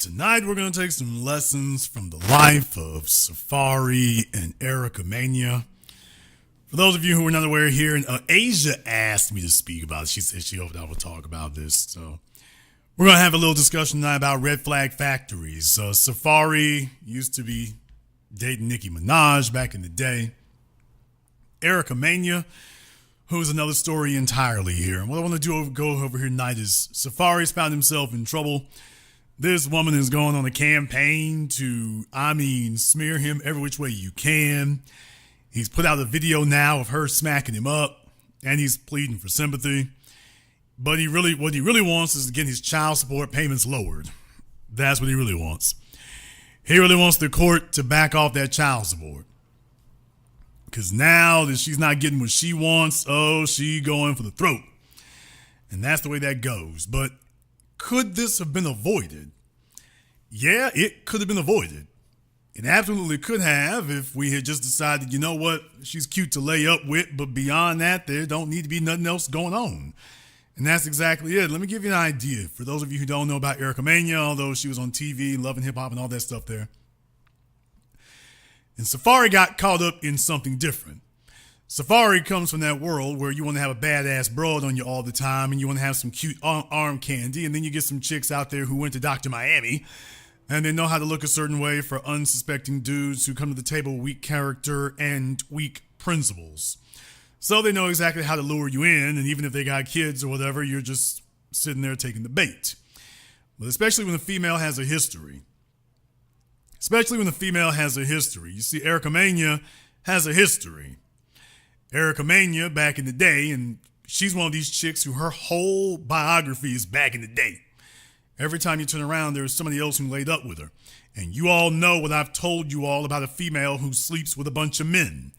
Tonight we're going to take some lessons from the life of Safaree and Erica Mena. For those of you who are not aware here, Asia asked me to speak about it. She said she hoped I would talk about this. So we're going to have a little discussion tonight about red flag factories. Safaree used to be dating Nicki Minaj back in the day. Erica Mena, who's another story entirely here. And what I want to go over here tonight is Safaree's found himself in trouble. This woman is going on a campaign to, smear him every which way you can. He's put out a video now of her smacking him up, and he's pleading for sympathy. But what he really wants is to get his child support payments lowered. That's what he really wants. He really wants the court to back off that child support. Because now that she's not getting what she wants, she going for the throat. And that's the way that goes. But could this have been avoided? Yeah, it could have been avoided. It absolutely could have if we had just decided, you know what, she's cute to lay up with, but beyond that, there don't need to be nothing else going on. And that's exactly it. Let me give you an idea. For those of you who don't know about Erica Mena, although she was on TV, Love and Hip Hop and all that stuff there. And Safaree got caught up in something different. Safaree comes from that world where you want to have a badass broad on you all the time and you want to have some cute arm candy, and then you get some chicks out there who went to Dr. Miami and they know how to look a certain way for unsuspecting dudes who come to the table with weak character and weak principles. So they know exactly how to lure you in, and even if they got kids or whatever, you're just sitting there taking the bait. But especially when the female has a history. You see, Erica Mena has a history. Erica Mena back in the day, and she's one of these chicks who her whole biography is back in the day. Every time you turn around, there's somebody else who laid up with her. And you all know what I've told you all about a female who sleeps with a bunch of men.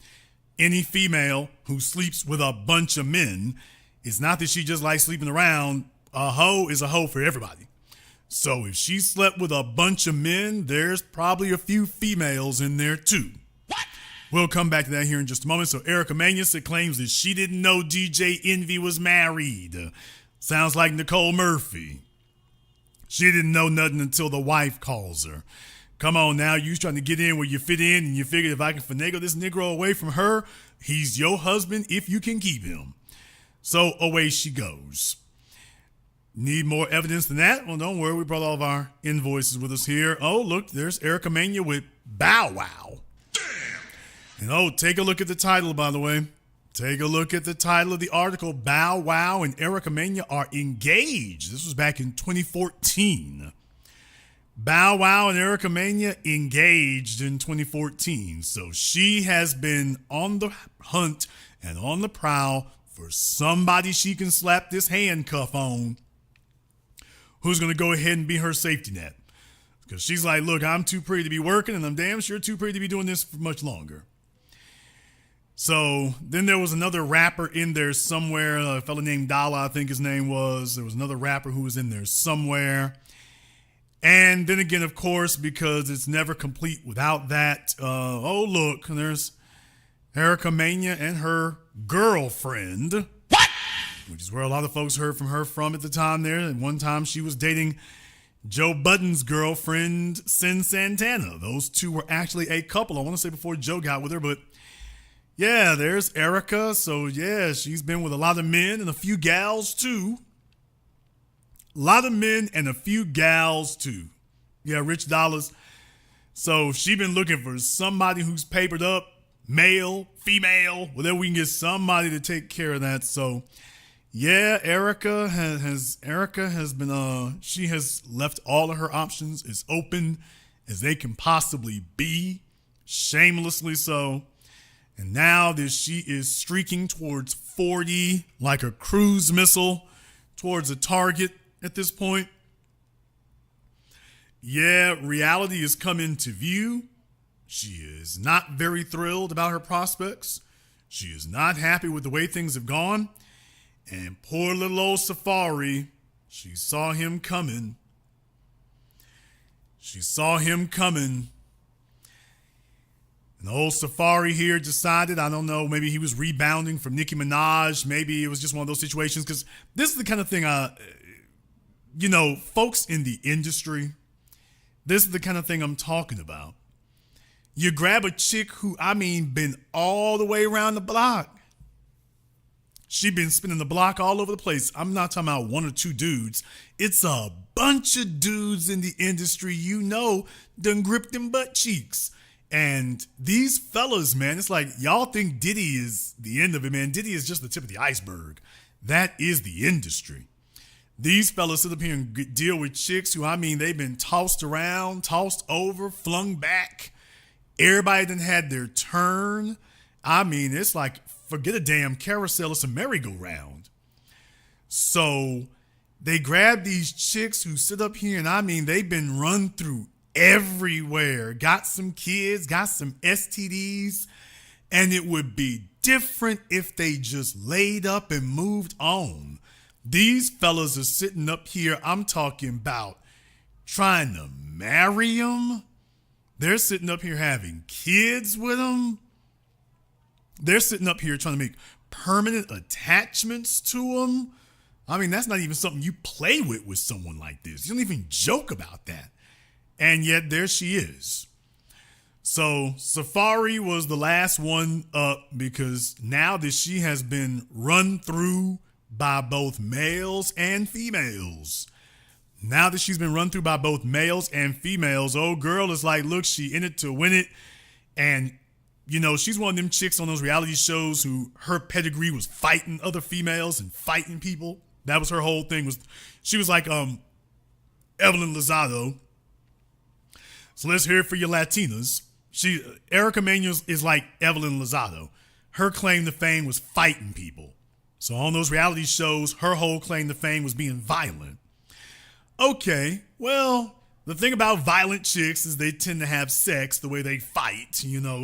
Any female who sleeps with a bunch of men, it's not that she just likes sleeping around. A hoe is a hoe for everybody. So if she slept with a bunch of men, there's probably a few females in there too. What? We'll come back to that here in just a moment. So Erica Mena claims that she didn't know DJ Envy was married. Sounds like Nicole Murphy. She didn't know nothing until the wife calls her. Come on now, you trying to get in where you fit in, and you figured if I can finagle this Negro away from her, he's your husband if you can keep him. So away she goes. Need more evidence than that? Well, don't worry, we brought all of our invoices with us here. Oh, look, there's Erica Mena with Bow Wow. And take a look at the title, by the way. Take a look at the title of the article. Bow Wow and Erica Mena are engaged. This was back in 2014. Bow Wow and Erica Mena engaged in 2014. So she has been on the hunt and on the prowl for somebody she can slap this handcuff on, who's going to go ahead and be her safety net. Because she's like, look, I'm too pretty to be working, and I'm damn sure too pretty to be doing this for much longer. So then there was another rapper in there somewhere, a fellow named Dollar, I think his name was. There was another rapper who was in there somewhere. And then again, of course, because it's never complete without that, look, there's Erica Mena and her girlfriend. What? Which is where a lot of folks heard from her from at the time there. And one time she was dating Joe Budden's girlfriend, Sin Santana. Those two were actually a couple. I want to say before Joe got with her, but yeah, there's Erica. So yeah, she's been with a lot of men and a few gals too. A lot of men and a few gals too. Yeah, rich dollars. So she been looking for somebody who's papered up, male, female, whatever we can get somebody to take care of that. So yeah, Erica has been she has left all of her options as open as they can possibly be, shamelessly so. And now that she is streaking towards 40 like a cruise missile towards a target at this point, yeah, reality has come into view. She is not very thrilled about her prospects. She is not happy with the way things have gone. And poor little old Safaree, she saw him coming. And old Safaree here decided, I don't know, maybe he was rebounding from Nicki Minaj. Maybe it was just one of those situations, because this is the kind of thing, folks in the industry, This is the kind of thing I'm talking about. You grab a chick who, been all the way around the block. She been spinning the block all over the place. I'm not talking about one or two dudes. It's a bunch of dudes in the industry, done gripped them butt cheeks. And these fellas, man, it's like y'all think Diddy is the end of it, man. Diddy is just the tip of the iceberg. That is the industry. These fellas sit up here and deal with chicks who, they've been tossed around, tossed over, flung back. Everybody done had their turn. It's like, forget a damn carousel, it's a merry-go-round. So they grab these chicks who sit up here and they've been run through everywhere. Got some kids, got some STDs, and it would be different if they just laid up and moved on. These fellas are sitting up here, I'm talking about trying to marry them. They're sitting up here having kids with them. They're sitting up here trying to make permanent attachments to them. That's not even something you play with someone like this. You don't even joke about that. And yet there she is. So Safaree was the last one up because now that she has been run through by both males and females. Now that she's been run through by both males and females, old girl is like, look, she in it to win it. And, she's one of them chicks on those reality shows who her pedigree was fighting other females and fighting people. That was her whole thing. She was like Evelyn Lozado. So let's hear it for your Latinas. Erica Mena is like Evelyn Lozado. Her claim to fame was fighting people. So on those reality shows, her whole claim to fame was being violent. Okay, well, the thing about violent chicks is they tend to have sex the way they fight,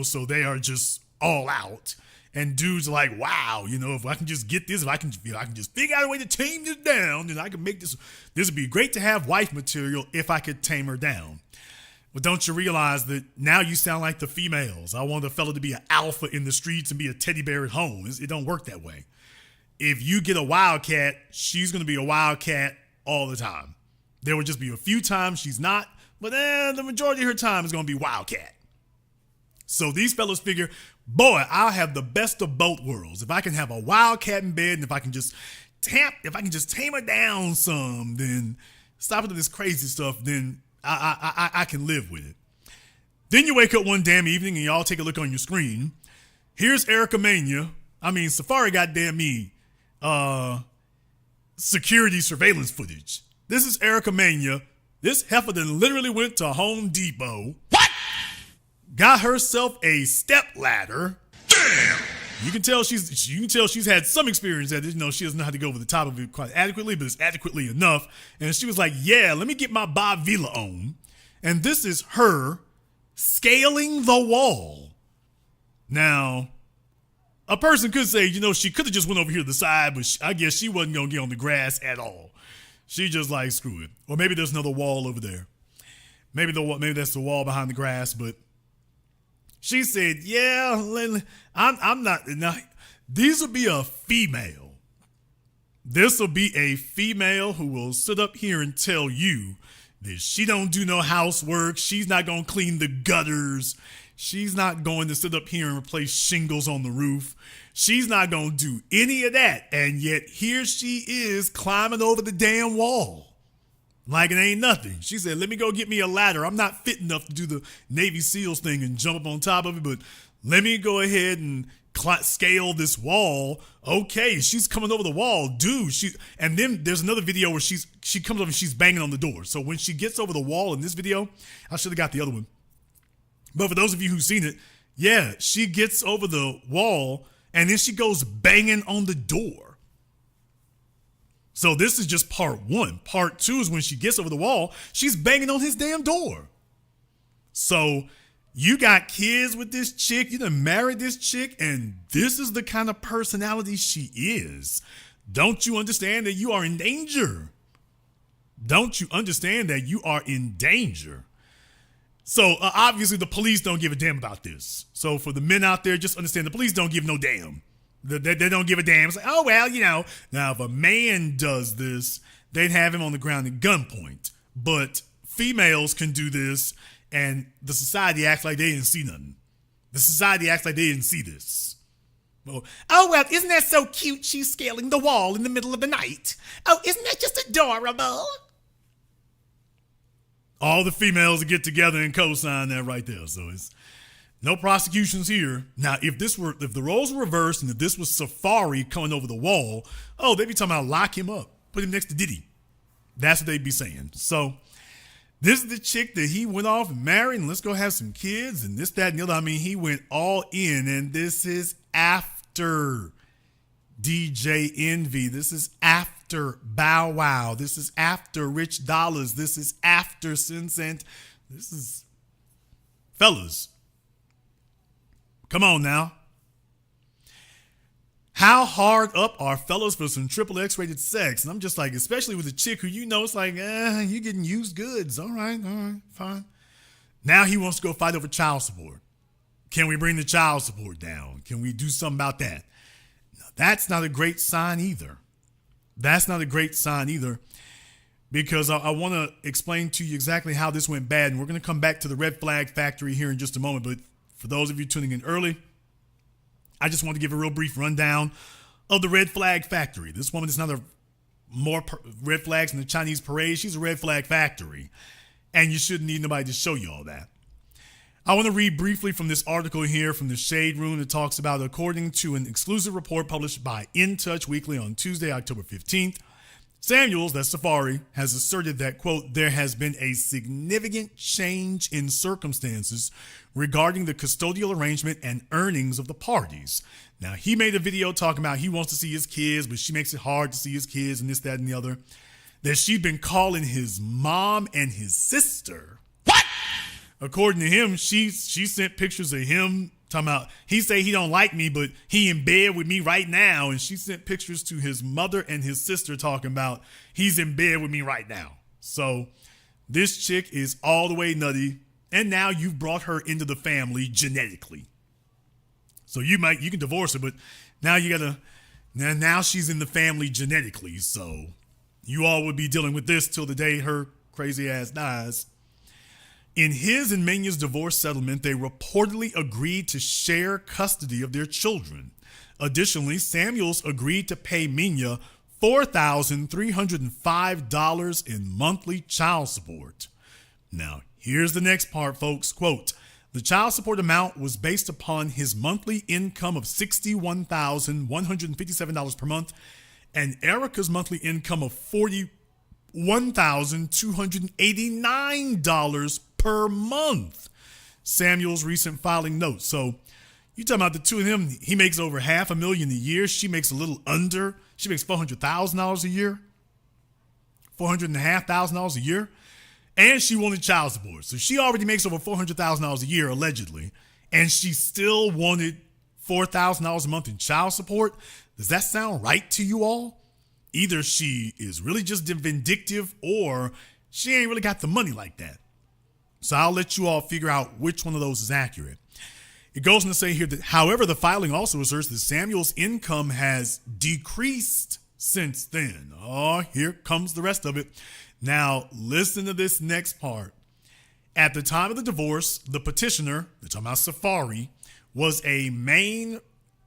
so they are just all out. And dudes are like, wow, if I can just get this, if I can just figure out a way to tame this down, then I can make this would be great to have wife material if I could tame her down. But don't you realize that now you sound like the females? I want the fella to be an alpha in the streets and be a teddy bear at home. It don't work that way. If you get a wildcat, she's going to be a wildcat all the time. There will just be a few times she's not, but then the majority of her time is going to be wildcat. So these fellas figure, boy, I'll have the best of both worlds. If I can have a wildcat in bed and if I can just tame her down some, then stop with this crazy stuff, then I can live with it. Then you wake up one damn evening and y'all take a look on your screen. Here's Erica Mena. Safaree goddamn me. Security surveillance footage. This is Erica Mena. This heifer then literally went to Home Depot. What? Got herself a step ladder. Damn! You can tell she's had some experience at it. She doesn't know how to go over the top of it quite adequately, but it's adequately enough. And she was like, yeah, let me get my Bob Vila on. And this is her scaling the wall. Now, a person could say, she could have just went over here to the side, but I guess she wasn't going to get on the grass at all. She just like, screw it. Or maybe there's another wall over there. Maybe that's the wall behind the grass, but she said, yeah, I'm not. These will be a female. This will be a female who will sit up here and tell you that she don't do no housework. She's not going to clean the gutters. She's not going to sit up here and replace shingles on the roof. She's not going to do any of that. And yet here she is climbing over the damn wall. Like it ain't nothing. She said, let me go get me a ladder. I'm not fit enough to do the Navy SEALs thing and jump up on top of it, but let me go ahead and scale this wall. Okay, she's coming over the wall. Dude, and then there's another video where she comes over and she's banging on the door. So when she gets over the wall in this video, I should have got the other one. But for those of you who've seen it, yeah, she gets over the wall and then she goes banging on the door. So this is just part one. Part two is when she gets over the wall, she's banging on his damn door. So you got kids with this chick, you done married this chick, and this is the kind of personality she is. Don't you understand that you are in danger? Don't you understand that you are in danger? So obviously the police don't give a damn about this. So for the men out there, just understand the police don't give no damn. They don't give a damn. It's like, oh, well, Now, if a man does this, they'd have him on the ground at gunpoint. But females can do this, and the society acts like they didn't see nothing. The society acts like they didn't see this. Well, isn't that so cute? She's scaling the wall in the middle of the night. Oh, isn't that just adorable? All the females get together and co-sign that right there. So it's no prosecutions here. Now, if the roles were reversed and if this was Safaree coming over the wall, they'd be talking about lock him up, put him next to Diddy. That's what they'd be saying. So this is the chick that he went off and married, and let's go have some kids and this, that, and the other. I mean, he went all in, and this is after DJ Envy. This is after Bow Wow. This is after Rich Dollars. This is after Sincent. This is, fellas, come on now. How hard up are fellas for some triple X-rated sex? And I'm just like, especially with a chick who it's like, you're getting used goods. All right, fine. Now he wants to go fight over child support. Can we bring the child support down? Can we do something about that? No, that's not a great sign either. That's not a great sign either, because I want to explain to you exactly how this went bad. And we're going to come back to the red flag factory here in just a moment. But for those of you tuning in early, I just want to give a real brief rundown of the red flag factory. This woman is not more red flags in the Chinese parade. She's a red flag factory. And you shouldn't need nobody to show you all that. I want to read briefly from this article here from the Shade Room that talks about, according to an exclusive report published by In Touch Weekly on Tuesday, October 15th, Samuels, that's Safaree, has asserted that, quote, there has been a significant change in circumstances regarding the custodial arrangement and earnings of the parties. Now, he made a video talking about he wants to see his kids, but she makes it hard to see his kids and this, that, and the other. That she'd been calling his mom and his sister. What? According to him, she sent pictures of him talking about, he say he don't like me, but he in bed with me right now. And she sent pictures to his mother and his sister talking about he's in bed with me right now. So this chick is all the way nutty. And now you've brought her into the family genetically. So you can divorce her, but now now she's in the family genetically. So you all would be dealing with this till the day her crazy ass dies. In his and Mena's divorce settlement, they reportedly agreed to share custody of their children. Additionally, Samuels agreed to pay Mena $4,305 in monthly child support. Now, here's the next part, folks. Quote, the child support amount was based upon his monthly income of $61,157 per month and Erica's monthly income of $41,289 per month. Samuel's recent filing notes. So you talking about the two of them, he makes over $500,000 a year. She makes a little under. She makes $400,000 a year. $400,500 a year. And she wanted child support. So she already makes over $400,000 a year, allegedly. And she still wanted $4,000 a month in child support. Does that sound right to you all? Either she is really just vindictive or she ain't really got the money like that. So I'll let you all figure out which one of those is accurate. It goes on to say here that, however, the filing also asserts that Samuel's income has decreased since then. Oh, here comes the rest of it. Now, listen to this next part. At the time of the divorce, the petitioner, they're talking about Safaree, was a main,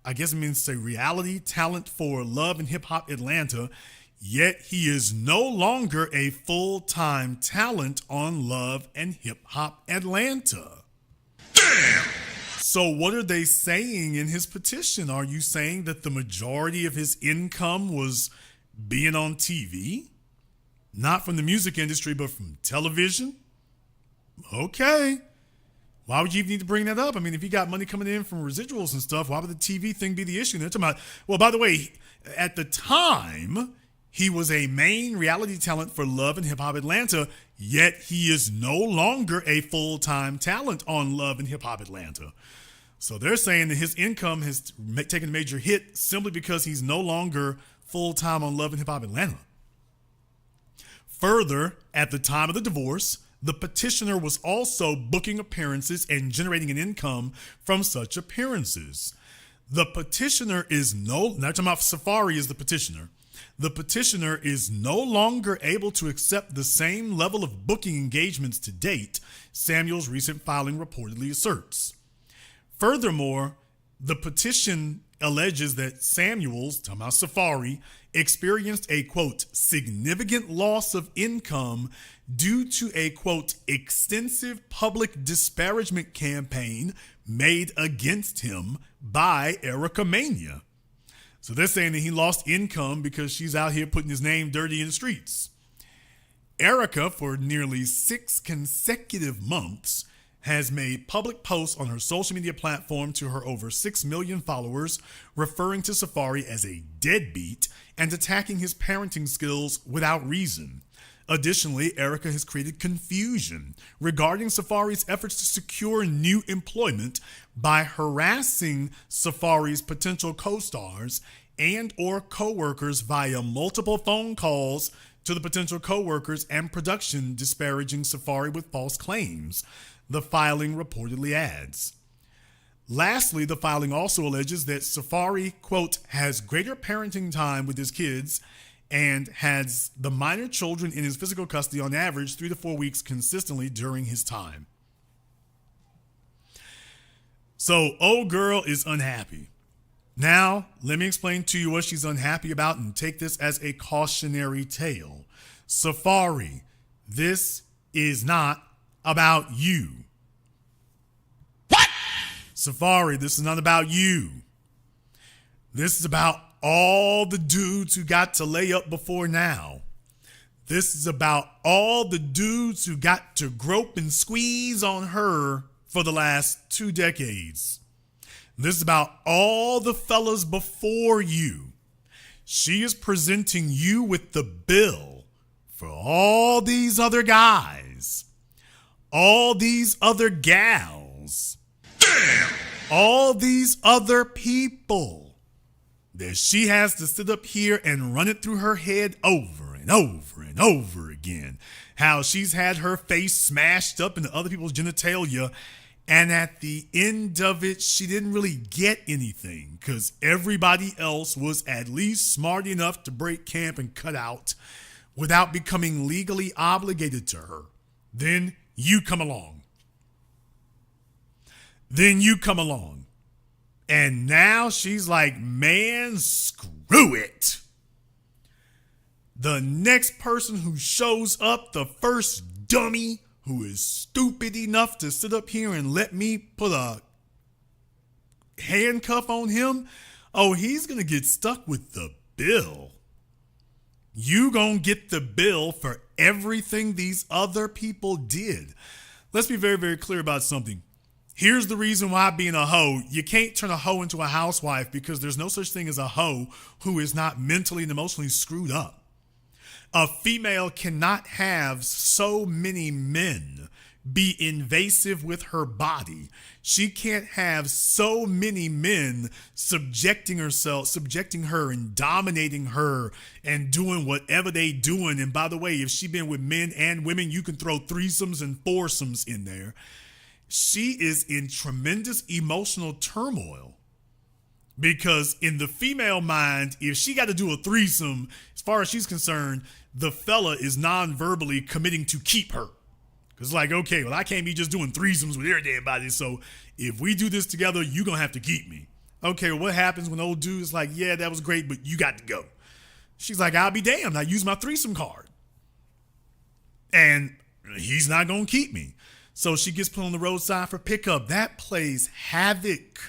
I guess it means to say reality talent for Love and Hip Hop Atlanta, yet he is no longer a full-time talent on Love and Hip Hop Atlanta. Damn! So what are they saying in his petition? Are you saying that the majority of his income was being on TV? Not from the music industry, but from television? Okay. Why would you even need to bring that up? I mean, if you got money coming in from residuals and stuff, why would the TV thing be the issue? They're talking about, well, by the way, at the time, he was a main reality talent for Love and Hip Hop Atlanta, yet he is no longer a full-time talent on Love and Hip Hop Atlanta. So they're saying that his income has taken a major hit simply because he's no longer full-time on Love and Hip Hop Atlanta. Further, at the time of the divorce, the petitioner was also booking appearances and generating an income from such appearances. The petitioner is not talking about Safaree is the petitioner. The petitioner is no longer able to accept the same level of booking engagements to date, Samuel's recent filing reportedly asserts. Furthermore, the petition alleges that Samuels, talking about Safaree, experienced a, quote, significant loss of income due to a, quote, extensive public disparagement campaign made against him by Erica Mena. So they're saying that he lost income because she's out here putting his name dirty in the streets. Erica, for nearly 6 consecutive months, has made public posts on her social media platform to her over 6 million followers, referring to Safaree as a deadbeat and attacking his parenting skills without reason. Additionally, Erica has created confusion regarding Safaree's efforts to secure new employment by harassing Safaree's potential co-stars and or co-workers via multiple phone calls to the potential co-workers and production, disparaging Safaree with false claims, the filing reportedly adds. Lastly, the filing also alleges that Safaree, quote, has greater parenting time with his kids and has the minor children in his physical custody on average 3 to 4 weeks consistently during his time. So, old girl is unhappy. Now, let me explain to you what she's unhappy about and take this as a cautionary tale. Safaree, this is not about you. What? Safaree, this is not about you. This is about all the dudes who got to lay up before now. This is about all the dudes who got to grope and squeeze on her for the last 2 decades. This is about all the fellas before you. She is presenting you with the bill for all these other guys, all these other gals, all these other people that she has to sit up here and run it through her head over and over and over again. How she's had her face smashed up into other people's genitalia, and at the end of it, she didn't really get anything because everybody else was at least smart enough to break camp and cut out without becoming legally obligated to her. Then you come along. And now she's like, man, screw it. The next person who shows up, the first dummy who is stupid enough to sit up here and let me put a handcuff on him, oh, he's going to get stuck with the bill. You going to get the bill for everything these other people did. Let's be very, very clear about something. Here's the reason why being a hoe, you can't turn a hoe into a housewife because there's no such thing as a hoe who is not mentally and emotionally screwed up. A female cannot have so many men be invasive with her body. She can't have so many men subjecting her and dominating her and doing whatever they doing. And by the way, if she been with men and women, you can throw threesomes and foursomes in there. She is in tremendous emotional turmoil because in the female mind, if she got to do a threesome, as far as she's concerned, the fella is non-verbally committing to keep her. Because like, okay, well, I can't be just doing threesomes with everybody. So if we do this together, you're going to have to keep me. Okay, well, what happens when the old dude is like, yeah, that was great, but you got to go. She's like, I'll be damned. I used my threesome card. And he's not going to keep me. So she gets put on the roadside for pickup. That plays havoc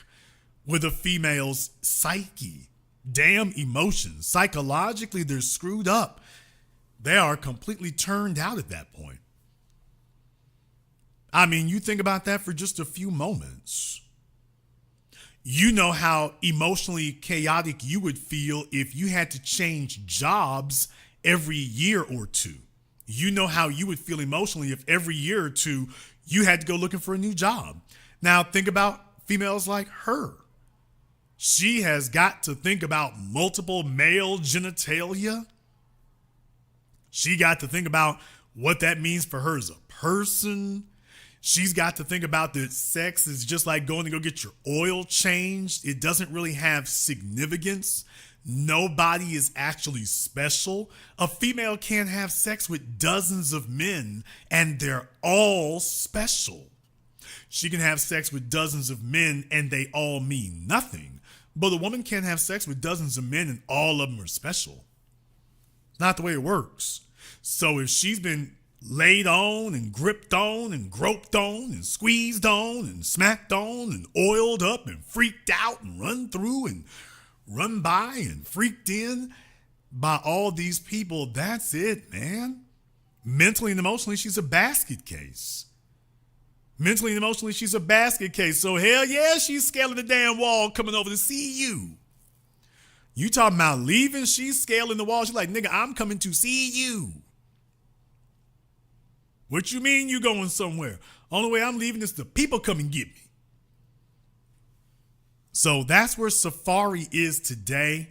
with a female's psyche. Damn emotions. Psychologically, they're screwed up. They are completely turned out at that point. I mean, you think about that for just a few moments. You know how emotionally chaotic you would feel if you had to change jobs every year or two. You know how you would feel emotionally if every year or two you had to go looking for a new job. Now think about females like her. She has got to think about multiple male genitalia. She got to think about what that means for her as a person. She's got to think about that sex is just like going to go get your oil changed. It doesn't really have significance. Nobody is actually special. A female can't have sex with dozens of men and they're all special. She can have sex with dozens of men and they all mean nothing. But a woman can't have sex with dozens of men and all of them are special. Not the way it works. So if she's been laid on and gripped on and groped on and squeezed on and smacked on and oiled up and freaked out and run through and run by and freaked in by all these people, that's it, man. Mentally and emotionally, she's a basket case. Mentally and emotionally, she's a basket case. So hell yeah, she's scaling the damn wall coming over to see you. You talking about leaving, she's scaling the wall. She's like, nigga, I'm coming to see you. What you mean you going somewhere? Only way I'm leaving is the people come and get me. So that's where Safaree is today.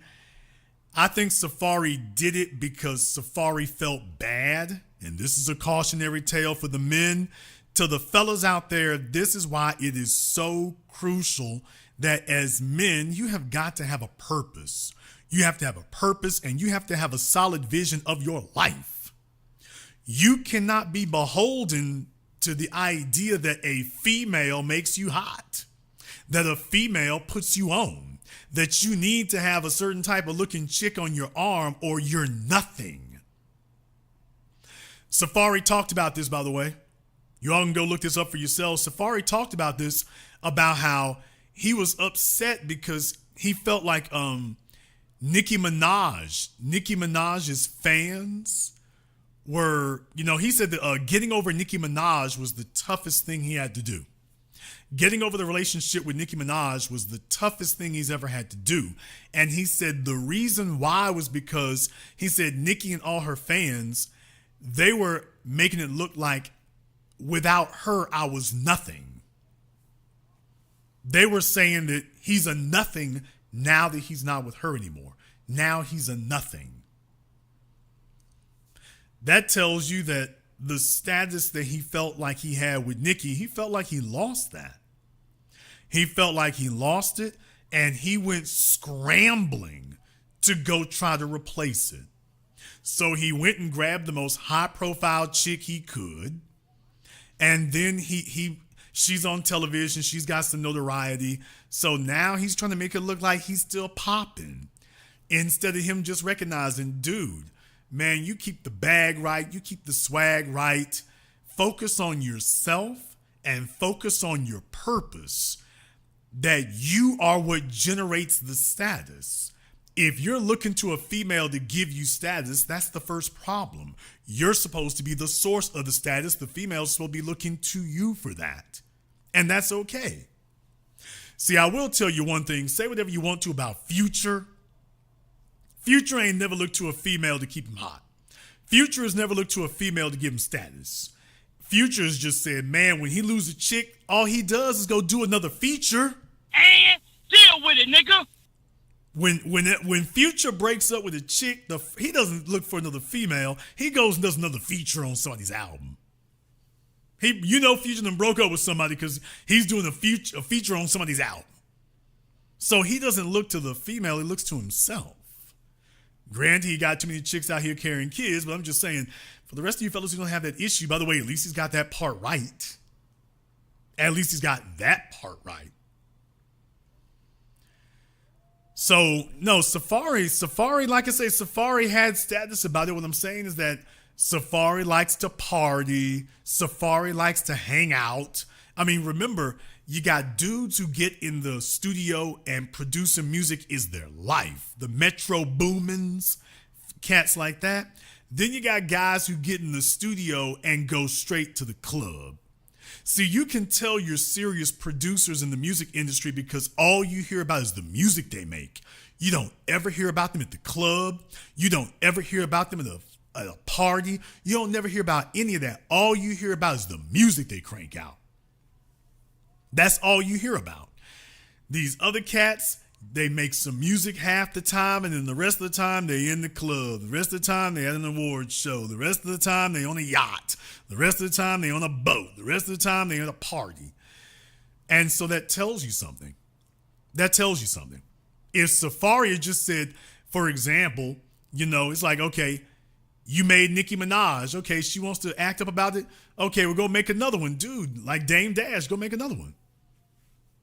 I think Safaree did it because Safaree felt bad. And this is a cautionary tale for the men. To the fellas out there, this is why it is so crucial that as men, you have got to have a purpose. You have to have a purpose and you have to have a solid vision of your life. You cannot be beholden to the idea that a female makes you hot, that a female puts you on, that you need to have a certain type of looking chick on your arm or you're nothing. Safaree talked about this, by the way. You all can go look this up for yourselves. Safaree talked about this, about how he was upset because he felt like Nicki Minaj's fans were, he said that getting over Nicki Minaj was the toughest thing he had to do. Getting over the relationship with Nicki Minaj was the toughest thing he's ever had to do. And he said the reason why was because he said Nicki and all her fans, they were making it look like without her, I was nothing. They were saying that he's a nothing now that he's not with her anymore. Now he's a nothing. That tells you that the status that he felt like he had with Nicki, he felt like he lost that. He felt like he lost it, and he went scrambling to go try to replace it. So he went and grabbed the most high-profile chick he could, and then she's on television. She's got some notoriety. So now he's trying to make it look like he's still popping instead of him just recognizing, dude, man, you keep the bag right. You keep the swag right. Focus on yourself and focus on your purpose, that you are what generates the status. If you're looking to a female to give you status, that's the first problem. You're supposed to be the source of the status. The female's supposed to be looking to you for that. And that's okay. See, I will tell you one thing. Say whatever you want to about Future. Future ain't never looked to a female to keep him hot. Future has never looked to a female to give him status. Future has just said, man, when he loses a chick, all he does is go do another feature. And deal with it, nigga. When Future breaks up with a chick, he doesn't look for another female. He goes and does another feature on somebody's album. Future done broke up with somebody because he's doing a feature on somebody's album. So he doesn't look to the female, he looks to himself. Granted, he got too many chicks out here carrying kids, but I'm just saying, for the rest of you fellas who don't have that issue, by the way, at least he's got that part right. At least he's got that part right. So, no, Safaree, like I say, Safaree had status about it. What I'm saying is that Safaree likes to party. Safaree likes to hang out. I mean, remember, you got dudes who get in the studio and producing music is their life. The Metro Boomins, cats like that. Then you got guys who get in the studio and go straight to the club. See, you can tell you're serious producers in the music industry because all you hear about is the music they make. You don't ever hear about them at the club. You don't ever hear about them at a party. You don't never hear about any of that. All you hear about is the music they crank out. That's all you hear about. These other cats, they make some music half the time, and then the rest of the time they in the club. The rest of the time they at an awards show. The rest of the time they on a yacht. The rest of the time they on a boat. The rest of the time they at a party. And so that tells you something. That tells you something. If Safaree just said, For example, it's like, okay, you made Nicki Minaj. Okay, she wants to act up about it. Okay, we're going to make another one. Dude, like Dame Dash, go make another one.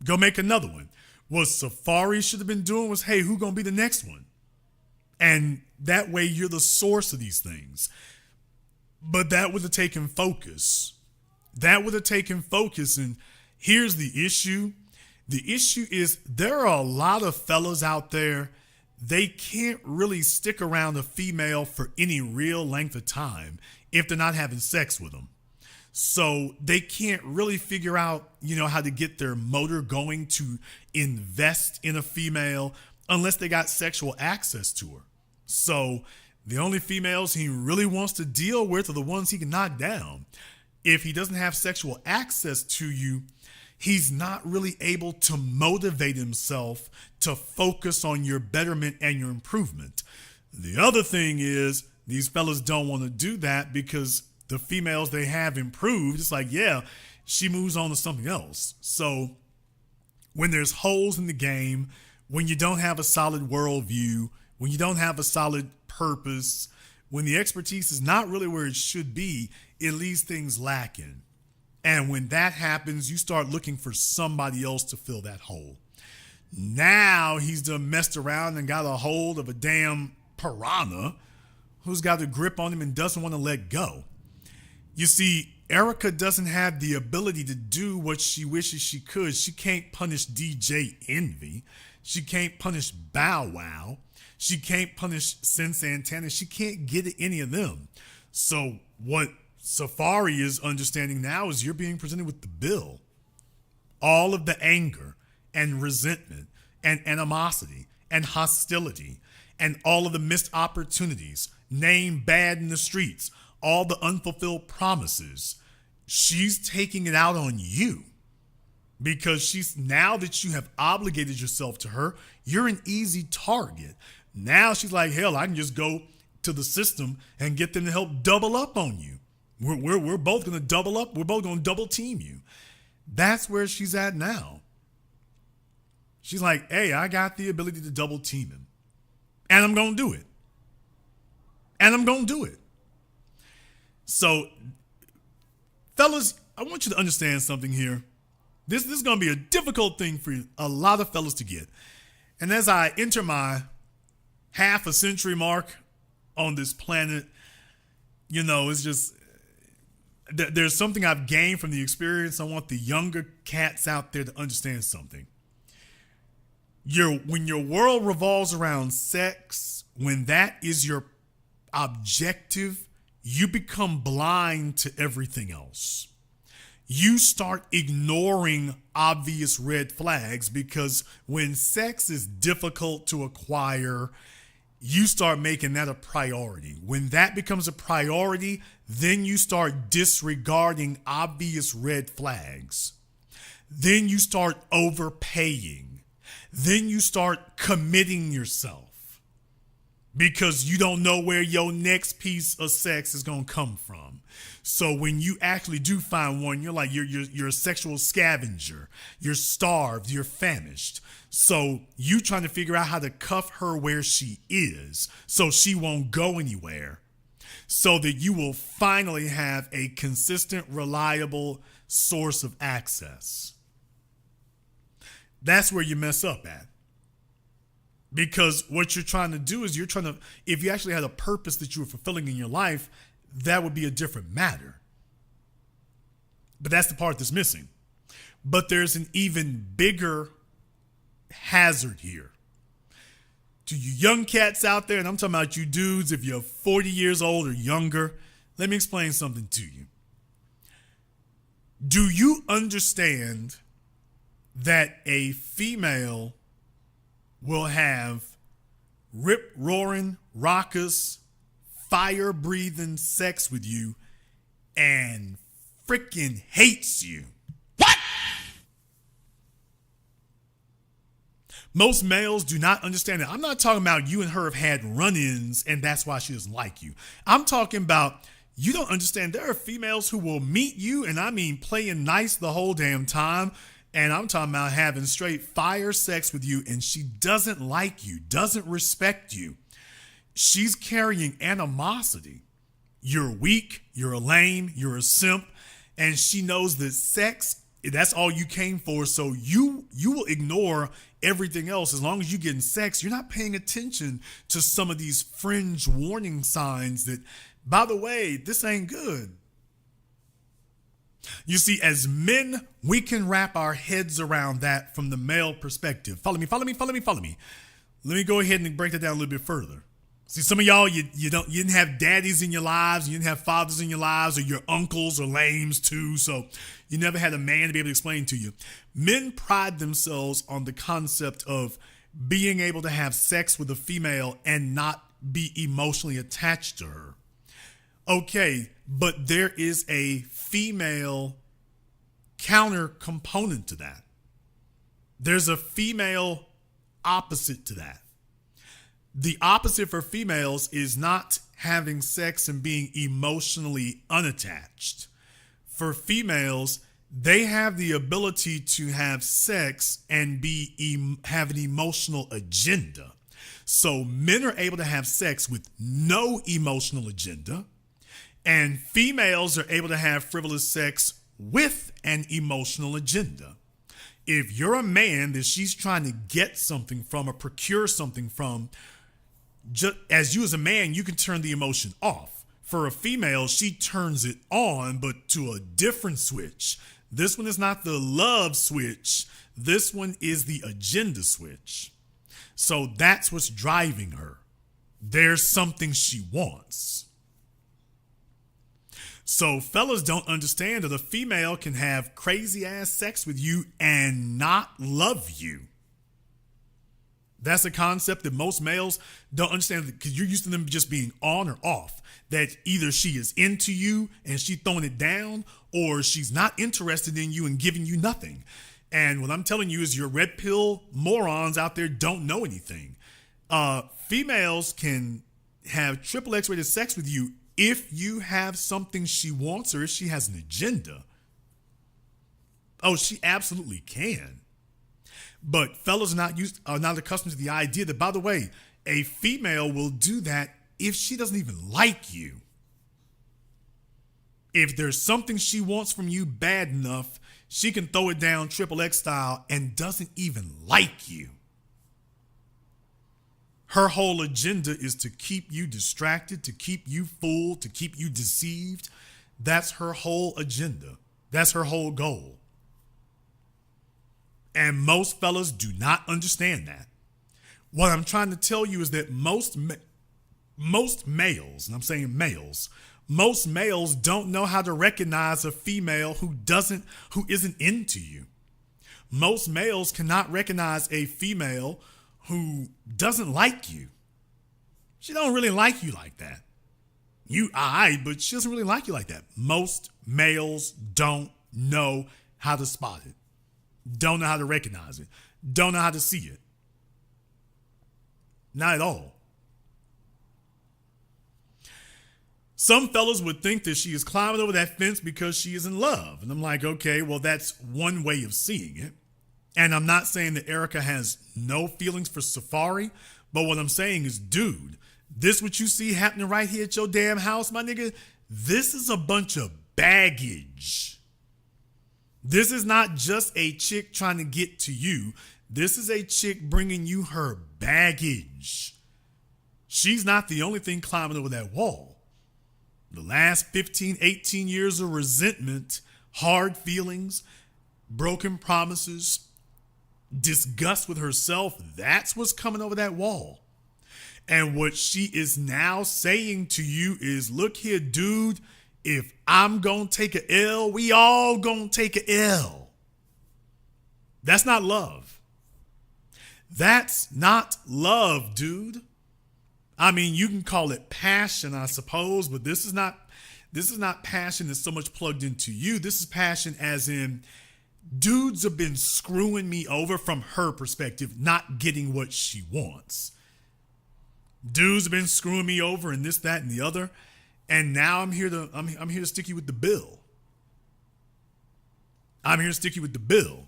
Go make another one. What Safaree should have been doing was, hey, who going to be the next one? And that way you're the source of these things. But that would have taken focus. And here's the issue. The issue is there are a lot of fellas out there, they can't really stick around a female for any real length of time if they're not having sex with them. So they can't really figure out, how to get their motor going to invest in a female unless they got sexual access to her. So the only females he really wants to deal with are the ones he can knock down. If he doesn't have sexual access to you, he's not really able to motivate himself to focus on your betterment and your improvement. The other thing is these fellas don't want to do that because the females they have improved, it's like, yeah, she moves on to something else. So when there's holes in the game, when you don't have a solid worldview, when you don't have a solid purpose, when the expertise is not really where it should be, it leaves things lacking. And when that happens, you start looking for somebody else to fill that hole. Now he's done messed around and got a hold of a damn piranha who's got a grip on him and doesn't want to let go. You see, Erica doesn't have the ability to do what she wishes she could. She can't punish DJ Envy. She can't punish Bow Wow. She can't punish Sin Santana. She can't get at any of them. So what Safaree is understanding now is you're being presented with the bill. All of the anger and resentment and animosity and hostility and all of the missed opportunities, named bad in the streets, all the unfulfilled promises, she's taking it out on you because she's, now that you have obligated yourself to her, you're an easy target. Now she's like, hell, I can just go to the system and get them to help double up on you. We're both going to double up. We're both going to double team you. That's where she's at now. She's like, hey, I got the ability to double team him. And I'm going to do it. So, fellas, I want you to understand something here. This is going to be a difficult thing for a lot of fellas to get. And as I enter my half a century mark on this planet, it's just, there's something I've gained from the experience. I want the younger cats out there to understand something. When your world revolves around sex, when that is your objective, you become blind to everything else. You start ignoring obvious red flags because when sex is difficult to acquire, you start making that a priority. When that becomes a priority, then you start disregarding obvious red flags. Then you start overpaying. Then you start committing yourself because you don't know where your next piece of sex is going to come from. So when you actually do find one, you're like, you're a sexual scavenger. You're starved. You're famished. So you trying to figure out how to cuff her where she is so she won't go anywhere, so that you will finally have a consistent, reliable source of access. That's where you mess up at. Because what you're trying to do is if you actually had a purpose that you were fulfilling in your life, that would be a different matter. But that's the part that's missing. But there's an even bigger hazard here. To you young cats out there, and I'm talking about you dudes, if you're 40 years old or younger, let me explain something to you. Do you understand that a female will have rip-roaring, raucous, fire-breathing sex with you and freaking hates you? What? Most males do not understand that. I'm not talking about you and her have had run-ins and that's why she doesn't like you. I'm talking about you don't understand. There are females who will meet you, and I mean playing nice the whole damn time, and I'm talking about having straight fire sex with you, and she doesn't like you, doesn't respect you. she's carrying animosity. You're weak, you're a lame, you're a simp, and she knows that sex, that's all you came for. So you will ignore everything else. As long as you're getting sex, you're not paying attention to some of these fringe warning signs that, by the way, this ain't good. You see, as men, we can wrap our heads around that from the male perspective. Follow me. Let me go ahead and break that down a little bit further. See, some of y'all, you didn't have daddies in your lives, you didn't have fathers in your lives, or your uncles or lames too, so you never had a man to be able to explain to you. Men pride themselves on the concept of being able to have sex with a female and not be emotionally attached to her. Okay, but there is a female counter component to that. There's a female opposite to that. The opposite for females is not having sex and being emotionally unattached. For females, they have the ability to have sex and have an emotional agenda. So men are able to have sex with no emotional agenda, and females are able to have frivolous sex with an emotional agenda. If you're a man that she's trying to get something from or procure something from, just as you as a man, you can turn the emotion off. For a female, she turns it on, but to a different switch. This one is not the love switch. This one is the agenda switch. So that's what's driving her. There's something she wants. So fellas don't understand that a female can have crazy ass sex with you and not love you. That's a concept that most males don't understand, because you're used to them just being on or off. That either she is into you and she's throwing it down, or she's not interested in you and giving you nothing. And what I'm telling you is your red pill morons out there don't know anything. Females can have triple X-rated sex with you if you have something she wants or if she has an agenda. Oh, she absolutely can. But fellas are not accustomed to the idea that, by the way, a female will do that if she doesn't even like you. If there's something she wants from you bad enough, she can throw it down triple X style and doesn't even like you. Her whole agenda is to keep you distracted, to keep you fooled, to keep you deceived. That's her whole agenda. That's her whole goal. And most fellas do not understand that. What I'm trying to tell you is that most males, and I'm saying males, most males don't know how to recognize a female who isn't into you. Most males cannot recognize a female who doesn't like you. She don't really like you like that. But she doesn't really like you like that. Most males don't know how to spot it. Don't know how to recognize it. Don't know how to see it. Not at all. Some fellas would think that she is climbing over that fence because she is in love. And I'm like, okay, well, that's one way of seeing it. And I'm not saying that Erica has no feelings for Safaree, but what I'm saying is, dude, this what you see happening right here at your damn house, my nigga, this is a bunch of baggage. This is not just a chick trying to get to you. This is a chick bringing you her baggage. She's not the only thing climbing over that wall. The last 15, 18 years of resentment, hard feelings, broken promises, disgust with herself, that's what's coming over that wall. And what she is now saying to you is, look here, dude, if I'm going to take a L, we all going to take a L. That's not love. That's not love, dude. I mean, you can call it passion, I suppose, but this is not passion that's so much plugged into you. This is passion as in, dudes have been screwing me over from her perspective, not getting what she wants. Dudes have been screwing me over and this, that, and the other. And now I'm here to stick you with the bill. I'm here to stick you with the bill.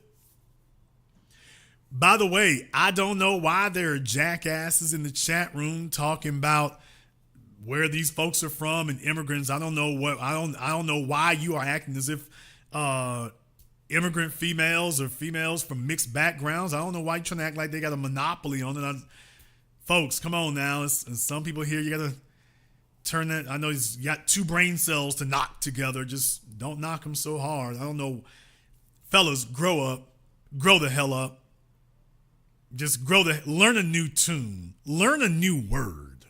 By the way, I don't know why there are jackasses in the chat room talking about where these folks are from and immigrants. I don't know why you are acting as if immigrant females or females from mixed backgrounds. I don't know why you're trying to act like they got a monopoly on it. Folks, come on now. And some people here, you got to turn that. I know you got two brain cells to knock together. Just don't knock them so hard. I don't know. Fellas, grow up. Grow the hell up. Just learn a new tune. Learn a new word.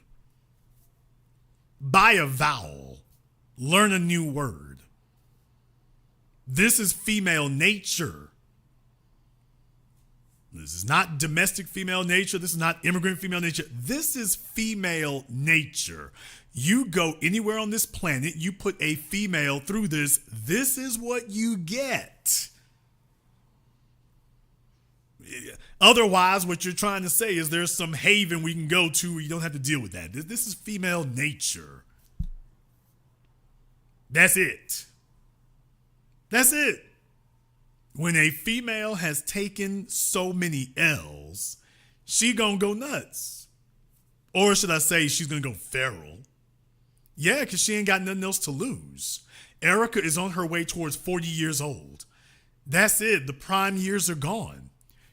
Buy a vowel. Learn a new word. This is female nature. This is not domestic female nature. This is not immigrant female nature. This is female nature. You go anywhere on this planet, you put a female through this, this is what you get. Otherwise, what you're trying to say is there's some haven we can go to where you don't have to deal with that. This is female nature. That's it. That's it. When a female has taken so many L's, she gonna go nuts. Or should I say she's gonna go feral? Yeah, because she ain't got nothing else to lose. Erica is on her way towards 40 years old. That's it. The prime years are gone.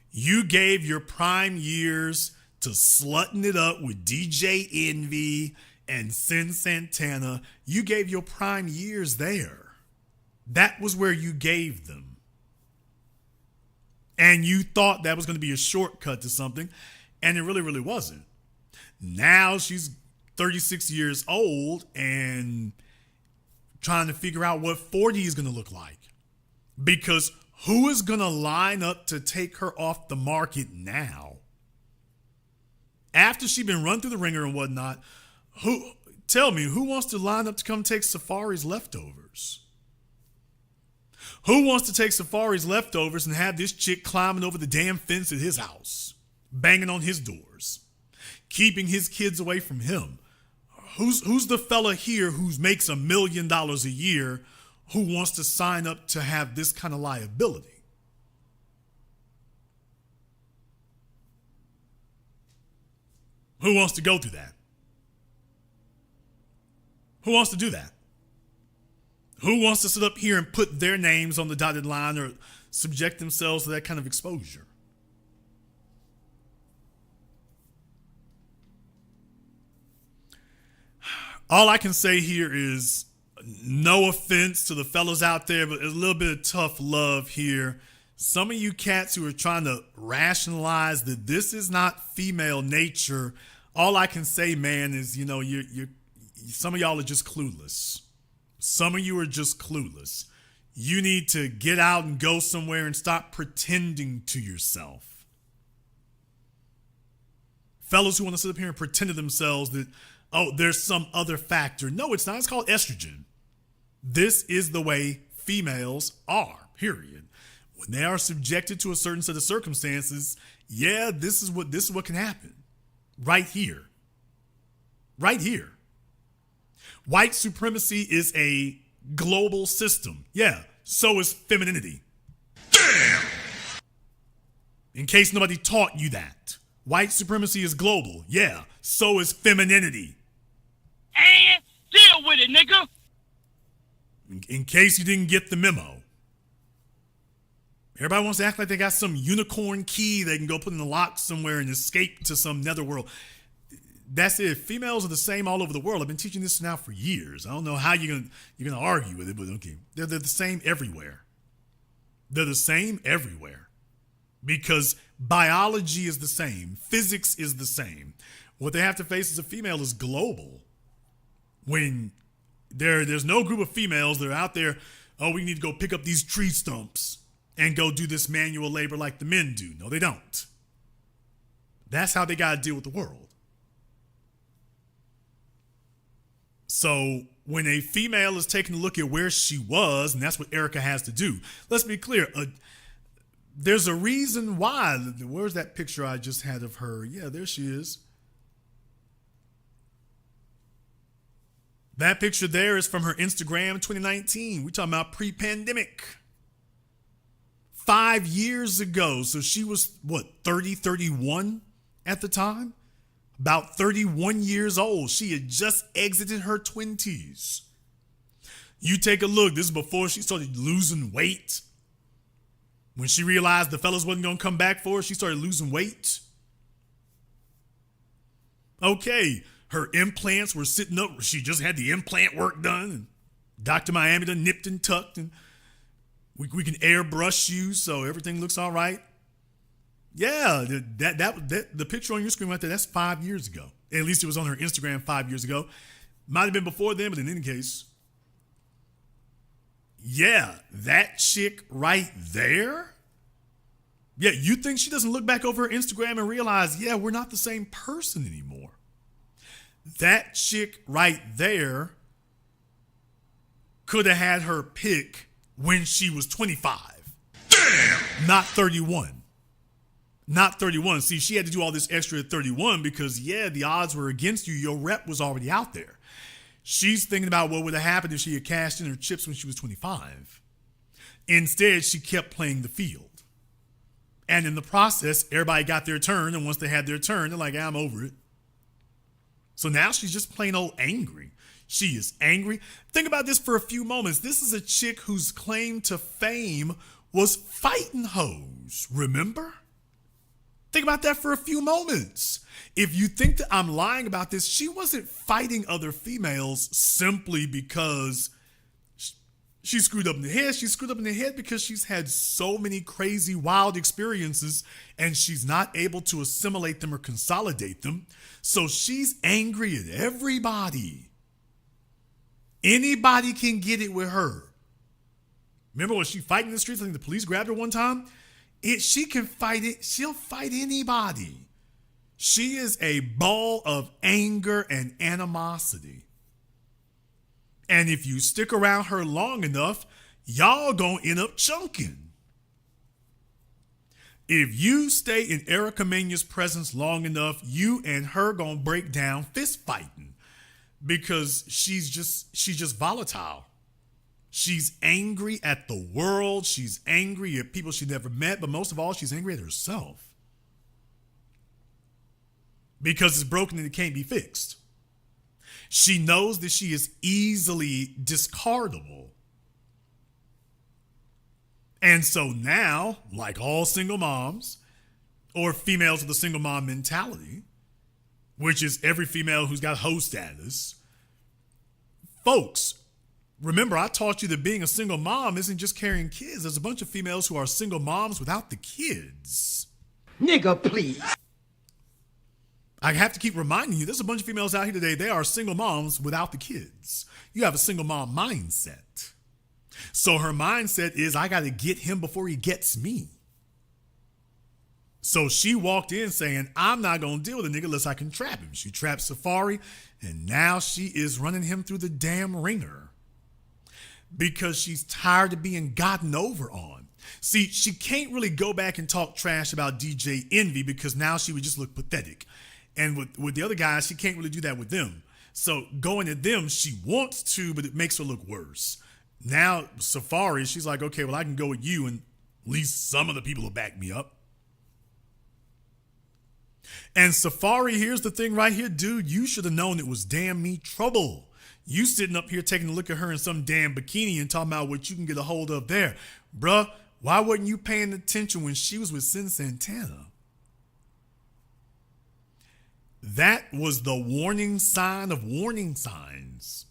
You gave your prime years to slutting it up with DJ Envy and Sin Santana. You gave your prime years there. That was where you gave them. And you thought that was going to be a shortcut to something, and it really, really wasn't. Now she's 36 years old and trying to figure out what 40 is going to look like. Because who is going to line up to take her off the market now? After she's been run through the ringer and whatnot, tell me, who wants to line up to come take Safaree's leftovers? Who wants to take Safaree's leftovers and have this chick climbing over the damn fence at his house, banging on his doors, keeping his kids away from him? Who's the fella here who makes $1 million a year who wants to sign up to have this kind of liability? Who wants to go through that? Who wants to do that? Who wants to sit up here and put their names on the dotted line or subject themselves to that kind of exposure? All I can say here is no offense to the fellas out there, but there's a little bit of tough love here. Some of you cats who are trying to rationalize that this is not female nature, all I can say, man, is, you're some of y'all are just clueless. Some of you are just clueless. You need to get out and go somewhere and stop pretending to yourself. Fellas who want to sit up here and pretend to themselves that, oh, there's some other factor. No, it's not. It's called estrogen. This is the way females are, period. When they are subjected to a certain set of circumstances, yeah, this is what can happen. Right here. Right here. White supremacy is a global system. Yeah, so is femininity. Damn! In case nobody taught you that. White supremacy is global. Yeah, so is femininity. And deal with it, nigga. In case you didn't get the memo. Everybody wants to act like they got some unicorn key they can go put in the lock somewhere and escape to some netherworld. That's it. Females are the same all over the world. I've been teaching this now for years. I don't know how you're gonna argue with it, but okay. They're the same everywhere. They're the same everywhere. Because biology is the same. Physics is the same. What they have to face as a female is global. When there's no group of females that are out there, oh, we need to go pick up these tree stumps and go do this manual labor like the men do. No, they don't. That's how they got to deal with the world. So when a female is taking a look at where she was, and that's what Erica has to do. Let's be clear. There's a reason why. Where's that picture I just had of her? Yeah, there she is. That picture there is from her Instagram 2019. We're talking about pre-pandemic. 5 years ago. So she was, what, 30, 31 at the time? About 31 years old. She had just exited her 20s. You take a look. This is before she started losing weight. When she realized the fellas wasn't going to come back for her, she started losing weight. Okay, her implants were sitting up. She just had the implant work done. And Dr. Miami done nipped and tucked. And we can airbrush you so everything looks all right. Yeah, the picture on your screen right there, that's 5 years ago. At least it was on her Instagram 5 years ago. Might have been before then, but in any case. Yeah, that chick right there. Yeah, you think she doesn't look back over her Instagram and realize, yeah, we're not the same person anymore. That chick right there could have had her pick when she was 25. Damn! Not 31. Not 31. See, she had to do all this extra at 31 because, yeah, the odds were against you. Your rep was already out there. She's thinking about what would have happened if she had cashed in her chips when she was 25. Instead, she kept playing the field. And in the process, everybody got their turn. And once they had their turn, they're like, I'm over it. So now she's just plain old angry. She is angry. Think about this for a few moments. This is a chick whose claim to fame was fighting hoes. Remember? Think about that for a few moments. If you think that I'm lying about this, she wasn't fighting other females simply because she screwed up in the head. She screwed up in the head because she's had so many crazy, wild experiences and she's not able to assimilate them or consolidate them. So she's angry at everybody. Anybody can get it with her. Remember when she fighting in the streets? I think the police grabbed her one time. She can fight it. She'll fight anybody. She is a ball of anger and animosity. And if you stick around her long enough, y'all gonna end up chunking. If you stay in Erica Mena's presence long enough, you and her gonna break down fist fighting because she's just volatile. She's angry at the world. She's angry at people she never met. But most of all, she's angry at herself. Because it's broken and it can't be fixed. She knows that she is easily discardable. And so now, like all single moms, or females with a single mom mentality, which is every female who's got hoe status, folks, remember, I taught you that being a single mom isn't just carrying kids. There's a bunch of females who are single moms without the kids. Nigga, please. I have to keep reminding you, there's a bunch of females out here today, they are single moms without the kids. You have a single mom mindset. So her mindset is, I got to get him before he gets me. So she walked in saying, I'm not going to deal with a nigga unless I can trap him. She trapped Safaree, and now she is running him through the damn ringer. Because she's tired of being gotten over on. See, she can't really go back and talk trash about DJ Envy because now she would just look pathetic. And with the other guys, she can't really do that with them. So going at them, she wants to, but it makes her look worse. Now, Safaree, she's like, okay, well, I can go with you and at least some of the people will back me up. And Safaree, here's the thing right here, dude, you should have known it was damn me trouble. You sitting up here taking a look at her in some damn bikini and talking about what you can get a hold of there. Bruh, why wasn't you paying attention when she was with Sin Santana? That was the warning sign of warning signs.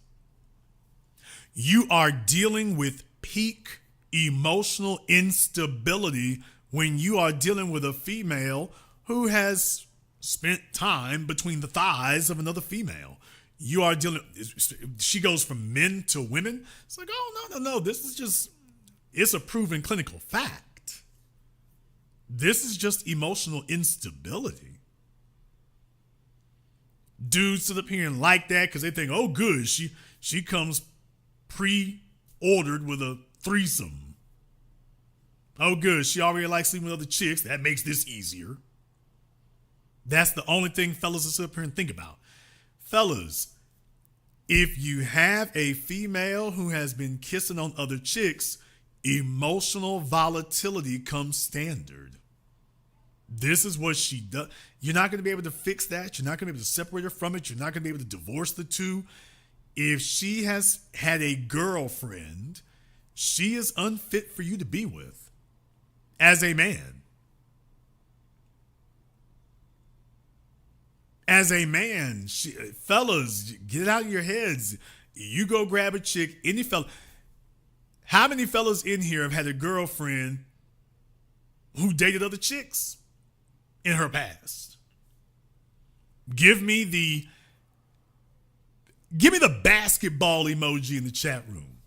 You are dealing with peak emotional instability when you are dealing with a female who has spent time between the thighs of another female. You are dealing, she goes from men to women. It's like, oh, no. This is just, it's a proven clinical fact. This is just emotional instability. Dudes sit up here and like that because they think, oh, good, she comes pre-ordered with a threesome. Oh, good, she already likes sleeping with other chicks. That makes this easier. That's the only thing fellas will sit up here and think about. Fellas, if you have a female who has been kissing on other chicks, Emotional volatility comes standard. This is what she does. You're not going to be able to fix that. You're not going to be able to separate her from it. You're not going to be able to divorce the two. If she has had a girlfriend, she is unfit for you to be with as a man. As a man, fellas, get it out of your heads. You go grab a chick, any fella. How many fellas in here have had a girlfriend who dated other chicks in her past? Give me the basketball emoji in the chat room.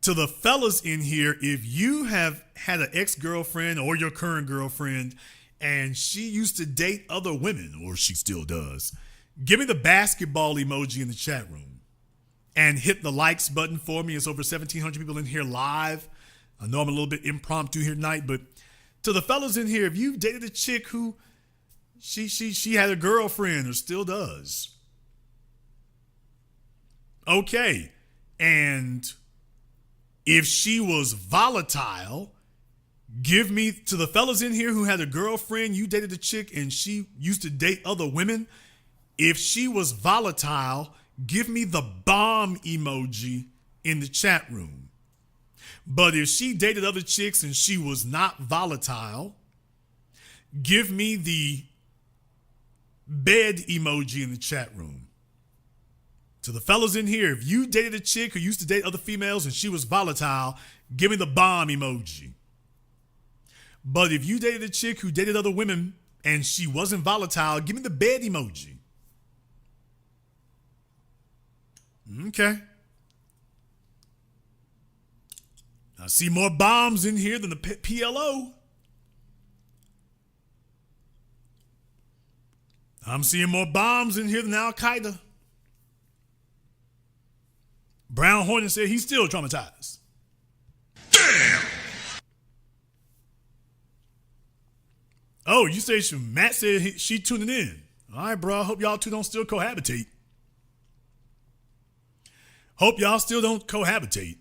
To the fellas in here, if you have had an ex-girlfriend or your current girlfriend and she used to date other women, or she still does, give me the basketball emoji in the chat room and hit the likes button for me. It's over 1,700 people in here live. I know I'm a little bit impromptu here tonight, but to the fellas in here, if you dated a chick who she had a girlfriend or still does, okay, and if she was volatile, give me, to the fellas in here who had a girlfriend, you dated a chick and she used to date other women, if she was volatile, give me the bomb emoji in the chat room. But if she dated other chicks and she was not volatile, give me the bed emoji in the chat room. To the fellas in here, if you dated a chick who used to date other females and she was volatile, give me the bomb emoji. But if you dated a chick who dated other women and she wasn't volatile, give me the bed emoji. Okay. I see more bombs in here than the PLO. I'm seeing more bombs in here than Al-Qaeda. Brown Hornet said he's still traumatized. Damn! Oh, you say Matt said she tuning in. All right, bro. I hope y'all two don't still cohabitate. Hope y'all still don't cohabitate.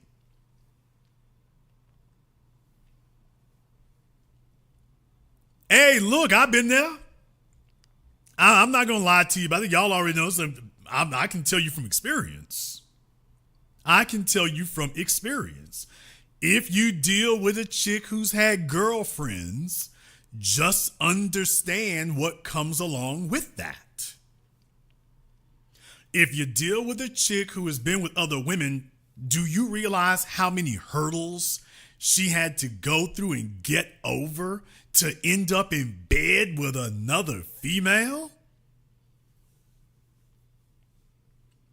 Hey, look, I've been there. I'm not going to lie to you, but I think y'all already know. So I can tell you from experience. I can tell you from experience. If you deal with a chick who's had girlfriends, just understand what comes along with that. If you deal with a chick who has been with other women, do you realize how many hurdles she had to go through and get over to end up in bed with another female?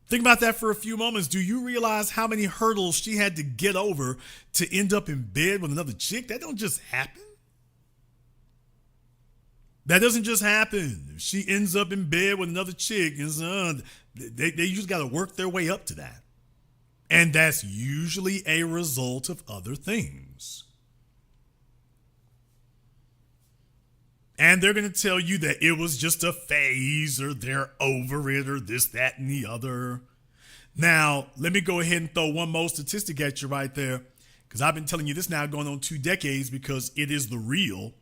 Think about that for a few moments. Do you realize how many hurdles she had to get over to end up in bed with another chick? That don't just happen. That doesn't just happen. If she ends up in bed with another chick, they usually got to work their way up to that. And that's usually a result of other things. And they're going to tell you that it was just a phase or they're over it or this, that, and the other. Now, let me go ahead and throw one more statistic at you right there, because I've been telling you this now going on 2 decades because it is the real.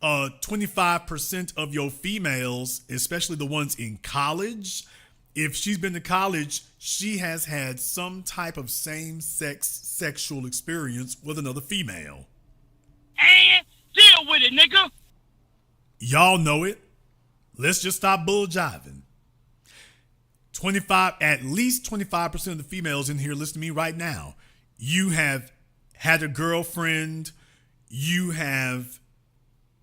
25% of your females, especially the ones in college, if she's been to college, she has had some type of same-sex sexual experience with another female. And deal with it, nigga. Y'all know it. Let's just stop bull jiving. At least 25% of the females in here listening to me right now, you have had a girlfriend, you have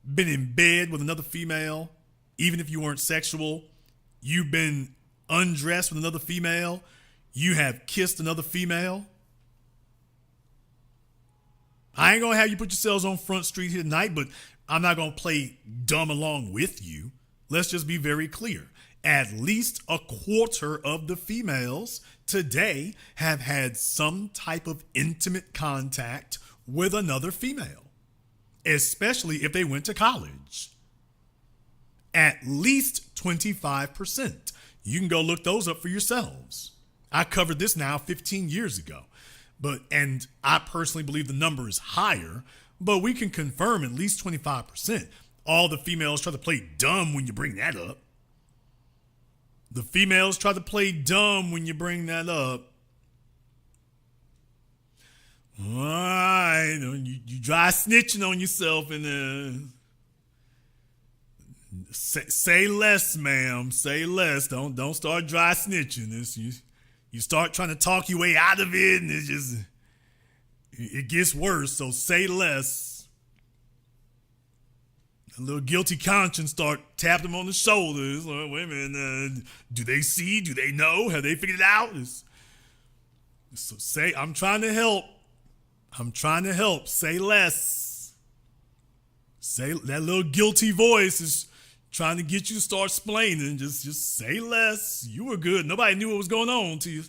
been in bed with another female, even if you weren't sexual, you've been undressed with another female, you have kissed another female. I ain't gonna have you put yourselves on Front Street here tonight, but I'm not gonna play dumb along with you. Let's just be very clear. At least a quarter of the females today have had some type of intimate contact with another female, especially if they went to college. At least 25%. You can go look those up for yourselves. I covered this now 15 years ago. And I personally believe the number is higher, but we can confirm at least 25%. All the females try to play dumb when you bring that up. The females try to play dumb when you bring that up. All right, you dry snitching on yourself and say less, ma'am. Say less. Don't start dry snitching. You start trying to talk your way out of it, and it gets worse. So say less. A little guilty conscience start tapping them on the shoulders. Like, wait a minute, do they see? Do they know? Have they figured it out? So say, I'm trying to help. I'm trying to help. Say less. Say that little guilty voice is trying to get you to start splaining. Just say less. You were good. Nobody knew what was going on to you.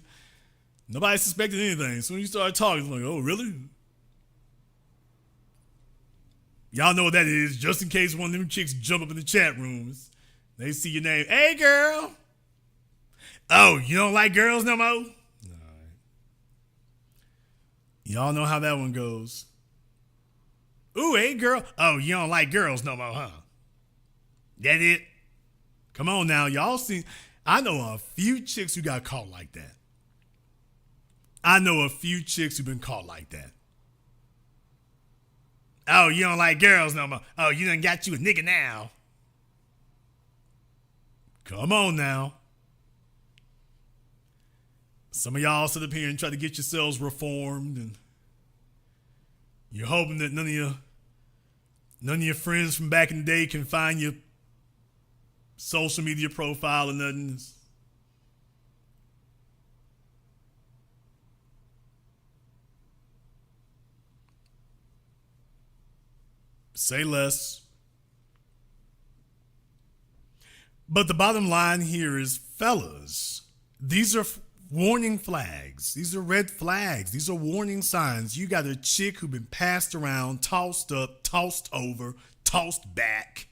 Nobody suspected anything. So when you started talking, it's like, oh, really? Y'all know what that is. Just in case one of them chicks jump up in the chat rooms. They see your name. Hey, girl. Oh, you don't like girls no more? Y'all know how that one goes. Ooh, hey, girl. Oh, you don't like girls no more, huh? That it? Come on now. Y'all see, I know a few chicks who got caught like that. I know a few chicks who've been caught like that. Oh, you don't like girls no more. Oh, you done got you a nigga now. Come on now. Some of y'all sit up here and try to get yourselves reformed, and you're hoping that none of your friends from back in the day can find your social media profile or nothing. Say less. But the bottom line here is, fellas, these are warning flags. These are red flags. These are warning signs. You got a chick who's been passed around, tossed up, tossed over, tossed back.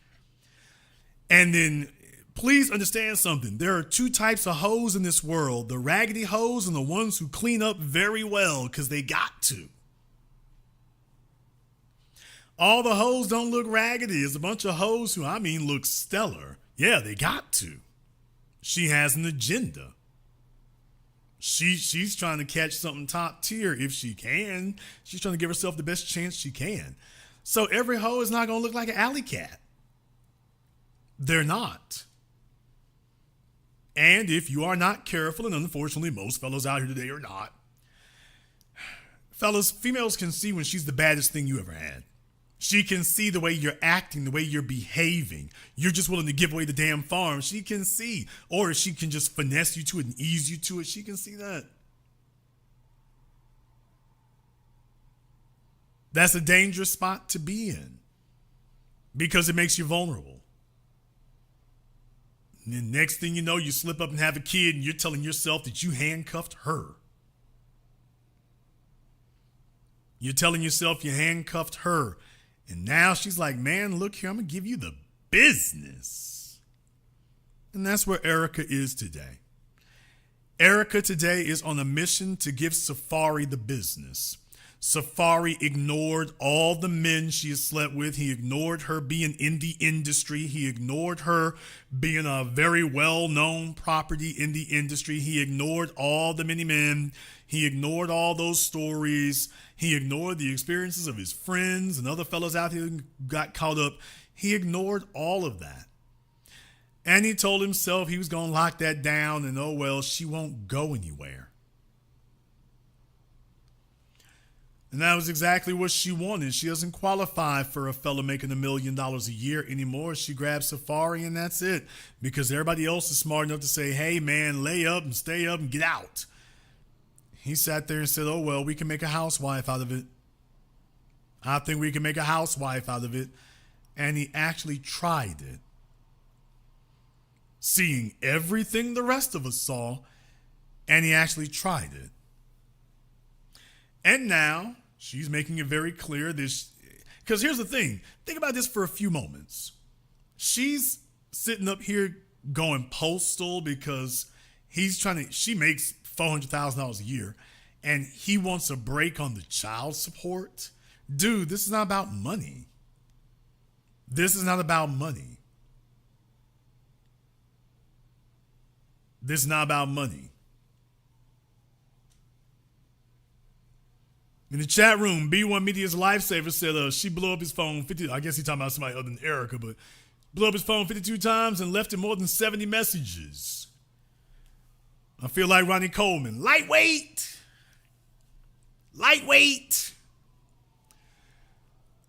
And then please understand something. There are two types of hoes in this world: the raggedy hoes and the ones who clean up very well because they got to. All the hoes don't look raggedy. It's a bunch of hoes who, look stellar. Yeah, they got to. She has an agenda. She's trying to catch something top tier if she can. She's trying to give herself the best chance she can. So every hoe is not going to look like an alley cat. They're not. And if you are not careful, and unfortunately most fellas out here today are not, fellas, females can see when she's the baddest thing you ever had. She can see the way you're acting, the way you're behaving. You're just willing to give away the damn farm. She can see. Or she can just finesse you to it and ease you to it. She can see that. That's a dangerous spot to be in because it makes you vulnerable. And then next thing you know, you slip up and have a kid and you're telling yourself that you handcuffed her. You're telling yourself you handcuffed her. And now she's like, man, look here, I'm going to give you the business. And that's where Erica is today. Erica today is on a mission to give Safaree the business. Safaree ignored all the men she has slept with. He ignored her being in the industry. He ignored her being a very well-known property in the industry. He ignored all the many men. He ignored all those stories. He ignored the experiences of his friends and other fellows out here who got caught up. He ignored all of that. And he told himself he was going to lock that down and, oh, well, she won't go anywhere. And that was exactly what she wanted. She doesn't qualify for a fella making $1 million a year anymore. She grabs Safaree and that's it. Because everybody else is smart enough to say, hey, man, lay up and stay up and get out. He sat there and said, oh, well, we can make a housewife out of it. I think we can make a housewife out of it. And he actually tried it. Seeing everything the rest of us saw, and he actually tried it. And now she's making it very clear this, because here's the thing. Think about this for a few moments. She's sitting up here going postal because she makes $400,000 a year. and he wants a break on the child support. Dude, this is not about money. This is not about money. This is not about money. In the chat room, B1 Media's lifesaver said she blew up his phone 50. I guess he's talking about somebody other than Erica, but blew up his phone 52 times and left him more than 70 messages. I feel like Ronnie Coleman. Lightweight. Lightweight.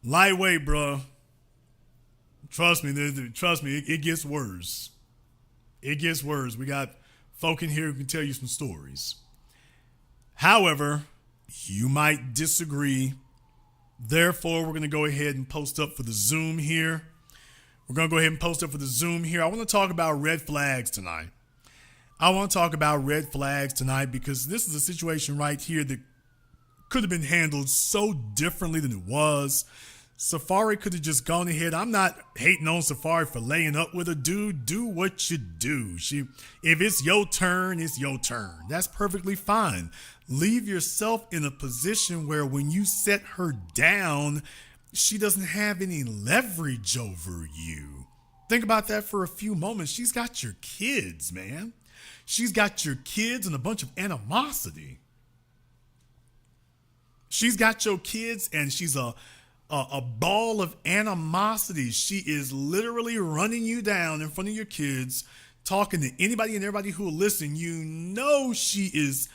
Lightweight, bro. Trust me. Trust me. It gets worse. It gets worse. We got folk in here who can tell you some stories. However, you might disagree. Therefore, we're going to go ahead and post up for the Zoom here. We're going to go ahead and post up for the Zoom here. I want to talk about red flags tonight. I want to talk about red flags tonight because this is a situation right here that could have been handled so differently than it was. Safaree could have just gone ahead. I'm not hating on Safaree for laying up with a dude. Do what you do. If it's your turn, it's your turn. That's perfectly fine. Leave yourself in a position where when you set her down, she doesn't have any leverage over you. Think about that for a few moments. She's got your kids, man. She's got your kids and a bunch of animosity. She's got your kids and she's a ball of animosity. She is literally running you down in front of your kids, talking to anybody and everybody who will listen. You know she is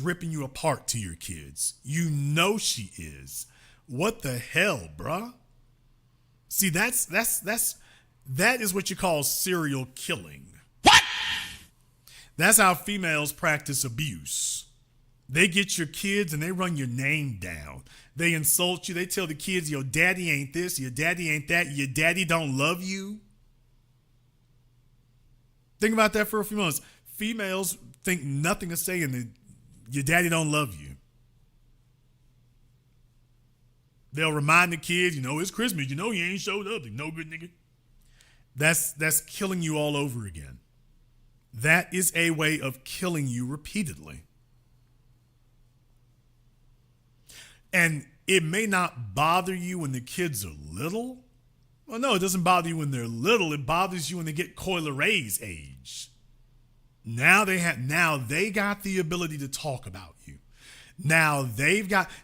ripping you apart to your kids. You know she is. What the hell, bruh? See, that is what you call serial killing. What? That's how females practice abuse. They get your kids and they run your name down. They insult you. They tell the kids, your daddy ain't this, your daddy ain't that, your daddy don't love you. Think about that for a few months. Females think nothing of saying that your daddy don't love you. They'll remind the kids, it's Christmas. You ain't showed up. No good nigga. That's killing you all over again. That is a way of killing you repeatedly. And it may not bother you when the kids are little. Well, no, it doesn't bother you when they're little. It bothers you when they get Coyle Ray's age. Now they got the ability to talk about you. Now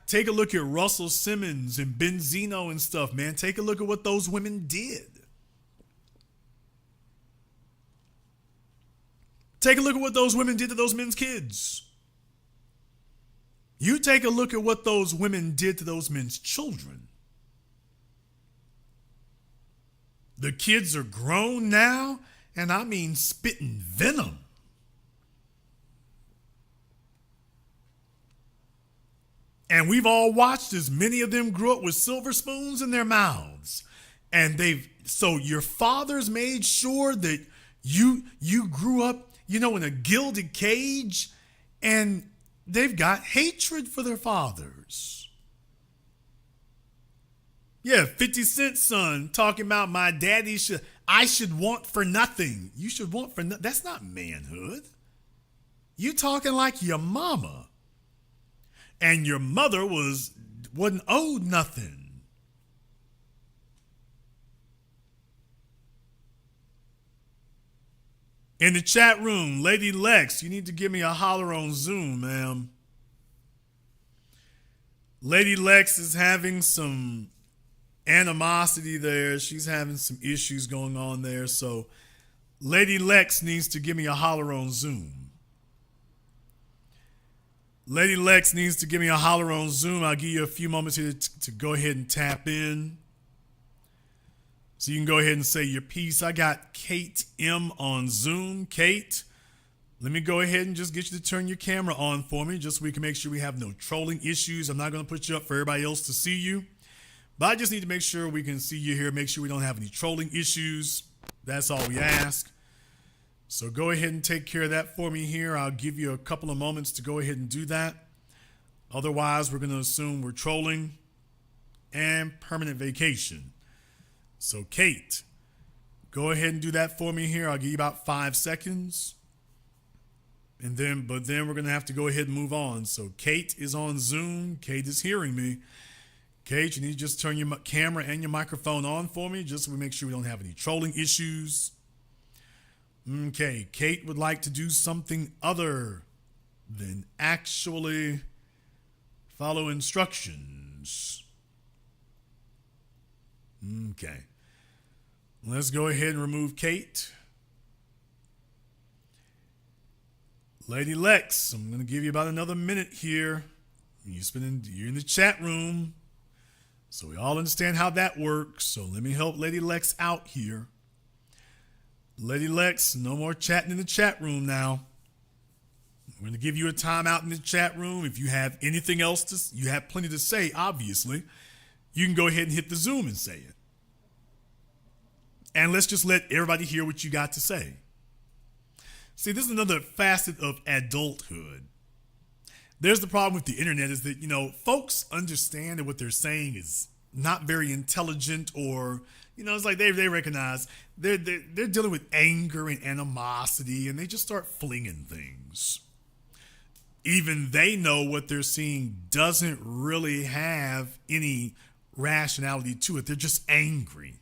take a look at Russell Simmons and Benzino and stuff, man. Take a look at what those women did. Take a look at what those women did to those men's kids. You take a look at what those women did to those men's children. The kids are grown now, and I mean spitting venom. And we've all watched as many of them grew up with silver spoons in their mouths. And so your fathers made sure that you grew up, in a gilded cage, and they've got hatred for their fathers. Yeah, 50 Cent's son talking about my daddy I should want for nothing. You should want for nothing. That's not manhood. You talking like your mama. And your mother wasn't owed nothing. In the chat room, Lady Lex, you need to give me a holler on Zoom, ma'am. Lady Lex is having some animosity there. She's having some issues going on there. So Lady Lex needs to give me a holler on Zoom. Lady Lex needs to give me a holler on Zoom. I'll give you a few moments here to go ahead and tap in. So you can go ahead and say your piece. I got Kate M on Zoom. Kate, let me go ahead and just get you to turn your camera on for me, just so we can make sure we have no trolling issues. I'm not going to put you up for everybody else to see you, but I just need to make sure we can see you here, make sure we don't have any trolling issues. That's all we ask. So go ahead and take care of that for me here. I'll give you a couple of moments to go ahead and do that. Otherwise, we're going to assume we're trolling and permanent vacation. So Kate, go ahead and do that for me here. I'll give you about 5 seconds. But then we're going to have to go ahead and move on. So Kate is on Zoom. Kate is hearing me. Kate, you need to just turn your camera and your microphone on for me, just so we make sure we don't have any trolling issues. Okay, Kate would like to do something other than actually follow instructions. Okay. Let's go ahead and remove Kate. Lady Lex, I'm going to give you about another minute here. You're in the chat room, so we all understand how that works. So let me help Lady Lex out here. Lady Lex, no more chatting in the chat room now. I'm going to give you a timeout in the chat room. If you have anything else you have plenty to say, obviously, you can go ahead and hit the Zoom and say it. And let's just let everybody hear what you got to say. See, this is another facet of adulthood. There's the problem with the internet is that, folks understand that what they're saying is not very intelligent, or, it's like they recognize they're dealing with anger and animosity, and they just start flinging things. Even they know what they're seeing doesn't really have any rationality to it. They're just angry.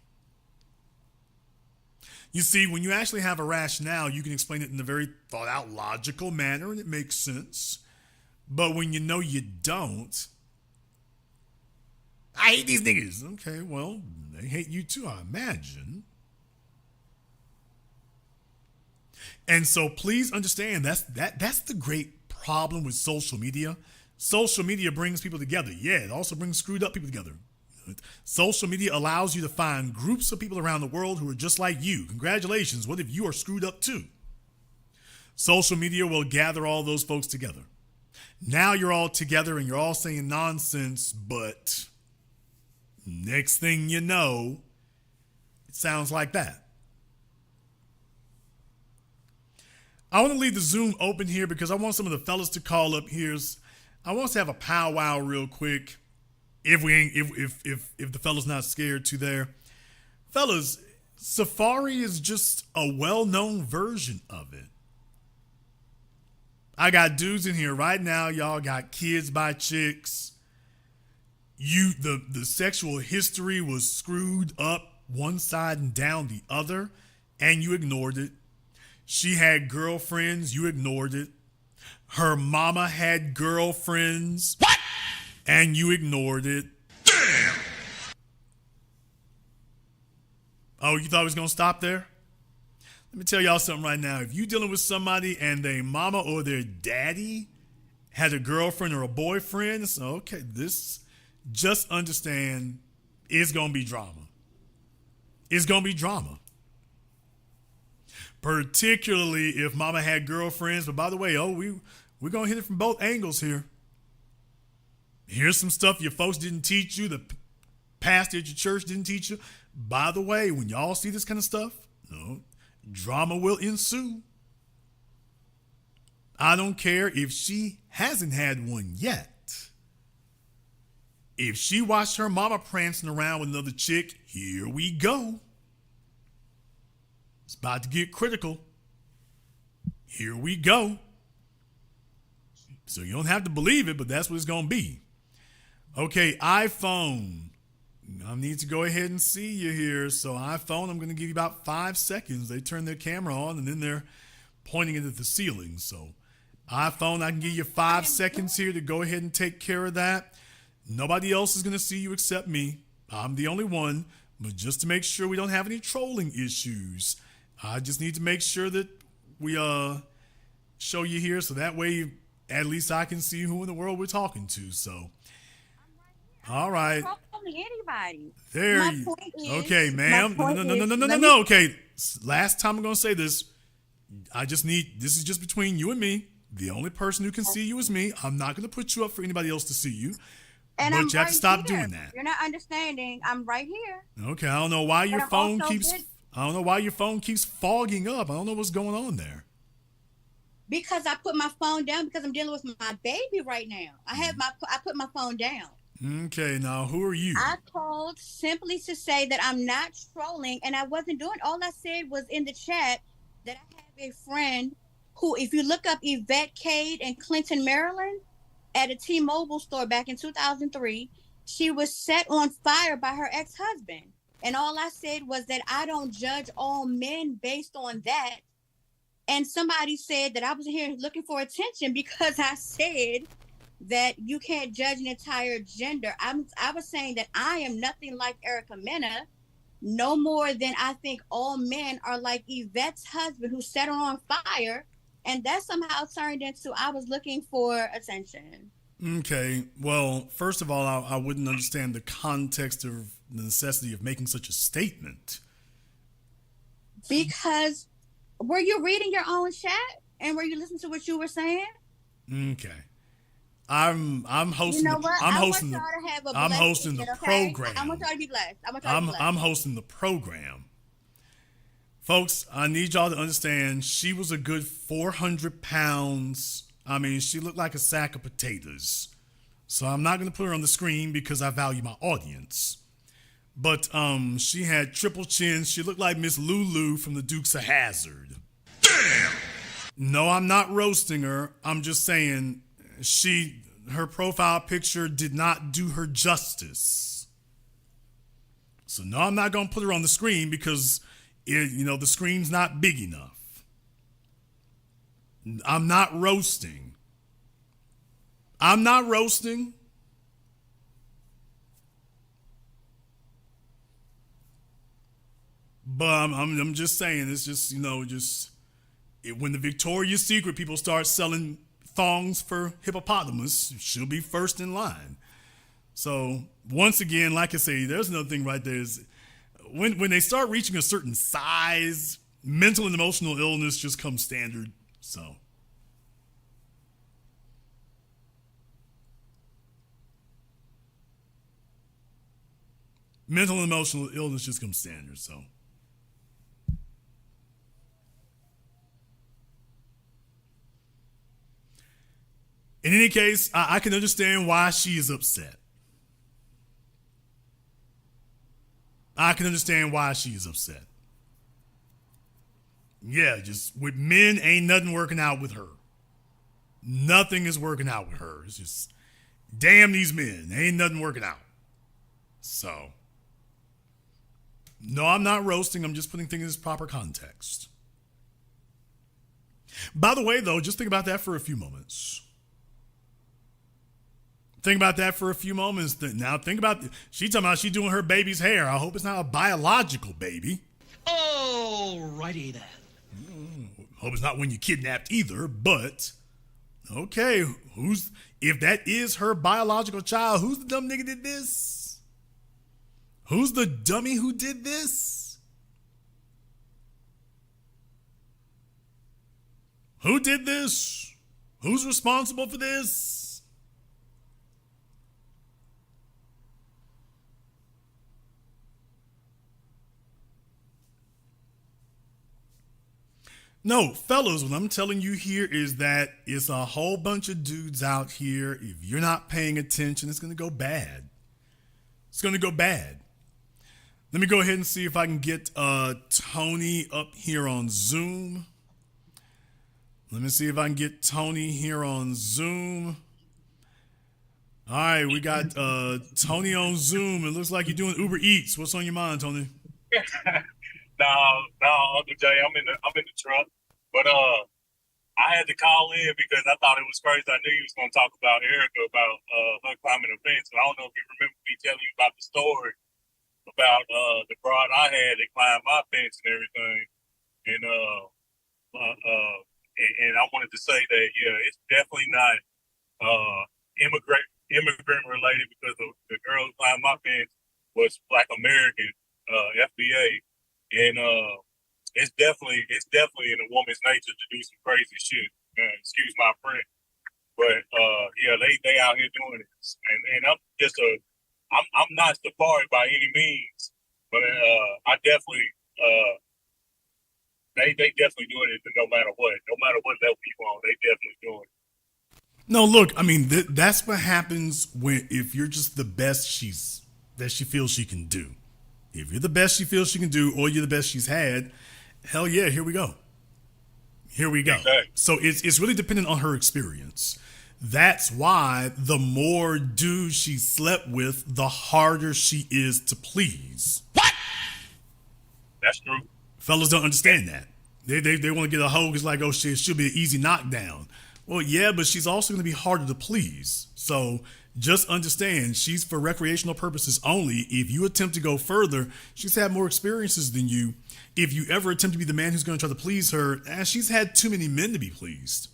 You see, when you actually have a rationale, you can explain it in a very thought-out, logical manner, and it makes sense. But when you know you don't, I hate these niggas. Okay, well, they hate you too, I imagine. And so please understand, that's the great problem with social media. Social media brings people together. Yeah, it also brings screwed up people together. Social media allows you to find groups of people around the world who are just like you. Congratulations. What if you are screwed up too? Social media will gather all those folks together. Now you're all together and you're all saying nonsense, but next thing you know, it sounds like that. I want to leave the Zoom open here because I want some of the fellas to call up here. I want us to have a powwow real quick. If the fella's not scared to there. Fellas, Safaree is just a well-known version of it. I got dudes in here right now. Y'all got kids by chicks. The sexual history was screwed up one side and down the other, and you ignored it. She had girlfriends. You ignored it. Her mama had girlfriends. What? And you ignored it. Damn! Oh, you thought it was going to stop there? Let me tell y'all something right now. If you're dealing with somebody and their mama or their daddy had a girlfriend or a boyfriend, so okay, just understand, it's going to be drama. It's going to be drama. Particularly if mama had girlfriends. But by the way, we're going to hit it from both angles here. Here's some stuff your folks didn't teach you, the pastor at your church didn't teach you. By the way, when y'all see this kind of stuff, drama will ensue. I don't care if she hasn't had one yet. If she watched her mama prancing around with another chick, here we go. It's about to get critical. Here we go. So you don't have to believe it, but that's what it's going to be. Okay, iPhone. I need to go ahead and see you here. So iPhone, I'm going to give you about 5 seconds. They turn their camera on and then they're pointing it at the ceiling. So iPhone, I can give you 5 seconds here to go ahead and take care of that. Nobody else is going to see you except me. I'm the only one. But just to make sure we don't have any trolling issues, I just need to make sure that we show you here. So that way, at least I can see who in the world we're talking to. So, all right. Anybody. There you okay, ma'am. No. Okay. Last time I'm going to say this. This is just between you and me. The only person who can see you is me. I'm not going to put you up for anybody else to see you. And but I'm you have to stop doing that. You're not understanding. I'm right here. Okay. I don't know why your phone keeps fogging up. I don't know what's going on there. Because I put my phone down because I'm dealing with my baby right now. I put my phone down. Okay, now who are you? I called simply to say that I'm not trolling, and I wasn't doing. All I said was in the chat that I have a friend who, if you look up Yvette Cade in Clinton, Maryland, at a T-Mobile store back in 2003, she was set on fire by her ex-husband. And all I said was that I don't judge all men based on that. And somebody said that I was here looking for attention because I said that you can't judge an entire gender. I was saying that I am nothing like Erica Mena, no more than I think all men are like Yvette's husband who set her on fire. And that somehow turned into I was looking for attention. Okay. Well, first of all, I wouldn't understand the context of the necessity of making such a statement. Because were you reading your own chat and were you listening to what you were saying? Okay. I'm hosting. You know what? I'm I hosting. want y'all to have a I'm blessed hosting the weekend, okay? program. I want y'all to be blessed. I want y'all to be blessed. I'm hosting the program. Folks, I need y'all to understand she was a good 400 pounds. I mean, she looked like a sack of potatoes. So I'm not going to put her on the screen because I value my audience. But she had triple chins. She looked like Miss Lulu from the Dukes of Hazzard. Damn! No, I'm not roasting her. I'm just saying her profile picture did not do her justice. So no, I'm not going to put her on the screen because the screen's not big enough. I'm not roasting. But I'm just saying, it's just, when the Victoria's Secret people start selling thongs for hippopotamus, she'll be first in line. So once again, like I say, there's another thing right there is when they start reaching a certain size, mental and emotional illness just comes standard. So. Mental and emotional illness just comes standard, so. In any case, I can understand why she is upset. Yeah, just with men, ain't nothing working out with her. Nothing is working out with her. It's just, damn these men. Ain't nothing working out. So, no, I'm not roasting. I'm just putting things in its proper context. By the way, though, just think about that for a few moments. Now think about, she talking about she doing her baby's hair. I hope it's not a biological baby. Alrighty then. Hope it's not when you kidnapped either, but okay, if that is her biological child, who's the dumb nigga did this? Who's the dummy who did this? Who did this? Who's responsible for this? No, fellas, what I'm telling you here is that it's a whole bunch of dudes out here. If you're not paying attention, it's going to go bad. Let me go ahead and see if I can get Tony up here on Zoom. All right, we got Tony on Zoom. It looks like you're doing Uber Eats. What's on your mind, Tony? No, Uncle Jay, I'm in the truck. But I had to call in because I thought it was crazy. I knew you was gonna talk about Erica, about her climbing a fence. But I don't know if you remember me telling you about the story about the broad I had that climbed my fence and everything. And I wanted to say that it's definitely not immigrant related because the girl who climbed my fence was Black American FBA. And it's definitely in a woman's nature to do some crazy shit. Excuse my French, but they out here doing it, and I'm not Safaree by any means, but I definitely they definitely doing it no matter what level you on, they definitely doing it. No, look, I mean that's what happens if you're just the best that she feels she can do. If you're the best she feels she can do, or you're the best she's had, hell yeah, here we go. Here we go. Exactly. So it's really dependent on her experience. That's why the more dudes she slept with, the harder she is to please. That's true. Fellas don't understand that. They want to get a hoe because like, oh shit, she'll be an easy knockdown. Well, yeah, but she's also going to be harder to please. So just understand, she's for recreational purposes only. If you attempt to go further, she's had more experiences than you. If you ever attempt to be the man who's going to try to please her, she's had too many men to be pleased.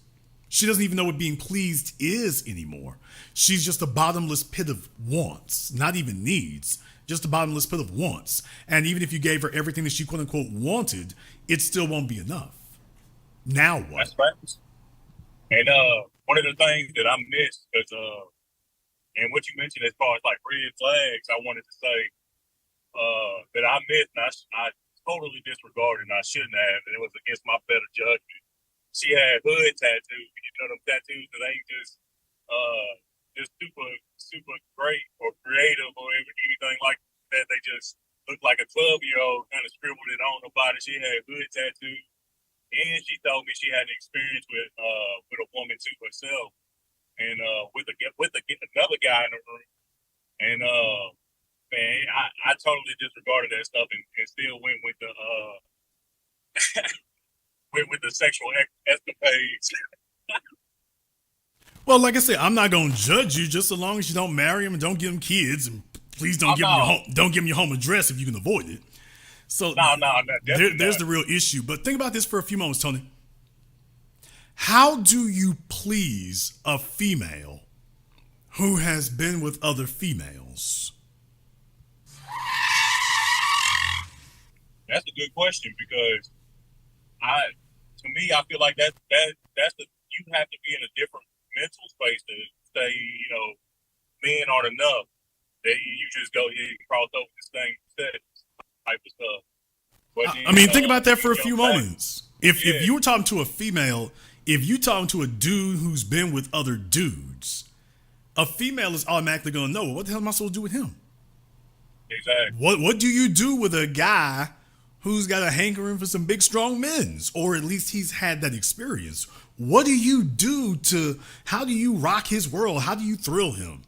She doesn't even know what being pleased is anymore. She's just a bottomless pit of wants, not even needs, just a bottomless pit of wants. And even if you gave her everything that she quote unquote wanted, it still won't be enough. Now what? That's facts. And one of the things that I missed, because and what you mentioned as far as like red flags, I wanted to say that I missed, and I totally disregarded, and I shouldn't have, and it was against my better judgment. She had hood tattoos. You know, them tattoos that ain't just super great or creative or anything like that. They just look like a 12-year-old kind of scribbled it on her body. She had hood tattoos, and she told me she had an experience with a woman too herself, and with another guy in the room. And man, I totally disregarded that stuff and still went with the with the sexual escapades. Well, like I said, I'm not going to judge you just so long as you don't marry him and don't give him kids, and please don't give him your home address if you can avoid it. So there's the real issue. But think about this for a few moments, Tony. How do you please a female who has been with other females? That's a good question, because to me, I feel like that's you have to be in a different mental space to say, you know, men aren't enough. That you just go here and cross over this thing type of stuff. But then, I mean, think about that for a few moments. If you were talking to a female, if you talking to a dude who's been with other dudes, a female is automatically going to know, what the hell am I supposed to do with him? Exactly. What do you do with a guy who's got a hankering for some big, strong men, or at least he's had that experience? What do you do how do you rock his world? How do you thrill him?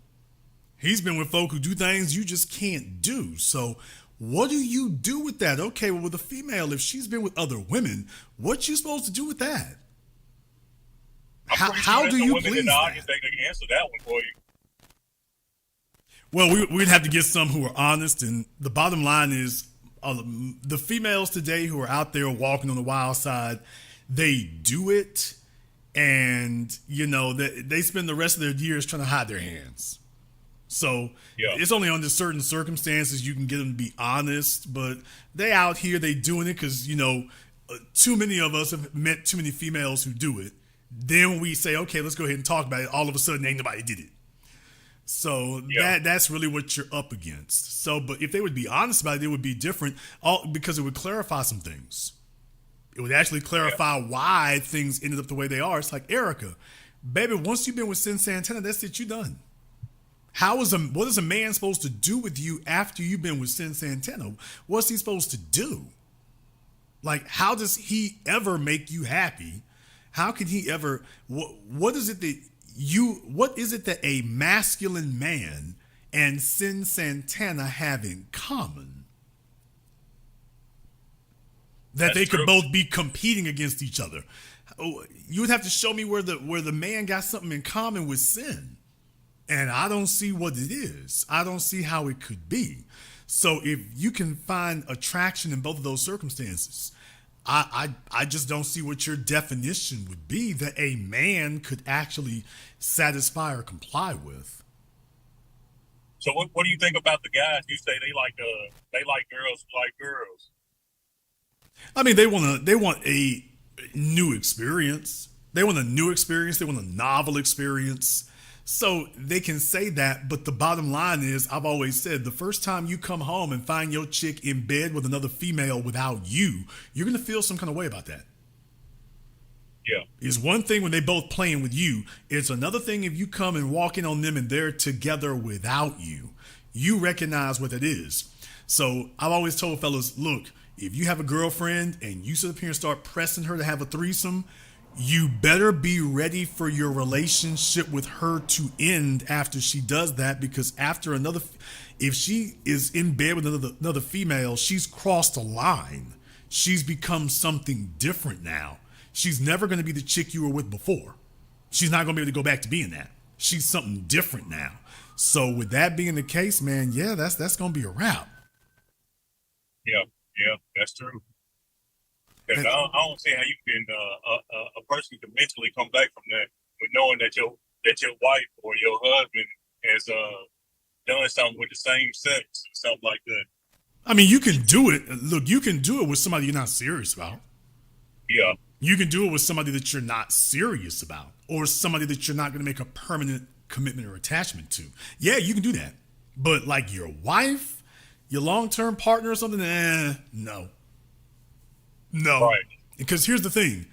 He's been with folk who do things you just can't do. So what do you do with that? Okay, well, with a female, if she's been with other women, what you supposed to do with that? How do you please that? They can answer that one for you. Well, we'd have to get some who are honest, and the bottom line is the females today who are out there walking on the wild side, they do it, and you know they spend the rest of their years trying to hide their hands. So it's only under certain circumstances you can get them to be honest, but they out here, they doing it because, you know, too many of us have met too many females who do it. Then when we say, okay, let's go ahead and talk about it, all of a sudden ain't nobody did it. So that's really what you're up against. So, but if they would be honest about it would be different, because it would clarify some things. It would actually clarify why things ended up the way they are. It's like, Erica, baby, once you've been with Sin Santana, that's it, you done. What is a man supposed to do with you after you've been with Sin Santana? What's he supposed to do? Like, how does he ever make you happy? How can he ever? What is it that a masculine man and Sin Santana have in common that they could both be competing against each other? You would have to show me where the man got something in common with Sin. And I don't see what it is. I don't see how it could be. So if you can find attraction in both of those circumstances, I just don't see what your definition would be that a man could actually satisfy or comply with. So what do you think about the guys? You say they like girls who like girls. I mean, they want a new experience. They want a new experience. They want a novel experience. So they can say that, but the bottom line is, I've always said, the first time you come home and find your chick in bed with another female without you, you're going to feel some kind of way about that. Yeah. It's one thing when they both playing with you. It's another thing if you come and walk in on them and they're together without you. You recognize what it is. So I've always told fellas, look, if you have a girlfriend and you sit up here and start pressing her to have a threesome, you better be ready for your relationship with her to end after she does that, because after another, if she is in bed with another female, she's crossed a line. She's become something different now. She's never going to be the chick you were with before. She's not going to be able to go back to being that. She's something different now. So with that being the case, man, yeah, that's going to be a wrap. Yeah, that's true. Because I don't see how you can a person can mentally come back from that with knowing that your wife or your husband has done something with the same sex or something like that. I mean, you can do it. Look, you can do it with somebody you're not serious about. Yeah. You can do it with somebody that you're not serious about, or somebody that you're not going to make a permanent commitment or attachment to. Yeah, you can do that. But like your wife, your long-term partner or something, no. Right. Because here's the thing.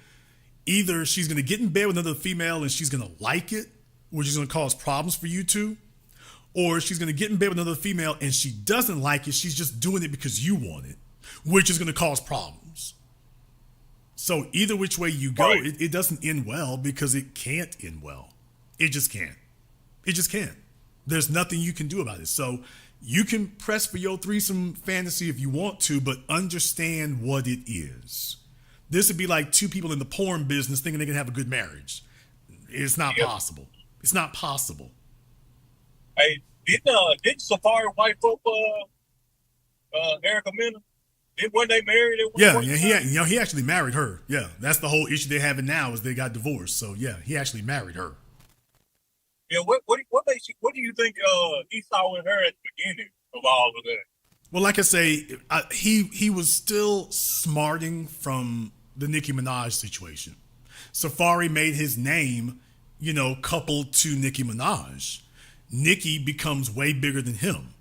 Either she's going to get in bed with another female and she's going to like it, which is going to cause problems for you two, or she's going to get in bed with another female and she doesn't like it. She's just doing it because you want it, which is going to cause problems. So either which way you go, right. it doesn't end well, because it can't end well. It just can't. It just can't. There's nothing you can do about it. So you can press for your threesome fantasy if you want to, but understand what it is. This would be like two people in the porn business thinking they can have a good marriage. It's not possible. It's not possible. Hey, did Safaree wife up Erica Mena? When they married? He actually married her. Yeah, that's the whole issue they're having now, is they got divorced. So yeah, he actually married her. Yeah, what do you think he saw in her at the beginning of all of that? Well, like I say, he was still smarting from the Nicki Minaj situation. Safaree made his name, coupled to Nicki Minaj. Nicki becomes way bigger than him,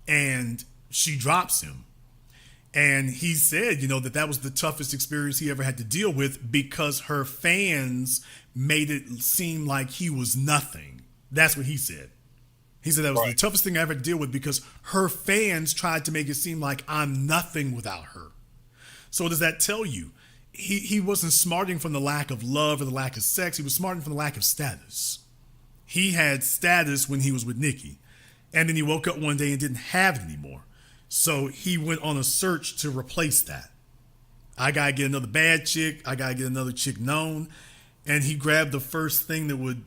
and she drops him. And he said, that was the toughest experience he ever had to deal with, because her fans made it seem like he was nothing. That's what he said. He said that was the toughest thing I ever had to deal with, because her fans tried to make it seem like I'm nothing without her. So what does that tell you? He wasn't smarting from the lack of love or the lack of sex. He was smarting from the lack of status. He had status when he was with Nicki, and then he woke up one day and didn't have it anymore. So he went on a search to replace that. I got to get another bad chick. I got to get another chick known. And he grabbed the first thing that would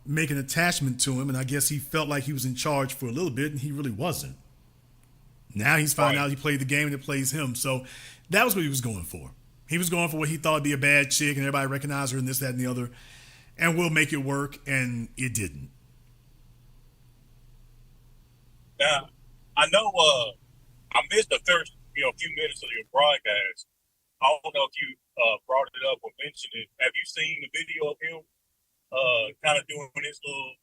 make an attachment to him. And I guess he felt like he was in charge for a little bit, and he really wasn't. Now he's finding out he played the game and it plays him. So that was what he was going for. He was going for what he thought would be a bad chick, and everybody recognized her and this, that, and the other, and we'll make it work. And it didn't. Now, I know I missed the first few minutes of your broadcast. I don't know if you brought it up or mentioned it. Have you seen the video of him kind of doing his little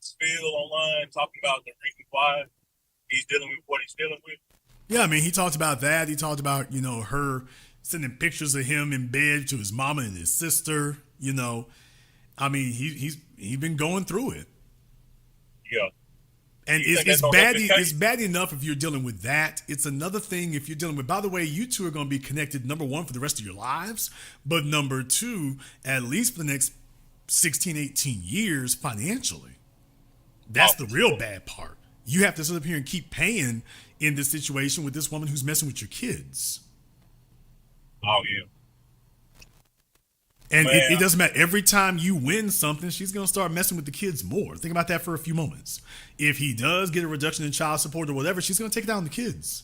spiel online, talking about the reason why he's dealing with what he's dealing with? Yeah, I mean, he talked about that. He talked about, her sending pictures of him in bed to his mama and his sister. I mean, he's been going through it. Yeah. And it's bad enough if you're dealing with that. It's another thing if you're dealing with, by the way, you two are going to be connected, number one, for the rest of your lives. But number two, at least for the next 16, 18 years financially. That's the real bad part. You have to sit up here and keep paying in this situation with this woman who's messing with your kids. Oh, yeah. And it doesn't matter. Every time you win something, she's going to start messing with the kids more. Think about that for a few moments. If he does get a reduction in child support or whatever, she's going to take it out on the kids.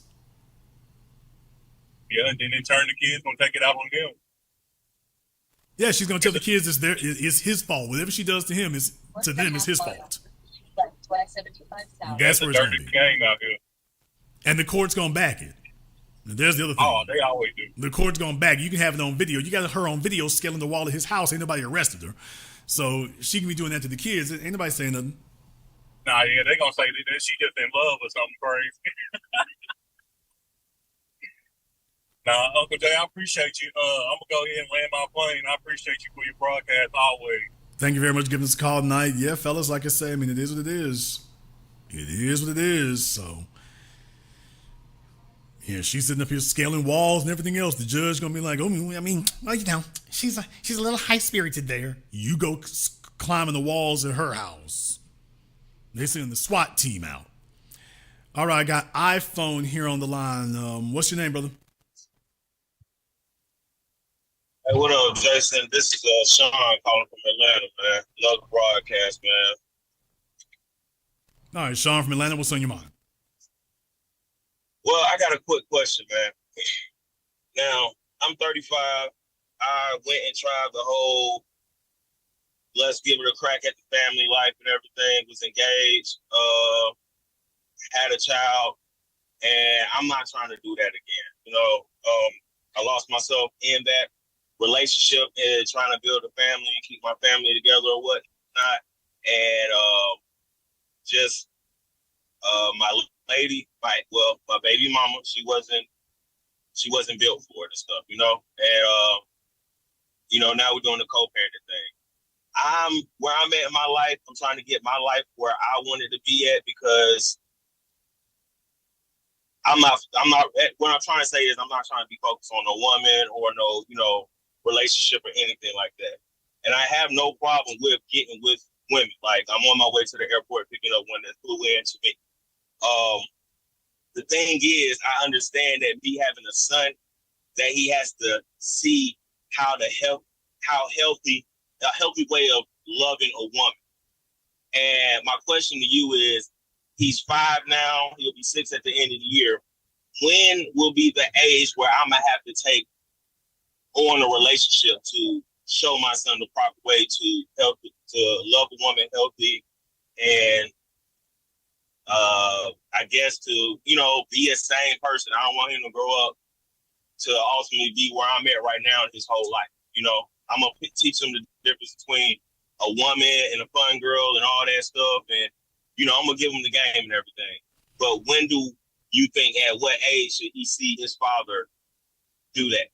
Yeah, and then in turn, the kids going to take it out on them. Yeah, she's going to tell the kids it's his fault. Whatever she does to him is to them is his fault. That's where it's going to be. Game out here. And the court's going to back it. And there's the other thing. Oh, they always do. The court's going back. You can have it on video. You got her on video scaling the wall of his house. Ain't nobody arrested her. So she can be doing that to the kids. Ain't nobody saying nothing. Nah, yeah, they going to say that she just in love or something crazy. Nah, Uncle Jay, I appreciate you. I'm going to go ahead and land my plane. I appreciate you for your broadcast always. Thank you very much for giving us a call tonight. Yeah, fellas, like I say, I mean, it is what it is. It is what it is. So, Yeah, she's sitting up here scaling walls and everything else. The judge gonna be like, oh, I mean, well, she's a little high spirited there. You go climbing the walls at her house. They sending the SWAT team out. All right, I got iPhone here on the line. What's your name, brother? Hey, what up, Jason? This is Sean calling from Atlanta, man. Love the broadcast, man. All right, Sean from Atlanta. What's on your mind? Well, I got a quick question, man. Now, I'm 35. I went and tried the whole let's give it a crack at the family life and everything, was engaged, had a child, and I'm not trying to do that again. You know, I lost myself in that relationship and trying to build a family and keep my family together or whatnot. And my lady, my baby mama, she wasn't built for it and stuff, you know. And now we're doing the co-parenting thing. I'm where I'm at in my life. I'm trying to get my life where I wanted to be at, because I'm not what I'm trying to say is I'm not trying to be focused on no woman or no, relationship or anything like that. And I have no problem with getting with women. Like, I'm on my way to the airport picking up one that flew in to me. The thing is, I understand that me having a son, that he has to see how healthy way of loving a woman. And my question to you is, he's 5 now, he'll be 6 at the end of the year. When will be the age where I'm gonna have to take on a relationship to show my son the proper way to love a woman healthy, and I guess to be a sane person. I don't want him to grow up to ultimately be where I'm at right now in his whole life. I'm gonna teach him the difference between a woman and a fun girl and all that stuff, and I'm gonna give him the game and everything. But when do you think, at what age should he see his father do that?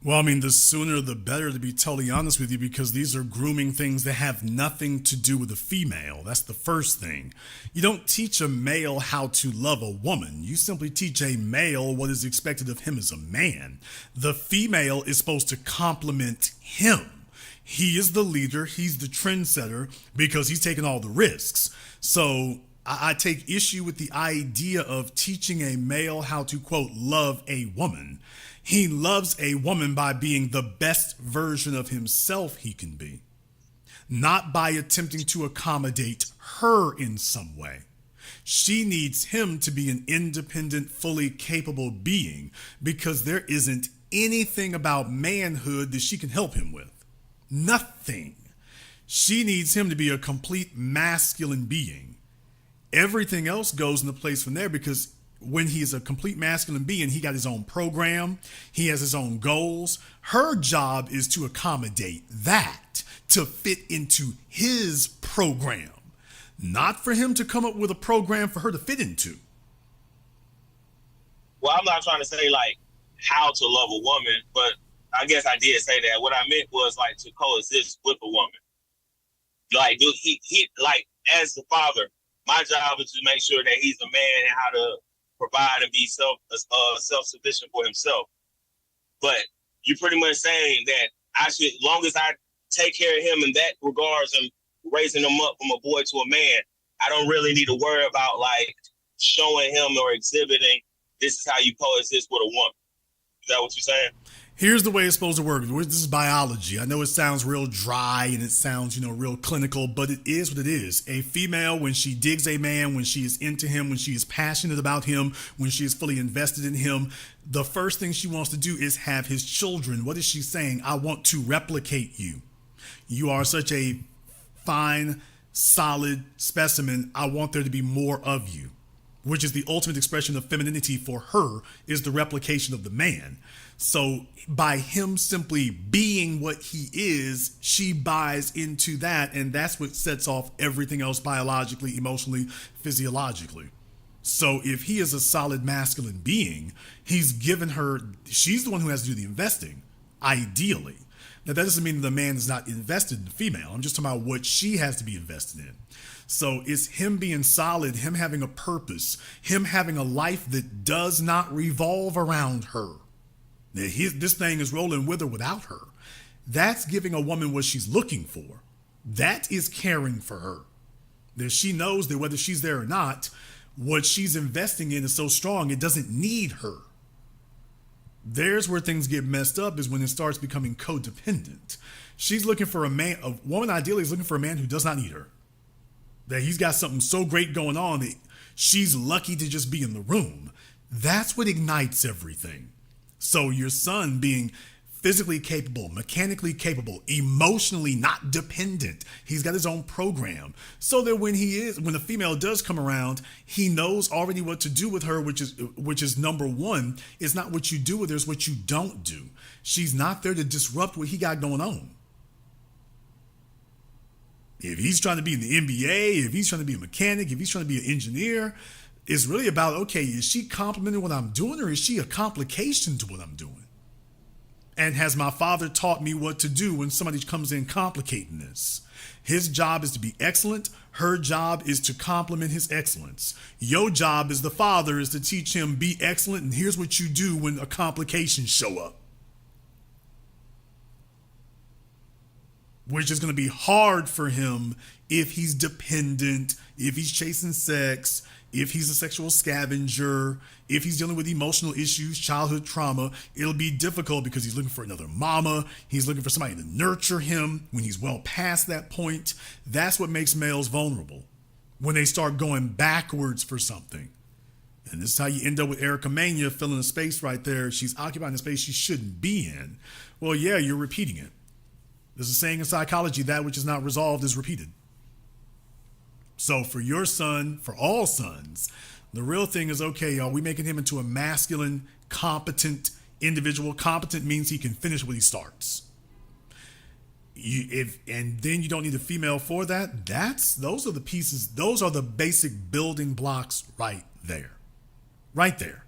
Well, I mean, the sooner the better, to be totally honest with you, because these are grooming things that have nothing to do with a female. That's the first thing. You don't teach a male how to love a woman. You simply teach a male what is expected of him as a man. The female is supposed to complement him. He is the leader. He's the trendsetter because he's taking all the risks. So I take issue with the idea of teaching a male how to, quote, love a woman. He loves a woman by being the best version of himself he can be, not by attempting to accommodate her in some way. She needs him to be an independent, fully capable being, because there isn't anything about manhood that she can help him with. Nothing. She needs him to be a complete masculine being. Everything else goes into place from there, because when he's a complete masculine being, he got his own program. He has his own goals. Her job is to accommodate that, to fit into his program, not for him to come up with a program for her to fit into. Well, I'm not trying to say like how to love a woman, but I guess I did say that. What I meant was like to coexist with a woman. Like, he like, as the father, my job is to make sure that he's a man and how to provide and be self-sufficient for himself. But you're pretty much saying that I should, as long as I take care of him in that regards and raising him up from a boy to a man, I don't really need to worry about like showing him or exhibiting this is how you coexist with a woman. Is that what you're saying? Here's the way it's supposed to work. This is biology. I know it sounds real dry and it sounds, real clinical, but it is what it is. A female, when she digs a man, when she is into him, when she is passionate about him, when she is fully invested in him, the first thing she wants to do is have his children. What is she saying? I want to replicate you. You are such a fine, solid specimen. I want there to be more of you, which is the ultimate expression of femininity for her, is the replication of the man. So by him simply being what he is, she buys into that, and that's what sets off everything else biologically, emotionally, physiologically. So if he is a solid masculine being, he's given her, she's the one who has to do the investing, ideally. Now, that doesn't mean the man is not invested in the female. I'm just talking about what she has to be invested in. So it's him being solid, him having a purpose, him having a life that does not revolve around her. This thing is rolling with or without her. That's giving a woman what she's looking for. That is caring for her. That she knows that whether she's there or not, what she's investing in is so strong, it doesn't need her. There's where things get messed up, is when it starts becoming codependent. She's looking for a woman ideally is looking for a man who does not need her. That he's got something so great going on that she's lucky to just be in the room. That's what ignites everything. So your son being physically capable, mechanically capable, emotionally not dependent. He's got his own program, so that when the female does come around, he knows already what to do with her, which is number one. It's not what you do with her, it's what you don't do. She's not there to disrupt what he got going on. If he's trying to be in the NBA, if he's trying to be a mechanic, if he's trying to be an engineer, it's really about, okay, is she complimenting what I'm doing, or is she a complication to what I'm doing? And has my father taught me what to do when somebody comes in complicating this? His job is to be excellent. Her job is to complement his excellence. Your job as the father is to teach him, be excellent, and here's what you do when a complication show up. Which is going to be hard for him if he's dependent, if he's chasing sex, if he's a sexual scavenger, if he's dealing with emotional issues, childhood trauma. It'll be difficult because he's looking for another mama. He's looking for somebody to nurture him when he's well past that point. That's what makes males vulnerable, when they start going backwards for something. And this is how you end up with Erica Mena filling a space right there. She's occupying a space she shouldn't be in. Well, yeah, you're repeating it. There's a saying in psychology, that which is not resolved is repeated. So for your son, for all sons, the real thing is, okay, are we making him into a masculine, competent individual? Competent means he can finish what he starts. And then you don't need a female for that. Those are the pieces. Those are the basic building blocks right there. Right there.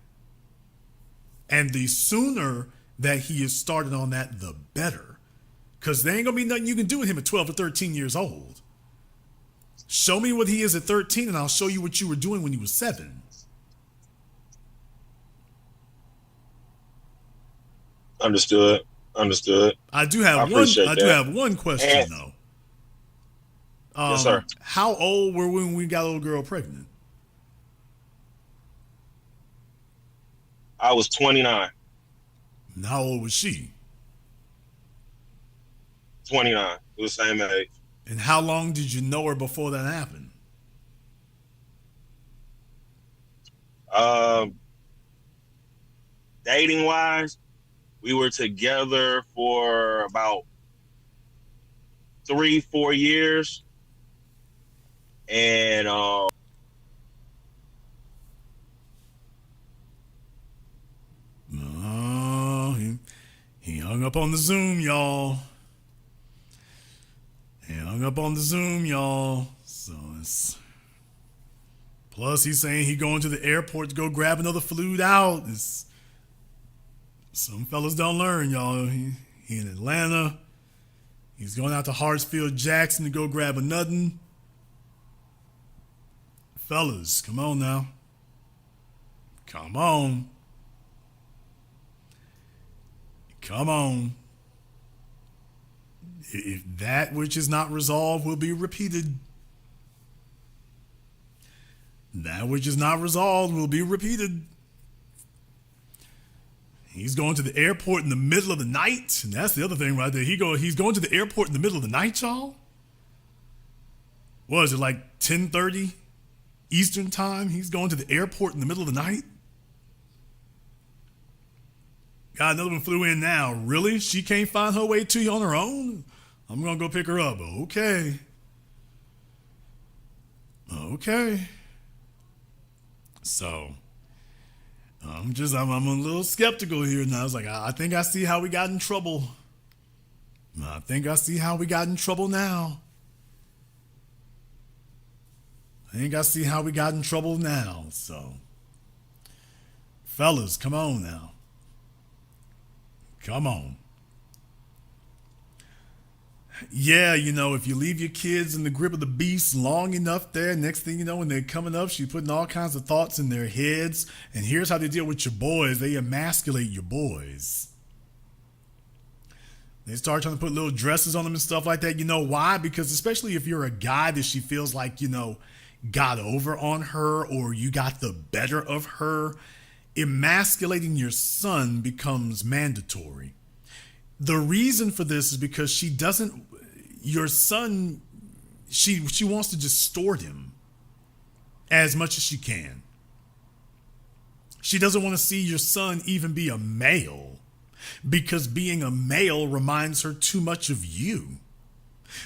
And the sooner that he is started on that, the better. Because there ain't going to be nothing you can do with him at 12 or 13 years old. Show me what he is at 13, and I'll show you what you were doing when he was 7. Understood. I do have one question though. Yes, sir. How old were we when we got a little girl pregnant? I was 29. And how old was she? 29. We're the same age. And how long did you know her before that happened? Dating wise, we were together for about 3-4 years. And he hung up on the Zoom, y'all. So it's, plus he's saying he going to the airport to go grab another fluid out. Some fellas don't learn, y'all. He in Atlanta. He's going out to Hartsfield Jackson to go grab a nuttin'. Fellas, come on now. Come on. If that which is not resolved will be repeated. That which is not resolved will be repeated. He's going to the airport in the middle of the night. And that's the other thing right there. He's going to the airport in the middle of the night, y'all. What is it, like 10:30 Eastern time? He's going to the airport in the middle of the night? Got another one flew in now. Really? She can't find her way to you on her own? I'm going to go pick her up. Okay. So, I'm a little skeptical here now. I was like, I think I see how we got in trouble. I think I see how we got in trouble now. So, fellas, come on now. Come on. Yeah, if you leave your kids in the grip of the beast long enough there, next thing you know, when they're coming up, she's putting all kinds of thoughts in their heads. And here's how they deal with your boys. They emasculate your boys. They start trying to put little dresses on them and stuff like that. You know why? Because especially if you're a guy that she feels like, got over on her or you got the better of her, emasculating your son becomes mandatory. The reason for this is because your son, she wants to distort him as much as she can. She doesn't want to see your son even be a male because being a male reminds her too much of you.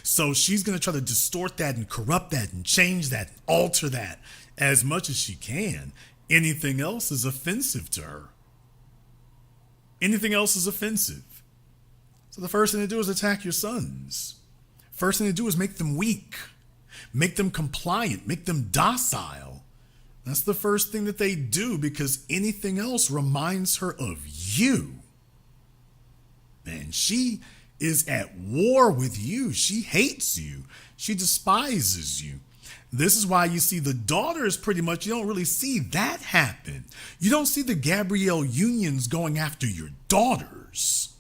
So she's going to try to distort that and corrupt that and change that, and alter that as much as she can. Anything else is offensive to her. Anything else is offensive. So the first thing to do is attack your sons. First thing to do is make them weak, make them compliant, make them docile. That's the first thing that they do because anything else reminds her of you. Man, she is at war with you. She hates you. She despises you. This is why you see the daughters pretty much, you don't really see that happen. You don't see the Gabrielle Unions going after your daughters.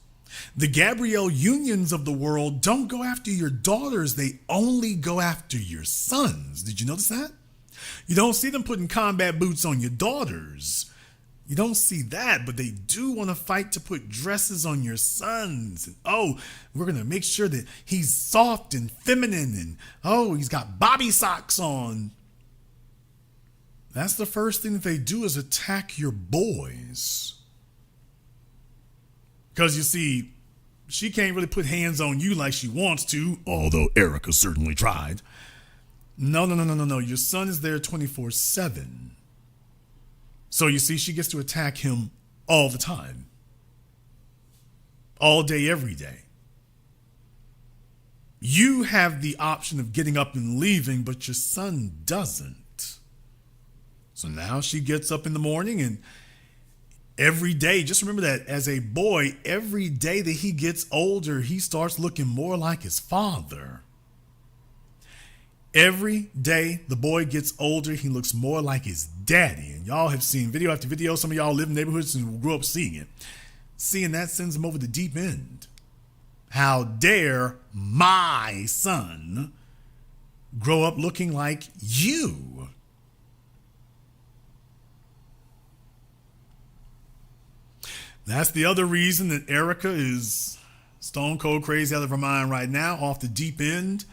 The Gabrielle Unions of the world don't go after your daughters. They only go after your sons. Did you notice that? You don't see them putting combat boots on your daughters. You don't see that, but they do want to fight to put dresses on your sons. And, we're going to make sure that he's soft and feminine. And, he's got bobby socks on. That's the first thing that they do is attack your boys. Because you see, she can't really put hands on you like she wants to, although Erica certainly tried. No. Your son is there 24/7. So you see, she gets to attack him all the time. All day, every day. You have the option of getting up and leaving, but your son doesn't. So now she gets up in the morning and every day, just remember that as a boy, every day that he gets older, he starts looking more like his father. Every day the boy gets older, he looks more like his daddy. And y'all have seen video after video. Some of y'all live in neighborhoods and grew up seeing it. Seeing that sends him over the deep end. How dare my son grow up looking like you? That's the other reason that Erica is stone cold crazy out of her mind right now, off the deep end.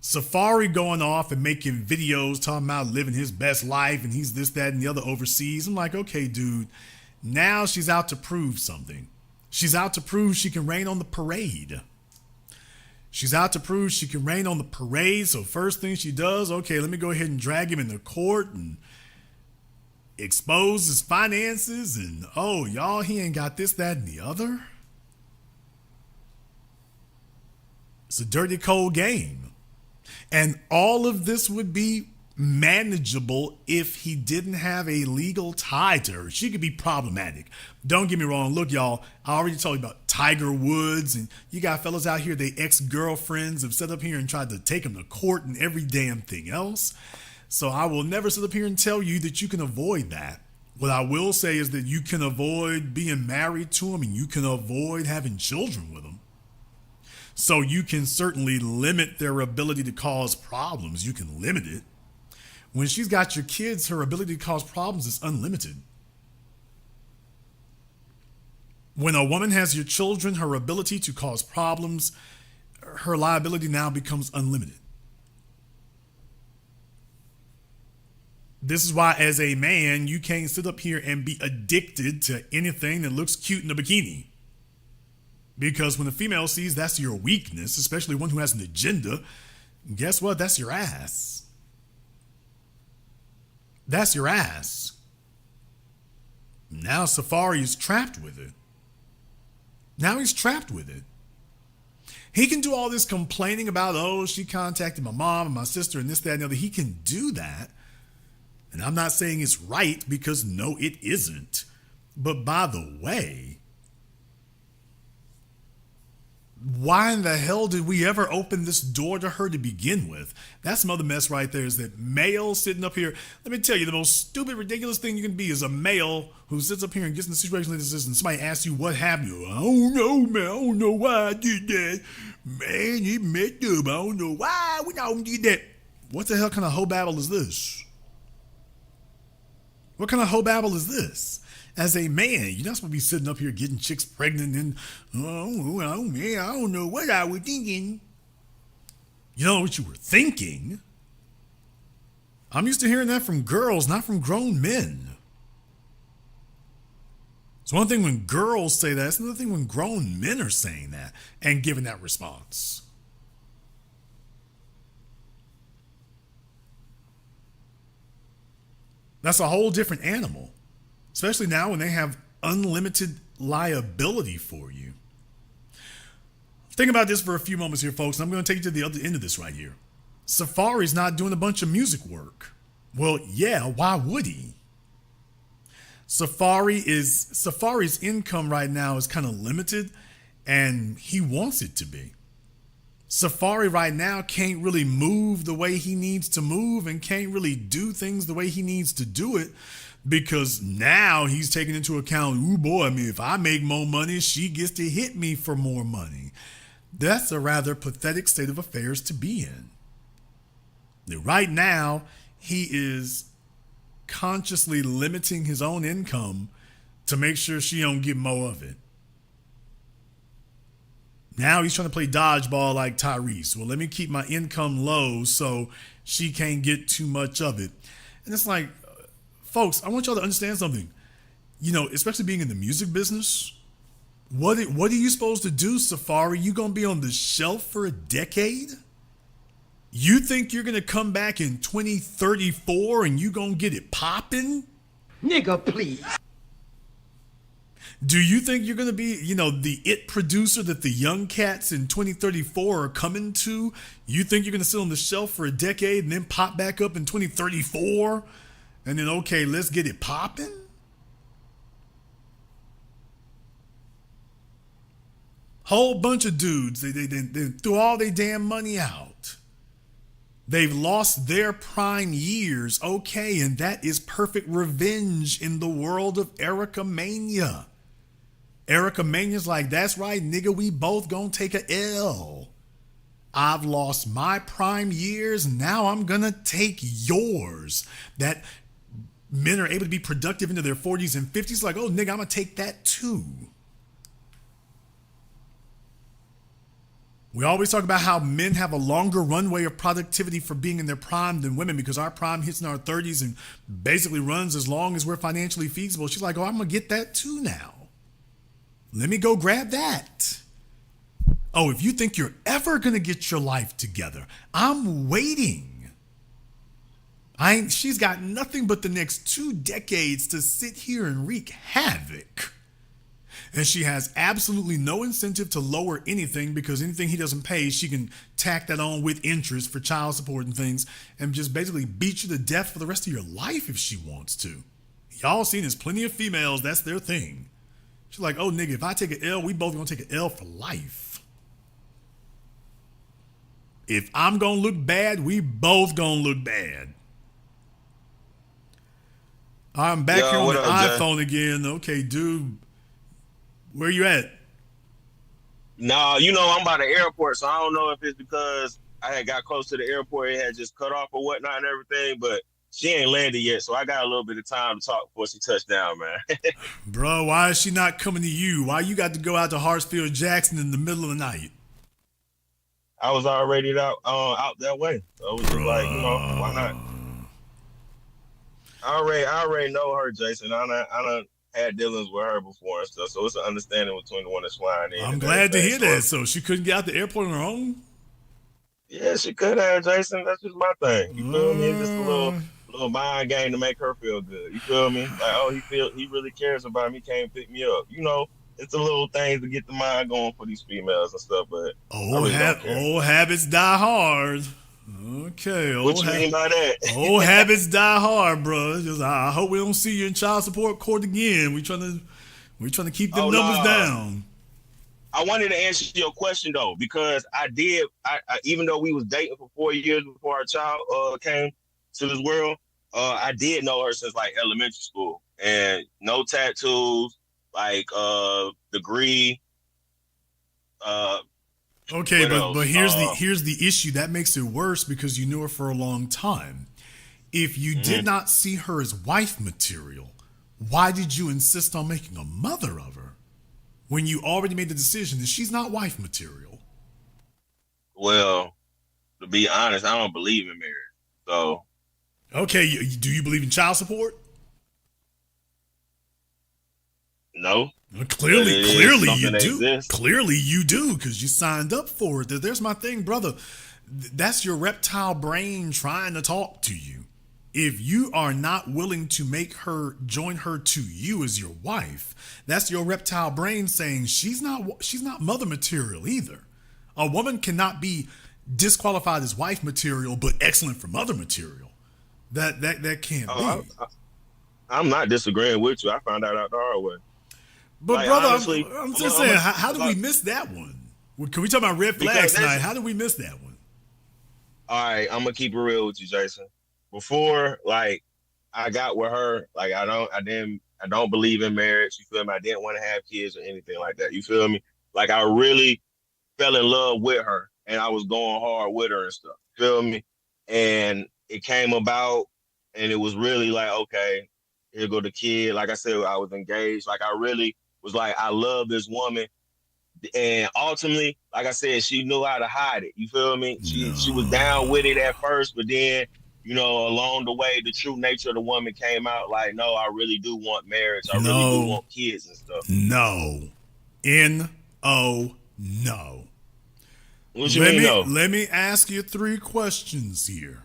Safaree going off and making videos talking about living his best life and he's this, that, and the other overseas. I'm like, okay, dude, now she's out to prove something. She's out to prove she can rain on the parade. She's out to prove she can rain on the parade. So first thing she does, okay, let me go ahead and drag him into court and expose his finances. And y'all, he ain't got this, that, and the other. It's a dirty, cold game. And all of this would be manageable if he didn't have a legal tie to her. She could be problematic. Don't get me wrong. Look, y'all, I already told you about Tiger Woods, and you got fellas out here, they ex-girlfriends have set up here and tried to take him to court and every damn thing else. So I will never sit up here and tell you that you can avoid that. What I will say is that you can avoid being married to him and you can avoid having children with him. So you can certainly limit their ability to cause problems. You can limit it. When she's got your kids, her ability to cause problems is unlimited. When a woman has your children, her ability to cause problems, her liability now becomes unlimited. This is why, as a man, you can't sit up here and be addicted to anything that looks cute in a bikini. Because when a female sees that's your weakness, especially one who has an agenda, guess what? That's your ass. That's your ass. Now Safaree is trapped with it. Now he's trapped with it. He can do all this complaining about, she contacted my mom and my sister and this, that, and the other. He can do that. And I'm not saying it's right because no, it isn't. But by the way, why in the hell did we ever open this door to her to begin with? That's some other mess right there, is that male sitting up here. Let me tell you, the most stupid, ridiculous thing you can be is a male who sits up here and gets in a situation like this and somebody asks you what happened. You go, I don't know, man. I don't know why I did that. Man, it messed up. I don't know why we don't did that. What the hell kind of hoe babble is this? What kind of hoe babble is this? As a man, you're not supposed to be sitting up here getting chicks pregnant and, oh man, I don't know what I was thinking. You know what you were thinking? I'm used to hearing that from girls, not from grown men. It's one thing when girls say that. It's another thing when grown men are saying that and giving that response. That's a whole different animal. Especially now when they have unlimited liability for you. Think about this for a few moments here, folks. And I'm going to take you to the other end of this right here. Safaree's not doing a bunch of music work. Well, yeah, why would he? Safaree's income right now is kind of limited, and he wants it to be. Safaree right now can't really move the way he needs to move and can't really do things the way he needs to do it. Because now he's taking into account, ooh boy, I mean, if I make more money, she gets to hit me for more money. That's a rather pathetic state of affairs to be in. Right now, he is consciously limiting his own income to make sure she don't get more of it. Now he's trying to play dodgeball like Tyrese. Well, let me keep my income low so she can't get too much of it. And it's like, folks, I want y'all to understand something. You know, especially being in the music business, what are you supposed to do, Safaree? You gonna be on the shelf for a decade? You think you're gonna come back in 2034 and you gonna get it popping? Nigga, please. Do you think you're gonna be, the it producer that the young cats in 2034 are coming to? You think you're gonna sit on the shelf for a decade and then pop back up in 2034? And then, okay, let's get it popping? Whole bunch of dudes, they threw all their damn money out. They've lost their prime years. Okay, and that is perfect revenge in the world of Erica Mena. Erica Mena's like, that's right, nigga, we both gonna take a L. I've lost my prime years, now I'm gonna take yours. That men are able to be productive into their 40s and 50s, like, oh, nigga, I'm going to take that too. We always talk about how men have a longer runway of productivity for being in their prime than women because our prime hits in our 30s and basically runs as long as we're financially feasible. She's like, oh, I'm going to get that too now. Let me go grab that. Oh, if you think you're ever going to get your life together, I'm waiting. She's got nothing but the next 2 decades to sit here and wreak havoc. And she has absolutely no incentive to lower anything because anything he doesn't pay, she can tack that on with interest for child support and things and just basically beat you to death for the rest of your life if she wants to. Y'all seen there's plenty of females, that's their thing. She's like, oh, nigga, if I take an L, we both gonna take an L for life. If I'm gonna look bad, we both gonna look bad. I'm back here on the iPhone again. Okay, dude. Where you at? Nah, I'm by the airport, so I don't know if it's because I had got close to the airport, it had just cut off or whatnot and everything, but she ain't landed yet, so I got a little bit of time to talk before she touched down, man. Bro, why is she not coming to you? Why you got to go out to Hartsfield Jackson in the middle of the night? I was already out that way. So it was just like, why not? I already know her, Jason. I done had dealings with her before and stuff, so it's an understanding between the one that's flying in. I'm glad to hear that. So she couldn't get out the airport on her own? Yeah, she could have, Jason. That's just my thing. You feel me? It's just a little mind game to make her feel good. You feel me? Like, oh, he really cares about me, came pick me up. It's the little things to get the mind going for these females and stuff, but old habits die hard. Okay. What you mean by that? Old habits die hard, bro. Just, I hope we don't see you in child support court again. We trying to keep them numbers down. I wanted to answer your question though, because I did. Even though we was dating for 4 years before our child came to this world, I did know her since like elementary school, and no tattoos, like degree. Okay, What but else? here's the issue that makes it worse because you knew her for a long time. If you did not see her as wife material, why did you insist on making a mother of her when you already made the decision that she's not wife material? Well, to be honest, I don't believe in marriage. So Okay, do you believe in child support? no. Clearly, But it is clearly you something that do. exists. Clearly you do because you signed up for it. There's my thing, brother. That's your reptile brain trying to talk to you. If you are not willing to join her to you as your wife, that's your reptile brain saying she's not mother material either. A woman cannot be disqualified as wife material but excellent for mother material. That can't be. I'm not disagreeing with you. I found out the hard way. But Like, brother, honestly, I'm just saying, how did we miss that one? Can we talk about red flags tonight? How did we miss that one? All right, I'm gonna keep it real with you, Jason. Before, like, I got with her, like, I don't believe in marriage. You feel me? I didn't want to have kids or anything like that. You feel me? Like, I really fell in love with her, and I was going hard with her and stuff. Feel me? And it came about, and it was really like, okay, here go the kid. Like I said, I was engaged. Like, I really was like, I love this woman. And ultimately, like I said, she knew how to hide it. You feel me? She was down with it at first, but then, you know, along the way, the true nature of the woman came out. Like, no, I really do want marriage. I really do want kids and stuff. No. No. What you mean, no? Let me ask you 3 questions here.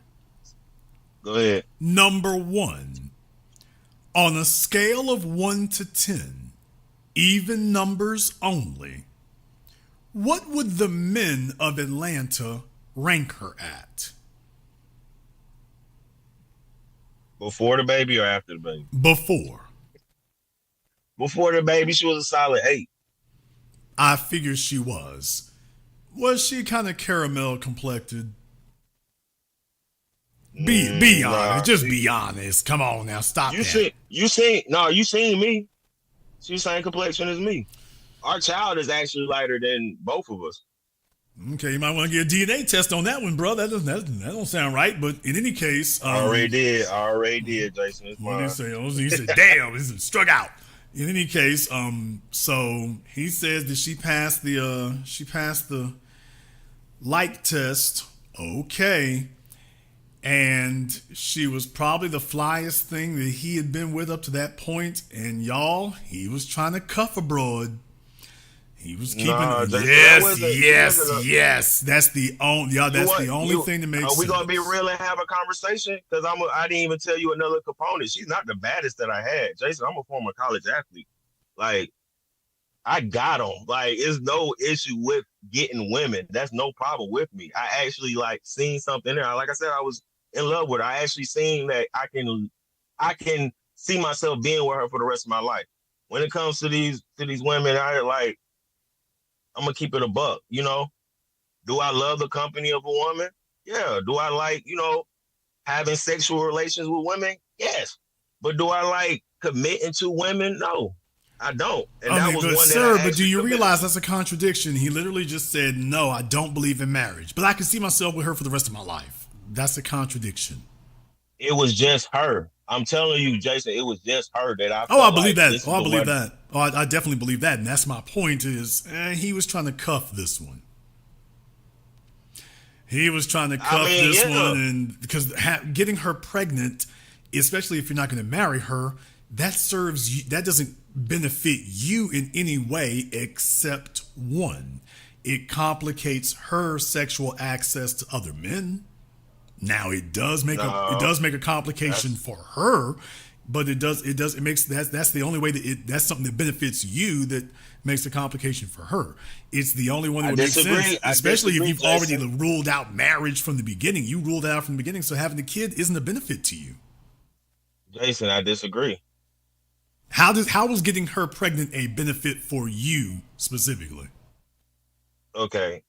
Go ahead. Number 1, on a scale of 1 to 10, even numbers only, what would the men of Atlanta rank her at? Before the baby or after the baby? Before. Before the baby, she was a solid 8. I figured she was. Was she kind of caramel complected? Be honest. Just be honest. Come on now. Stop that. You seen me. She's the same complexion as me. Our child is actually lighter than both of us. Okay, you might want to get a DNA test on that one, bro. That don't sound right. But in any case, I already did, Jason. It's what did he say? He said, "Damn, this is struck out." In any case, so he says that she passed the light test. Okay. And she was probably the flyest thing that he had been with up to that point. And y'all, he was trying to cuff a broad. He was keeping yes. That's the only thing that makes sense. Are we gonna be real and have a conversation? Because I didn't even tell you another component. She's not the baddest that I had, Jason. I'm a former college athlete. Like, I got them. Like, it's no issue with getting women. That's no problem with me. I actually like seen something there. Like I said, I was in love with her. I actually seen that I can see myself being with her for the rest of my life. When it comes to these women, I'm gonna keep it a buck. You know, do I love the company of a woman? Yeah. Do I like, having sexual relations with women? Yes. But do I like committing to women? No, I don't. And but do you realize that's a contradiction? He literally just said, no, I don't believe in marriage, but I can see myself with her for the rest of my life. That's a contradiction. It was just her. I'm telling you, Jason, it was just her that I. I believe that. I believe that. I definitely believe that. And that's my point is he was trying to cuff this one. He was trying to cuff this one. And because getting her pregnant, especially if you're not going to marry her, that serves you. That doesn't benefit you in any way except one. It complicates her sexual access to other men. Now it does make a complication for her, but it makes that's the only way that's something that benefits you that makes a complication for her. It's the only one that would make sense, especially if you've already ruled out marriage from the beginning. You ruled it out from the beginning, so having a kid isn't a benefit to you. Jason, I disagree. How was getting her pregnant a benefit for you specifically? Okay,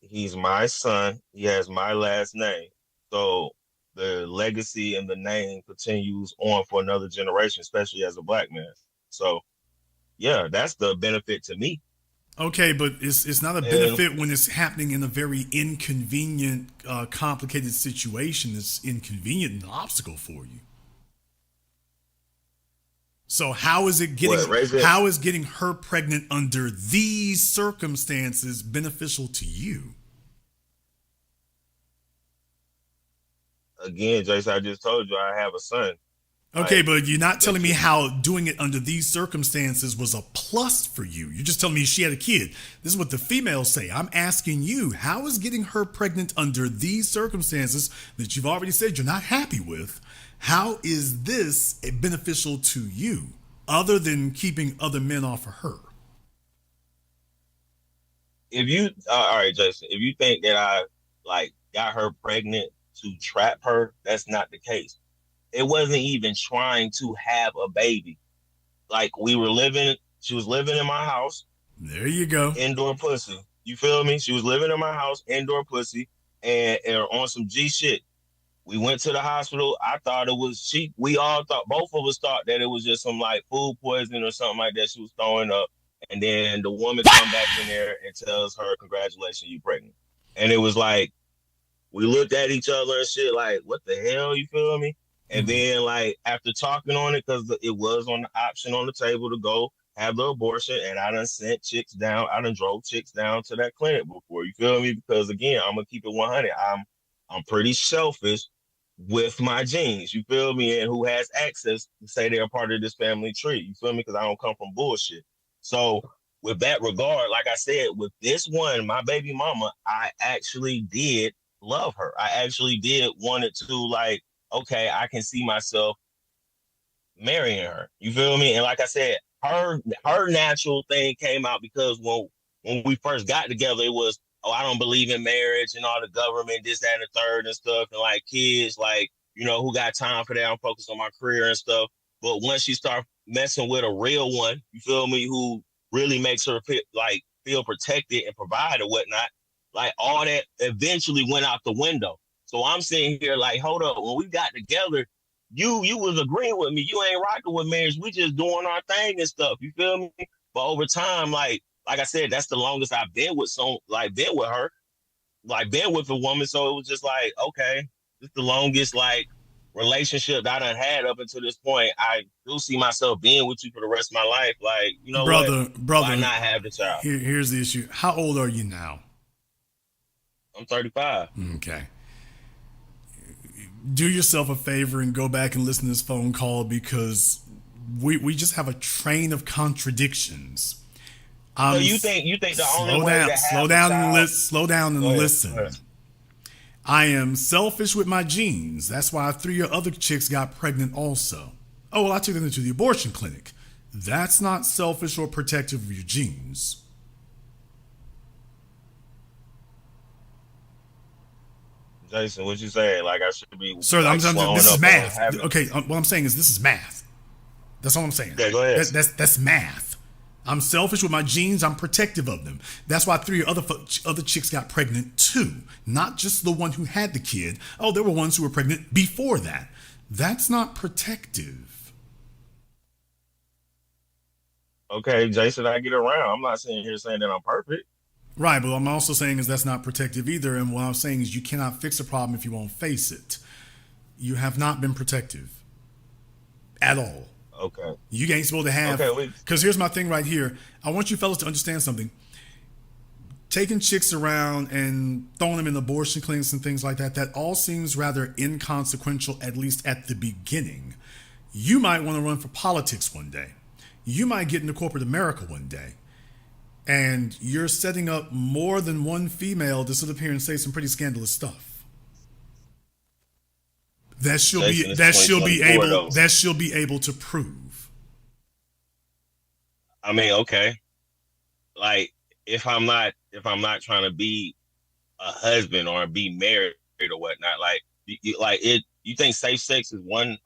he's my son. He has my last name. So the legacy and the name continues on for another generation, especially as a black man. So yeah, that's the benefit to me. Okay, but it's not a And benefit when it's happening in a very inconvenient, complicated situation. It's inconvenient and an obstacle for you. So what raising how is getting her pregnant under these circumstances beneficial to you? again, Jason, I just told you I have a son. Okay, Like but you're not the telling me kid, how doing it under these circumstances was a plus for you. You're just telling me she had a kid. This is what the females say. I'm asking you, how is getting her pregnant under these circumstances that you've already said you're not happy with? How is this beneficial to you other than keeping other men off of her? if you all right, Jason, if you think that I like got her pregnant to trap her, that's not the case. It wasn't even trying to have a baby. Like we were living, she was living in my house, There you go. indoor pussy. You feel me? She was living in my house, indoor pussy, and on some G shit. We went to the hospital. I thought it was she. We all thought, both of us thought that it was just some like food poisoning or something like that she was throwing up. And then the woman come back in there and tells her, "Congratulations, you pregnant." And it was like we looked at each other and shit, like, "What the hell?" You feel me? And Mhm. then like after talking on it, because it was on the option on the table to go have the abortion, and I done sent chicks down. I done drove chicks down to that clinic before. You feel me? Because again, I'm gonna keep it 100. I'm pretty selfish with my genes, you feel me, and who has access to say they're a part of this family tree, you feel me, because I don't come from bullshit. So with that regard, like I said, with this one, my baby mama, I actually did love her. I actually did wanted to like, okay, I can see myself marrying her. You feel me? And like I said, her natural thing came out because when we first got together, it was, oh, I don't believe in marriage and all the government, this, that, and the third and stuff, and like kids, like, you know, who got time for that? I'm focused on my career and stuff. But once she start messing with a real one, you feel me, who really makes her feel protected and provide or whatnot, like all that eventually went out the window. So I'm sitting here like, hold up, when we got together, you was agreeing with me. You ain't rocking with marriage. We just doing our thing and stuff. You feel me? But over time, like I said, that's the longest I've been with been with her, like been with a woman. So it was just like, okay, this is the longest like relationship that I done had up until this point. I do see myself being with you for the rest of my life. Like, you know what? Why Brother, not have the child? here's the issue. How old are you now? I'm 35. Okay. Do yourself a favor and go back and listen to this phone call because we just have a train of contradictions. So you think the only Slow way down, to have a child? slow down and Go ahead. listen. Go ahead. I am selfish with my genes. That's why 3 other chicks got pregnant also. Oh, well, I took them to the abortion clinic. That's not selfish or protective of your genes. Jason, what you saying? Like I should be Sir, like slowing this is up on math. having. Okay, what I'm saying is this is math. That's all I'm saying. Yeah, go ahead. That's math. I'm selfish with my genes. I'm protective of them. That's why 3 other chicks got pregnant too. Not just the one who had the kid. Oh, there were ones who were pregnant before that. That's not protective. Okay, Jason, I get around. I'm not sitting here saying that I'm perfect. Right, but what I'm also saying is that's not protective either. And what I'm saying is you cannot fix a problem if you won't face it. You have not been protective at all. Okay. You ain't supposed to have. Okay, Because here's my thing right here. I want you fellas to understand something. Taking chicks around and throwing them in abortion clinics and things like that, that all seems rather inconsequential, at least at the beginning. You might want to run for politics one day. You might get into corporate America one day. And you're setting up more than one female to sit up here and say some pretty scandalous stuff. Jason, it's 2024 though. That she'll be able to prove. I mean, okay. Like if I'm not trying to be a husband or be married or whatnot, like you think safe sex is 100%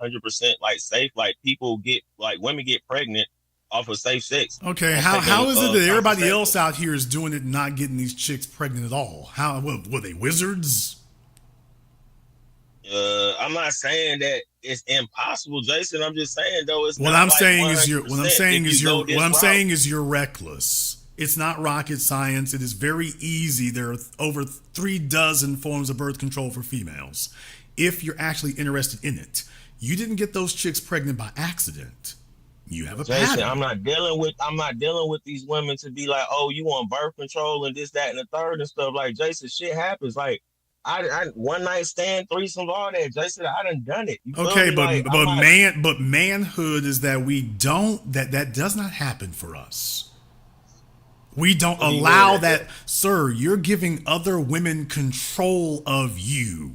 like safe? Like people get like women get pregnant off of safe sex. Okay, how is it that everybody else out here is doing it and not getting these chicks pregnant at all? How were they wizards? I'm not saying that it's impossible, Jason. I'm just saying though it's what not I'm like saying 100%. is you're reckless. It's not rocket science. It is very easy. There are over 36 forms of birth control for females. If you're actually interested in it, you didn't get those chicks pregnant by accident. You have a Jason, pattern. I'm not dealing with these women to be like, oh, you want birth control and this, that, and the third and stuff. Like, Jason, shit happens. Like, I one night stand, threesomes, all that. Jason, I done it. You Okay, feel me? but manhood is that we don't that does not happen for us. We don't allow that, sir. You're giving other women control of you.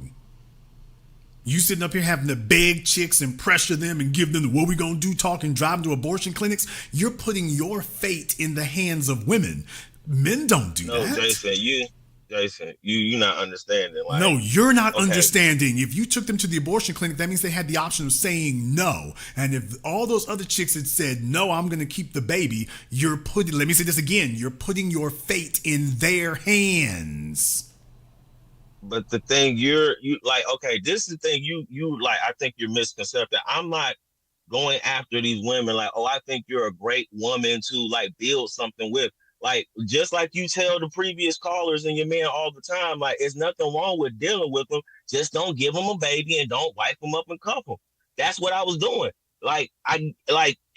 You sitting up here having to beg chicks and pressure them and give them what we gonna do, talk and drive them to abortion clinics. You're putting your fate in the hands of women. Men don't do that. Jason, you're not understanding. Like, no, you're not understanding. If you took them to the abortion clinic, that means they had the option of saying no. And if all those other chicks had said, no, I'm going to keep the baby, let me say this again, you're putting your fate in their hands. But the thing this is the thing you like, I think you're misconcepting. I'm not going after these women like, oh, I think you're a great woman to like build something with. Like, just like you tell the previous callers and your man all the time, like, there's nothing wrong with dealing with them. Just don't give them a baby and don't wipe them up and cuff them. That's what I was doing. Like,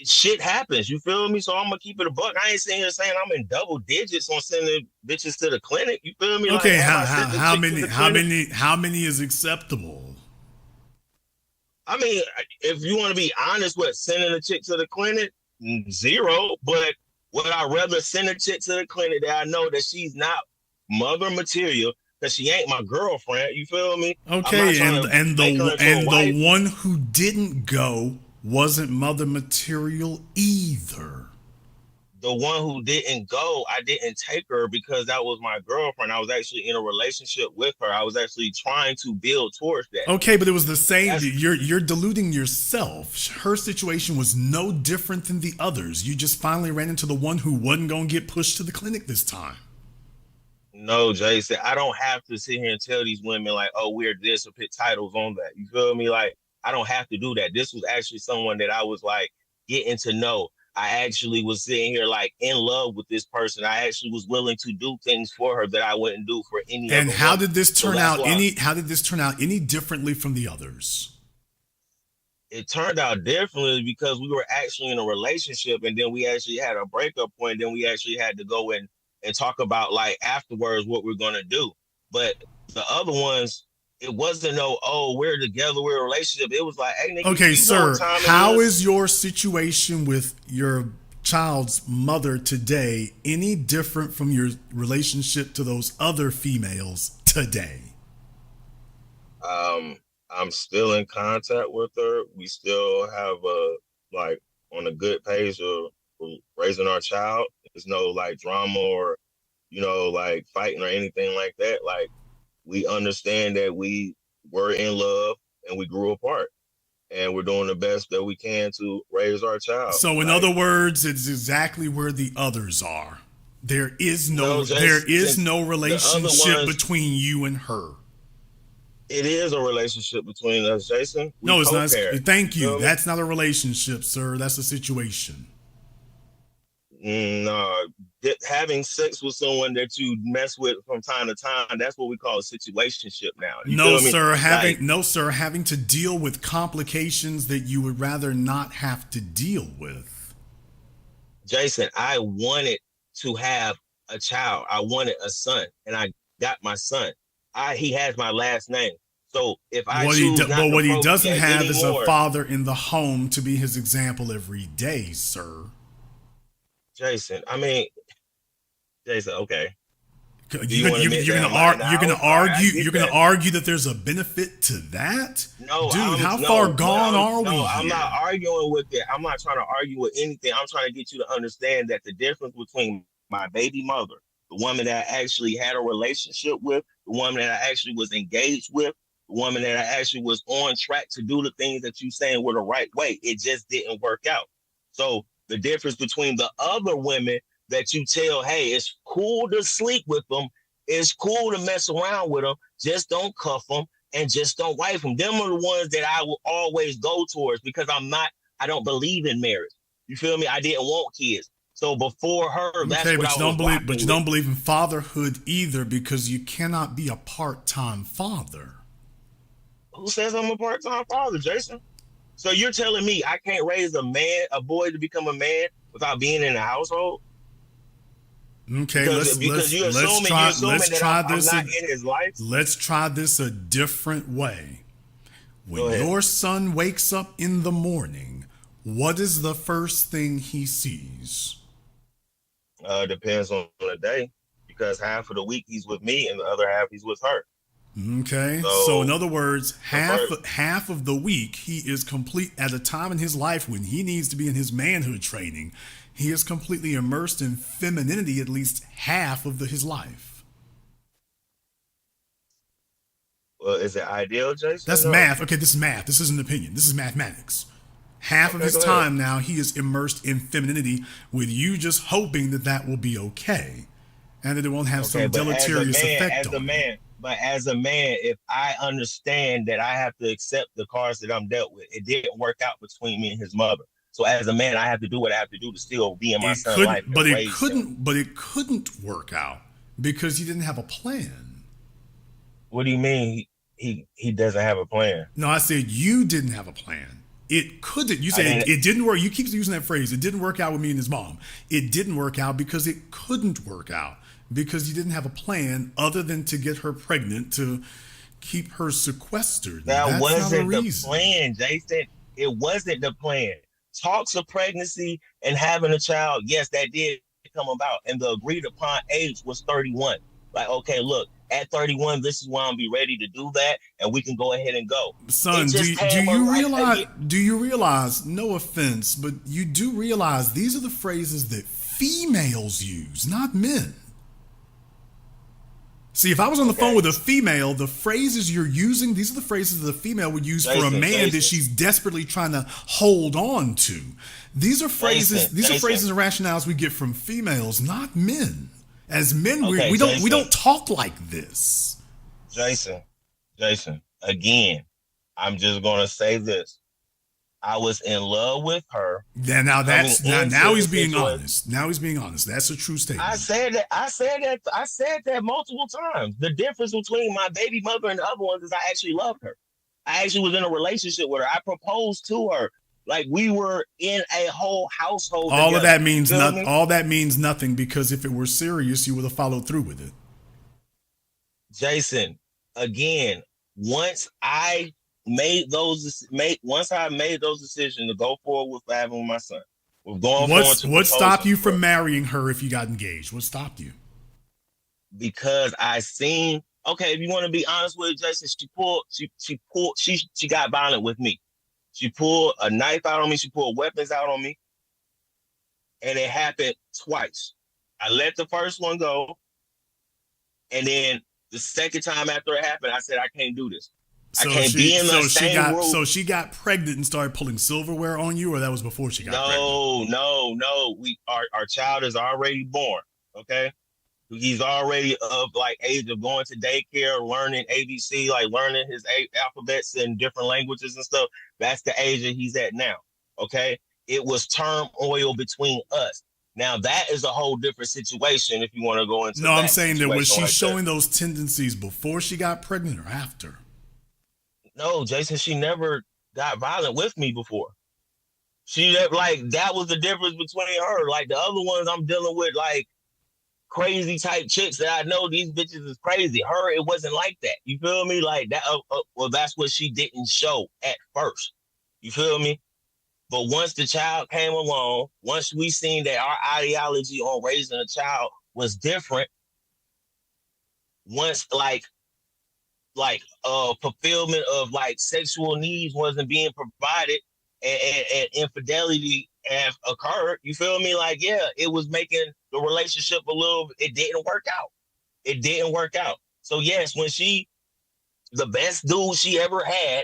shit happens. You feel me? So I'm gonna keep it a buck. I ain't sitting here saying I'm in double digits on sending bitches to the clinic. You feel me? Okay, like, how many is acceptable? I mean, if you want to be honest with sending a chick to the clinic, 0, but would I rather send a chick to the clinic that I know that she's not mother material, because she ain't my girlfriend? You feel me? Okay, and the one who didn't go wasn't mother material either. The one who didn't go, I didn't take her because that was my girlfriend. I was actually in a relationship with her. I was actually trying to build towards that. Okay, but it was the same. You're deluding yourself. Her situation was no different than the others. You just finally ran into the one who wasn't going to get pushed to the clinic this time. No, Jason, I don't have to sit here and tell these women like, oh, we're this, or put titles on that. You feel me? Like, I don't have to do that. This was actually someone that I was like getting to know. I actually was sitting here like in love with this person. I actually was willing to do things for her that I wouldn't do for any other. And how did this turn out any differently from the others? It turned out differently because we were actually in a relationship, and then we actually had a breakup point. Then we actually had to go in and talk about like afterwards what we're gonna do. But the other ones, it wasn't we're together, we're in a relationship. It was like, hey, nigga, okay, sir, how is your situation with your child's mother today any different from your relationship to those other females today? I'm still in contact with her. We still have on a good page of raising our child. There's no like drama or, like fighting or anything like that. Like, we understand that we were in love and we grew apart, and we're doing the best that we can to raise our child. So in other words, it's exactly where the others are. There is no relationship between you and her. It is a relationship between us, Jason. No, it's not. Thank you. That's not a relationship, sir. That's a situation. No, having sex with someone that you mess with from time to time, that's what we call a situationship now. No, sir. Having to deal with complications that you would rather not have to deal with. Jason, I wanted to have a child. I wanted a son, and I got my son. He has my last name. So if I what he doesn't have is a father in the home to be his example every day, sir. Jason, okay. You're gonna argue that there's a benefit to that? No, dude. How far gone are we? No, I'm not arguing with it. I'm not trying to argue with anything. I'm trying to get you to understand that the difference between my baby mother, the woman that I actually had a relationship with, the woman that I actually was engaged with, the woman that I actually was on track to do the things that you saying were the right way, it just didn't work out. So The difference between the other women that you tell, hey, it's cool to sleep with them, it's cool to mess around with them, just don't cuff them and just don't wife them. Them are the ones that I will always go towards because I don't believe in marriage. You feel me? I didn't want kids. So before her, that's okay, what but I you don't was believe, but you with. don't believe in fatherhood either because you cannot be a part-time father. Who says I'm a part-time father, Jason? So you're telling me I can't raise a boy to become a man without being in the household? Okay, Because you're assuming that I'm not in his life. Let's try this a different way. Go When ahead. your son wakes up in the morning, what is the first thing he sees? Depends on the day, because half of the week he's with me and the other half he's with her. Okay, So, so in other words, half first- of the week he is complete at a time in his life when he needs to be in his manhood training. He is completely immersed in femininity at least half of his life. Well, is it ideal, Jason? That's No. math. Okay, this is math. This isn't opinion. This is mathematics. Half of Okay, his go time ahead. now, he is immersed in femininity with you just hoping that that will be okay and that it won't have some deleterious effect on you. But as a man, if I understand that I have to accept the cards that I'm dealt with, it didn't work out between me and his mother. So as a man, I have to do what I have to do to still be in my It son's life couldn't, but and it raise him. couldn't, but it couldn't work out because you didn't have a plan. What do you mean he doesn't have a plan? No, I said you didn't have a plan. It couldn't. You said it didn't work. You keep using that phrase. It didn't work out with me and his mom. It didn't work out because it couldn't work out because you didn't have a plan other than to get her pregnant to keep her sequestered. That That's wasn't not a the reason. plan, Jason. It wasn't the plan. Talks of pregnancy and having a child, yes, that did come about. And the agreed upon age was 31. Like, okay, look, at 31, this is when I'll be ready to do that, and we can go ahead and go. Son, do you realize, no offense, but you do realize these are the phrases that females use, not men. See, if I was on the phone with a female, the phrases you're using, these are the phrases that a female would use for a man that she's desperately trying to hold on to. These are phrases, phrases and rationales we get from females, not men. As men, we don't talk like this. Jason, again, I'm just gonna say this. I was in love with her. Yeah, now he's being honest. Now he's being honest. That's a true statement. I said that multiple times. The difference between my baby mother and the other ones is I actually loved her. I actually was in a relationship with her. I proposed to her. Like we were in a whole household. All of that means nothing. All that means nothing because if it were serious, you would have followed through with it. Jason, again, once I made those decisions to go forward with having my son, what stopped you from marrying her if you got engaged? What stopped you? Because I seen, okay, if you want to be honest with it, Jason, she got violent with me. She pulled a knife out on me. She pulled weapons out on me. And it happened twice. I let the first one go. And then the second time after it happened, I said, I can't do this. I can't be in the same room. So she got pregnant and started pulling silverware on you, or that was before she got pregnant? No. Our child is already born, okay? He's already of like age of going to daycare, learning ABC, like learning his alphabets in different languages and stuff. That's the age that he's at now, okay? It was turmoil between us. Now, that is a whole different situation if you want to go into No, I'm saying that was she showing those tendencies before she got pregnant or after? No, Jason, she never got violent with me before. That was the difference between her. Like the other ones I'm dealing with, like crazy type chicks that I know these bitches is crazy. Her, it wasn't like that. You feel me? Like that. Well, that's what she didn't show at first. You feel me? But once the child came along, once we seen that our ideology on raising a child was different, once fulfillment of like sexual needs wasn't being provided and infidelity have occurred, you feel me? Like, yeah, it was making the relationship it didn't work out. So yes, when the best dude she ever had,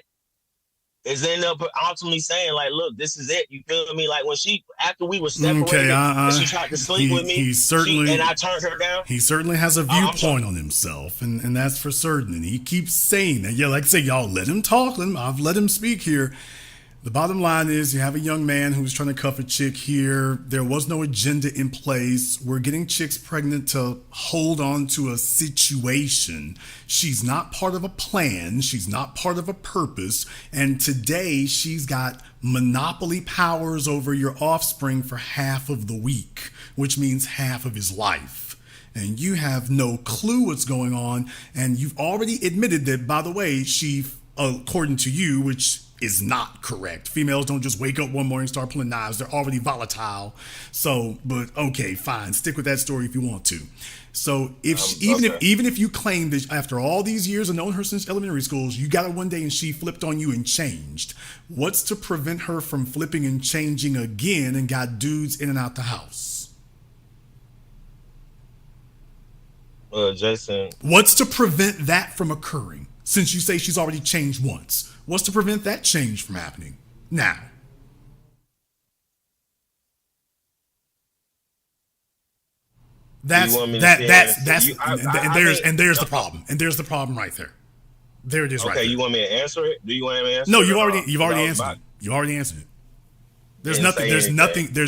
is end up ultimately saying like, look, this is it. You feel me? Like when after we were separated, and she tried to sleep with me, and I turned her down. He certainly has a viewpoint on himself, and that's for certain. And he keeps saying that. Yeah, like I say, y'all let him talk. I've let him speak here. The bottom line is you have a young man who's trying to cuff a chick here. There was no agenda in place. We're getting chicks pregnant to hold on to a situation. She's not part of a plan. She's not part of a purpose. And today she's got monopoly powers over your offspring for half of the week, which means half of his life. And you have no clue what's going on. And you've already admitted that, by the way, she, according to you, which is not correct. Females don't just wake up one morning and start pulling knives. They're already volatile. So, but okay, fine. Stick with that story if you want to. So even if you claim that after all these years of knowing her since elementary schools, you got her one day and she flipped on you and changed, what's to prevent her from flipping and changing again and got dudes in and out the house? Jason. What's to prevent that from occurring? Since you say she's already changed once, what's to prevent that change from happening now? There's the problem. And there's the problem right there. There it is. Okay, right there. You want me to answer it? Do you want me to answer No, it? you've already answered it. You already answered it. There's nothing. The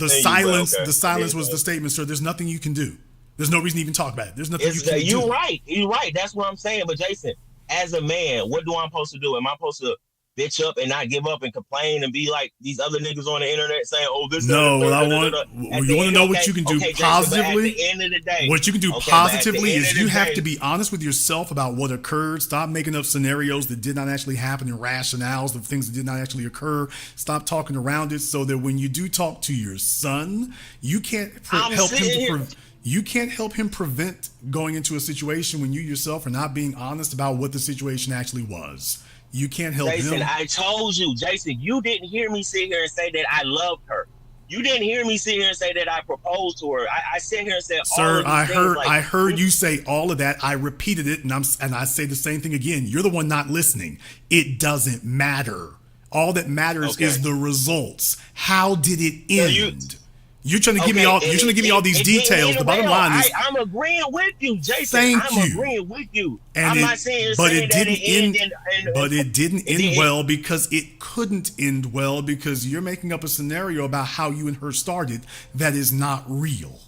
silence. The silence was the statement, sir. There's nothing you can do. There's no reason to even talk about it. There's nothing you can do. You're right. You're right. That's what I'm saying. But Jason, as a man, what do I supposed to do? Am I supposed to bitch up and not give up and complain and be like these other niggas on the internet saying, "Oh, this"? No, you want to know what you can do positively. At the end of the day, what you can do positively is you have to be honest with yourself about what occurred. Stop making up scenarios that did not actually happen and rationales of things that did not actually occur. Stop talking around it so that when you do talk to your son, you can't help him to. You can't help him prevent going into a situation when you yourself are not being honest about what the situation actually was. You can't help him. Jason, I told you, Jason, you didn't hear me sit here and say that I loved her. You didn't hear me sit here and say that I proposed to her. I sit here and said, "Sir, I heard you say all of that. I repeated it, and I say the same thing again. You're the one not listening. It doesn't matter. All that matters is the results. How did it end?" You're trying to give me all. You're trying to give me all these details. The bottom line is, I'm agreeing with you, Jason. Thank you. I'm agreeing with you. And I'm not saying, but it didn't end well because it couldn't end well because you're making up a scenario about how you and her started that is not real.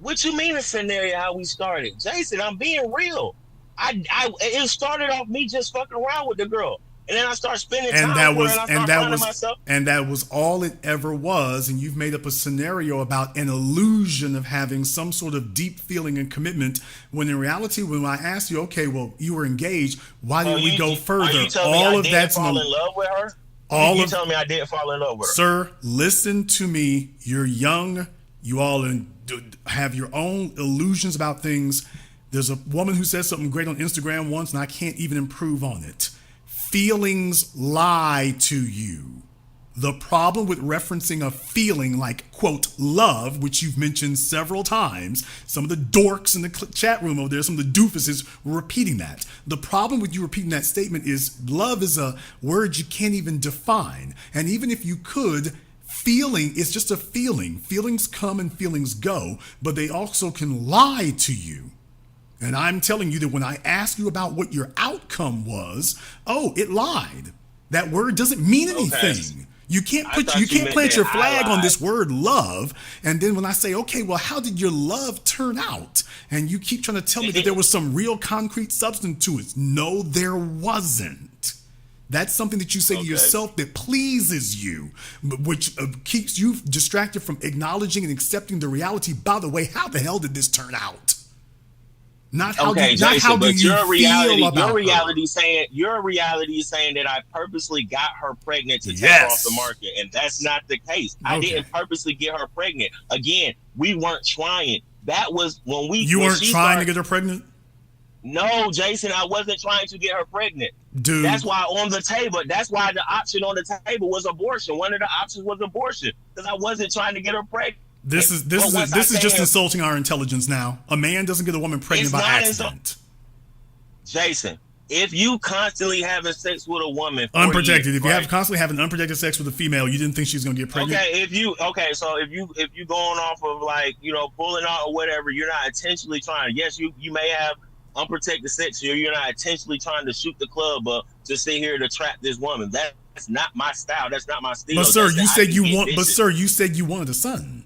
What you mean a scenario how we started, Jason? I'm being real. It started off me just fucking around with the girl. And then I start spending time with her and I start finding myself. And that was all it ever was. And you've made up a scenario about an illusion of having some sort of deep feeling and commitment. When in reality, when I asked you, okay, well, you were engaged. Why didn't we go further? Are you telling me I didn't fall in love with her? You telling me I didn't fall in love with her? Sir, listen to me. You're young. You all have your own illusions about things. There's a woman who said something great on Instagram once, and I can't even improve on it. Feelings lie to you. The problem with referencing a feeling like, quote, love, which you've mentioned several times, some of the dorks in the chat room over there, some of the doofuses were repeating that. The problem with you repeating that statement is love is a word you can't even define. And even if you could, feeling is just a feeling. Feelings come and feelings go, but they also can lie to you. And I'm telling you that when I asked you about what your outcome was, it lied. That word doesn't mean anything. Okay. You can't plant your flag on this word love. And then when I say, okay, well, how did your love turn out? And you keep trying to tell me that there was some real concrete substance to it. No, there wasn't. That's something that you say to yourself that pleases you, which keeps you distracted from acknowledging and accepting the reality. By the way, how the hell did this turn out? Not how do you feel about your reality is saying that I purposely got her pregnant to take her off the market, and that's not the case. I didn't purposely get her pregnant. Again, we weren't trying. That was when we. You weren't trying to get her pregnant? No, Jason, I wasn't trying to get her pregnant. Dude, that's why the option on the table was abortion. One of the options was abortion because I wasn't trying to get her pregnant. This is just insulting our intelligence now. A man doesn't get a woman pregnant by accident. Jason, if you constantly having sex with a woman, Unprotected. Years, if you have constantly having unprotected sex with a female, you didn't think she was going to get pregnant? Okay, so if you going off of like, you know, pulling out or whatever, you're not intentionally trying. Yes, you may have unprotected sex here. You're not intentionally trying to shoot the club up to sit here to trap this woman. That's not my style. That's not my style. But sir, you said you want. But sir, you said you wanted a son.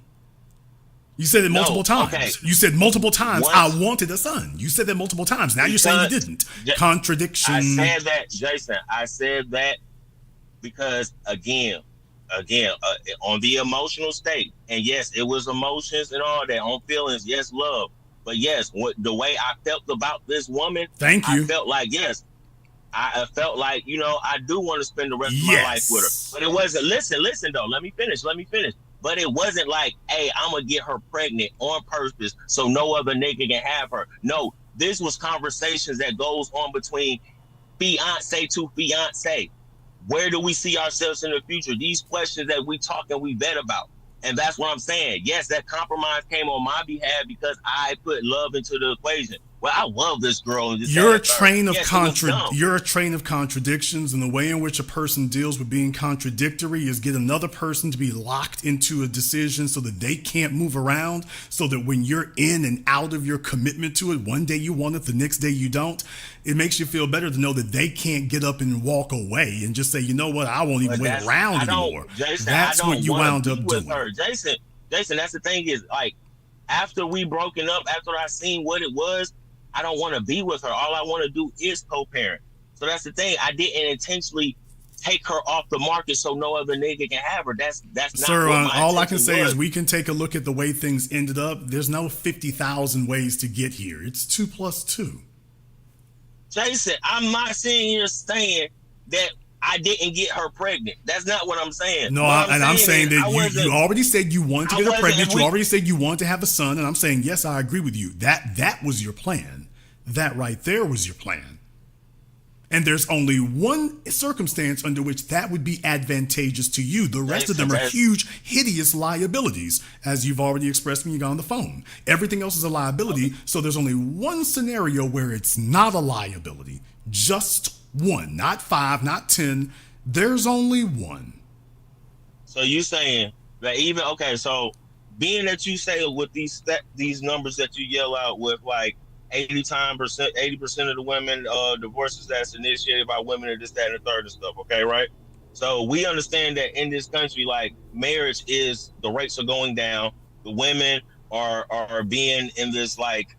You said it multiple times. Okay. You said multiple times, I wanted a son. You said that multiple times. Now you're saying you didn't. Contradiction. I said that, Jason. I said that because, again, on the emotional state. And yes, it was emotions and all that. On feelings, yes, love. But yes, the way I felt about this woman, thank you. I felt like, yes, I felt like, you know, I do want to spend the rest of my life with her. But it wasn't, listen, though. Let me finish. But it wasn't like, hey, I'm going to get her pregnant on purpose so no other nigga can have her. No, this was conversations that goes on between fiance to fiance. Where do we see ourselves in the future? These questions that we talk and we vet about. And that's what I'm saying. Yes, that compromise came on my behalf because I put love into the equation. Well, I love this girl. You're a train of contradictions, and the way in which a person deals with being contradictory is get another person to be locked into a decision so that they can't move around, so that when you're in and out of your commitment to it, one day you want it, the next day you don't. It makes you feel better to know that they can't get up and walk away and just say, you know what, I won't even wait around anymore. Jason, that's what you wound up doing. Jason, that's the thing is, like, after we broken up, after I seen what it was, I don't want to be with her. All I want to do is co-parent. So that's the thing. I didn't intentionally take her off the market so no other nigga can have her. That's not. Sir, all I can say is we can take a look at the way things ended up. There's no 50,000 ways to get here. It's 2 + 2. Jason, I'm not sitting here saying that I didn't get her pregnant. That's not what I'm saying. No, I'm saying that you already said you wanted to get her pregnant. You already said you wanted to have a son, and I'm saying, yes, I agree with you. That was your plan. That right there was your plan. And there's only one circumstance under which that would be advantageous to you. The rest of them are huge, hideous liabilities, as you've already expressed when you got on the phone. Everything else is a liability, so there's only one scenario where it's not a liability. Just one, not 5, not 10. There's only one. So you saying that even, okay, so being that you say with these numbers that you yell out with, like, 80% of the women divorces that's initiated by women and this, that, and the third and stuff. Okay, right? So we understand that in this country, like, marriage is, the rates are going down. The women are being in this like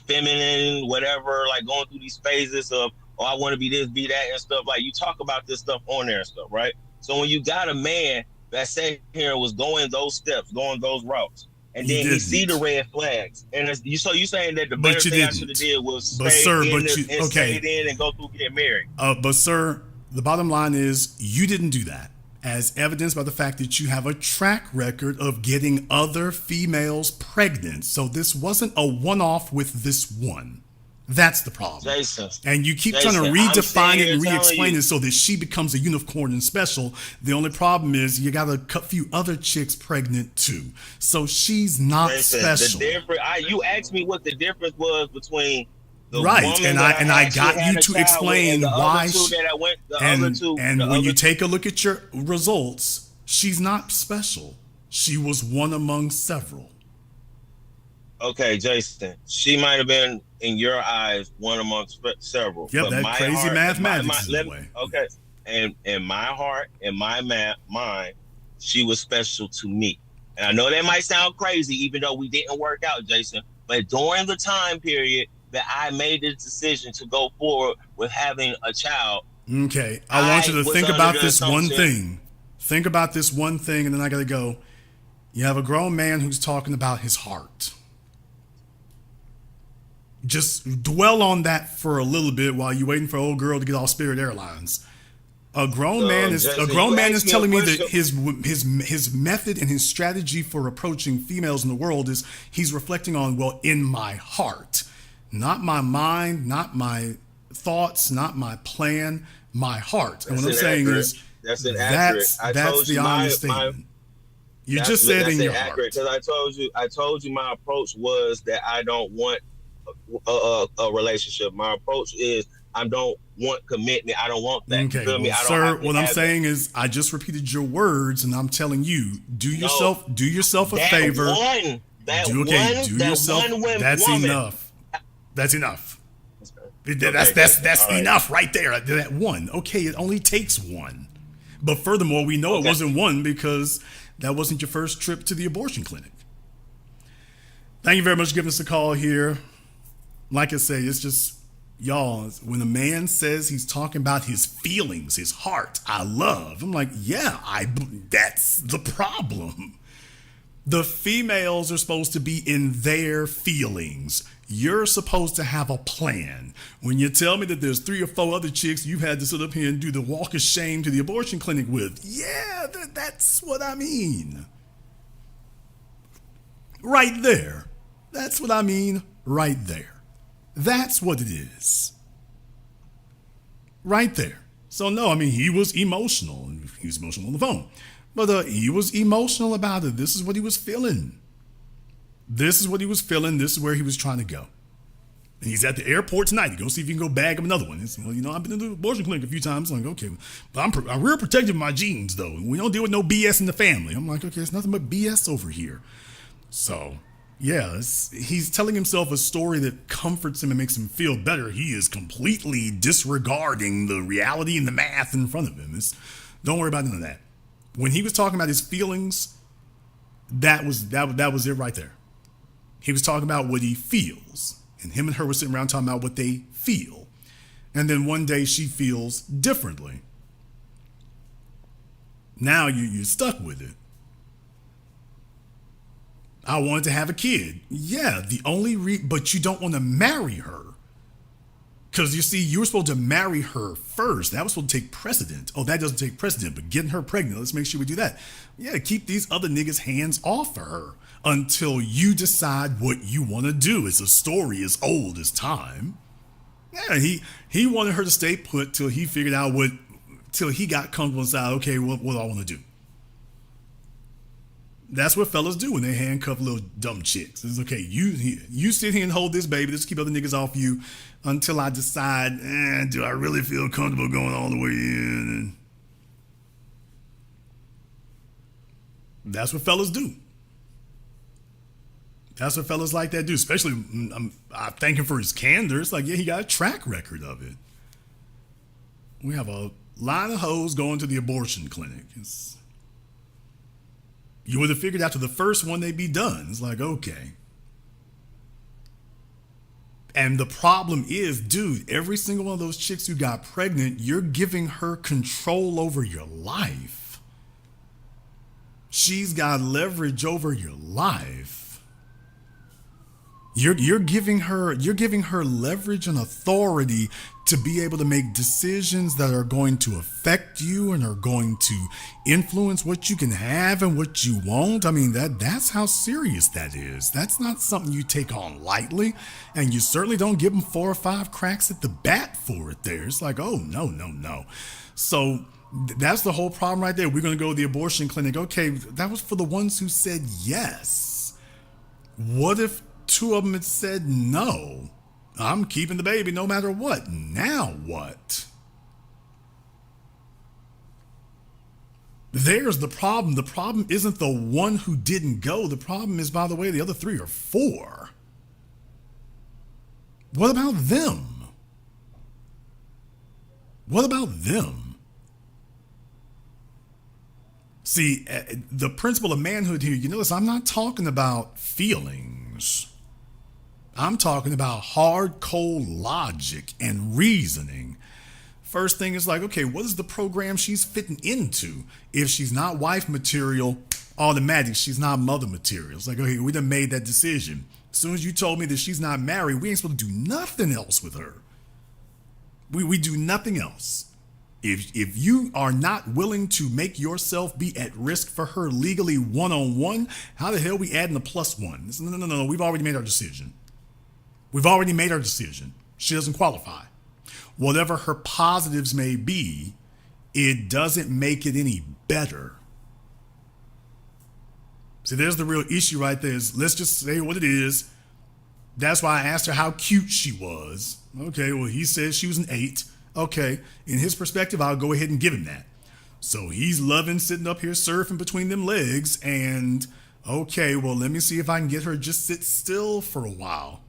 feminine, whatever, like going through these phases of, oh, I want to be this, be that, and stuff. Like, you talk about this stuff on there and stuff, right? So when you got a man that sat here and was going those steps, going those routes, and then he see the red flags, and you saying that the better thing I should have did was stay in and go through getting married. But sir, the bottom line is you didn't do that, as evidenced by the fact that you have a track record of getting other females pregnant. So this wasn't a one-off with this one. That's the problem. Jason, and you keep trying to redefine it and re-explain it so that she becomes a unicorn and special. The only problem is you got a few other chicks pregnant too. So she's not special. You asked me what the difference was between the right, woman and I got you to explain why. And when you take a look at your results, she's not special. She was one among several. Okay, Jason, she might have been, in your eyes, one amongst several. Yep, that crazy mathematics. Okay, and in my heart, in my mind, she was special to me. And I know that might sound crazy, even though we didn't work out, Jason. But during the time period that I made this decision to go forward with having a child. Okay, I want you to think about this one thing. Think about this one thing, and then I got to go. You have a grown man who's talking about his heart. Just dwell on that for a little bit while you're waiting for old girl to get off Spirit Airlines. A grown man is telling me that his method and his strategy for approaching females in the world is he's reflecting on, well, in my heart, not my mind, not my thoughts, not my plan, my heart. And what I'm saying is that's the honest statement. You just said in your heart. Because I told you my approach was that I don't want a relationship. My approach is I don't want commitment. I don't want that. Okay, You feel me? well, I don't sir, have to what I'm have saying is I just repeated your words, and I'm telling you, do yourself a that favor. One, that do one, that yourself. one That's woman. enough. That's enough. Okay, That's all right. enough right there. That one. Okay, it only takes one. But furthermore, we know it Okay. wasn't one because that wasn't your first trip to the abortion clinic. Thank you very much for giving us a call here. Like I say, it's just, y'all, when a man says he's talking about his feelings, his heart, I love, I'm like, yeah, that's the problem. The females are supposed to be in their feelings. You're supposed to have a plan. When you tell me that there's 3 or 4 other chicks you've had to sit up here and do the walk of shame to the abortion clinic with, yeah, that's what I mean. Right there. That's what I mean right there. That's what it is. Right there. So no, I mean, he was emotional. He was emotional on the phone. But he was emotional about it. This is what he was feeling. This is what he was feeling. This is where he was trying to go. And he's at the airport tonight to go see if he can go bag him another one. It's, well, I've been to the abortion clinic a few times. I'm like, okay, but I'm real protective of my genes, though. We don't deal with no BS in the family. I'm like, okay, there's nothing but BS over here. So, yeah, he's telling himself a story that comforts him and makes him feel better. He is completely disregarding the reality and the math in front of him. Don't worry about none of that. When he was talking about his feelings, that was it right there. He was talking about what he feels. And him and her were sitting around talking about what they feel. And then one day she feels differently. Now you're stuck with it. I wanted to have a kid. Yeah, but you don't want to marry her. Because you see, you were supposed to marry her first. That was supposed to take precedent. Oh, that doesn't take precedent, but getting her pregnant, let's make sure we do that. Yeah, keep these other niggas' hands off of her until you decide what you want to do. It's a story as old as time. Yeah, he wanted her to stay put till he figured out till he got comfortable inside, okay, what do I want to do? That's what fellas do when they handcuff little dumb chicks. It's okay, you sit here and hold this baby, let's keep other niggas off you until I decide, do I really feel comfortable going all the way in? And that's what fellas do. That's what fellas like that do. Especially, I thank him for his candor. It's like, yeah, he got a track record of it. We have a line of hoes going to the abortion clinic. You would have figured after the first one they'd be done. It's like, okay. And the problem is, dude, every single one of those chicks who got pregnant, you're giving her control over your life. She's got leverage over your life. You're giving her leverage and authority to be able to make decisions that are going to affect you and are going to influence what you can have and what you won't. I mean, that's how serious that is. That's not something you take on lightly, and you certainly don't give them 4 or 5 cracks at the bat for it there. It's like, oh, no. So that's the whole problem right there. We're going to go to the abortion clinic. Okay, that was for the ones who said yes. What if 2 of them had said no? I'm keeping the baby no matter what. Now what? There's the problem. The problem isn't the one who didn't go. The problem is, by the way, the other 3 or 4. What about them? What about them? See, the principle of manhood here, you notice I'm not talking about feelings. I'm talking about hard, cold logic and reasoning. First thing is like, okay, what is the program she's fitting into? If she's not wife material, automatic, she's not mother material. It's like, okay, we done made that decision. As soon as you told me that she's not married, we ain't supposed to do nothing else with her. We do nothing else. If you are not willing to make yourself be at risk for her legally one-on-one, how the hell are we adding a +1? No, we've already made our decision. We've already made our decision. She doesn't qualify. Whatever her positives may be, it doesn't make it any better. See, there's the real issue right there. Let's just say what it is. That's why I asked her how cute she was. Okay, well, he says she was an 8. Okay, in his perspective, I'll go ahead and give him that. So he's loving sitting up here surfing between them legs, and okay, well, let me see if I can get her to just sit still for a while,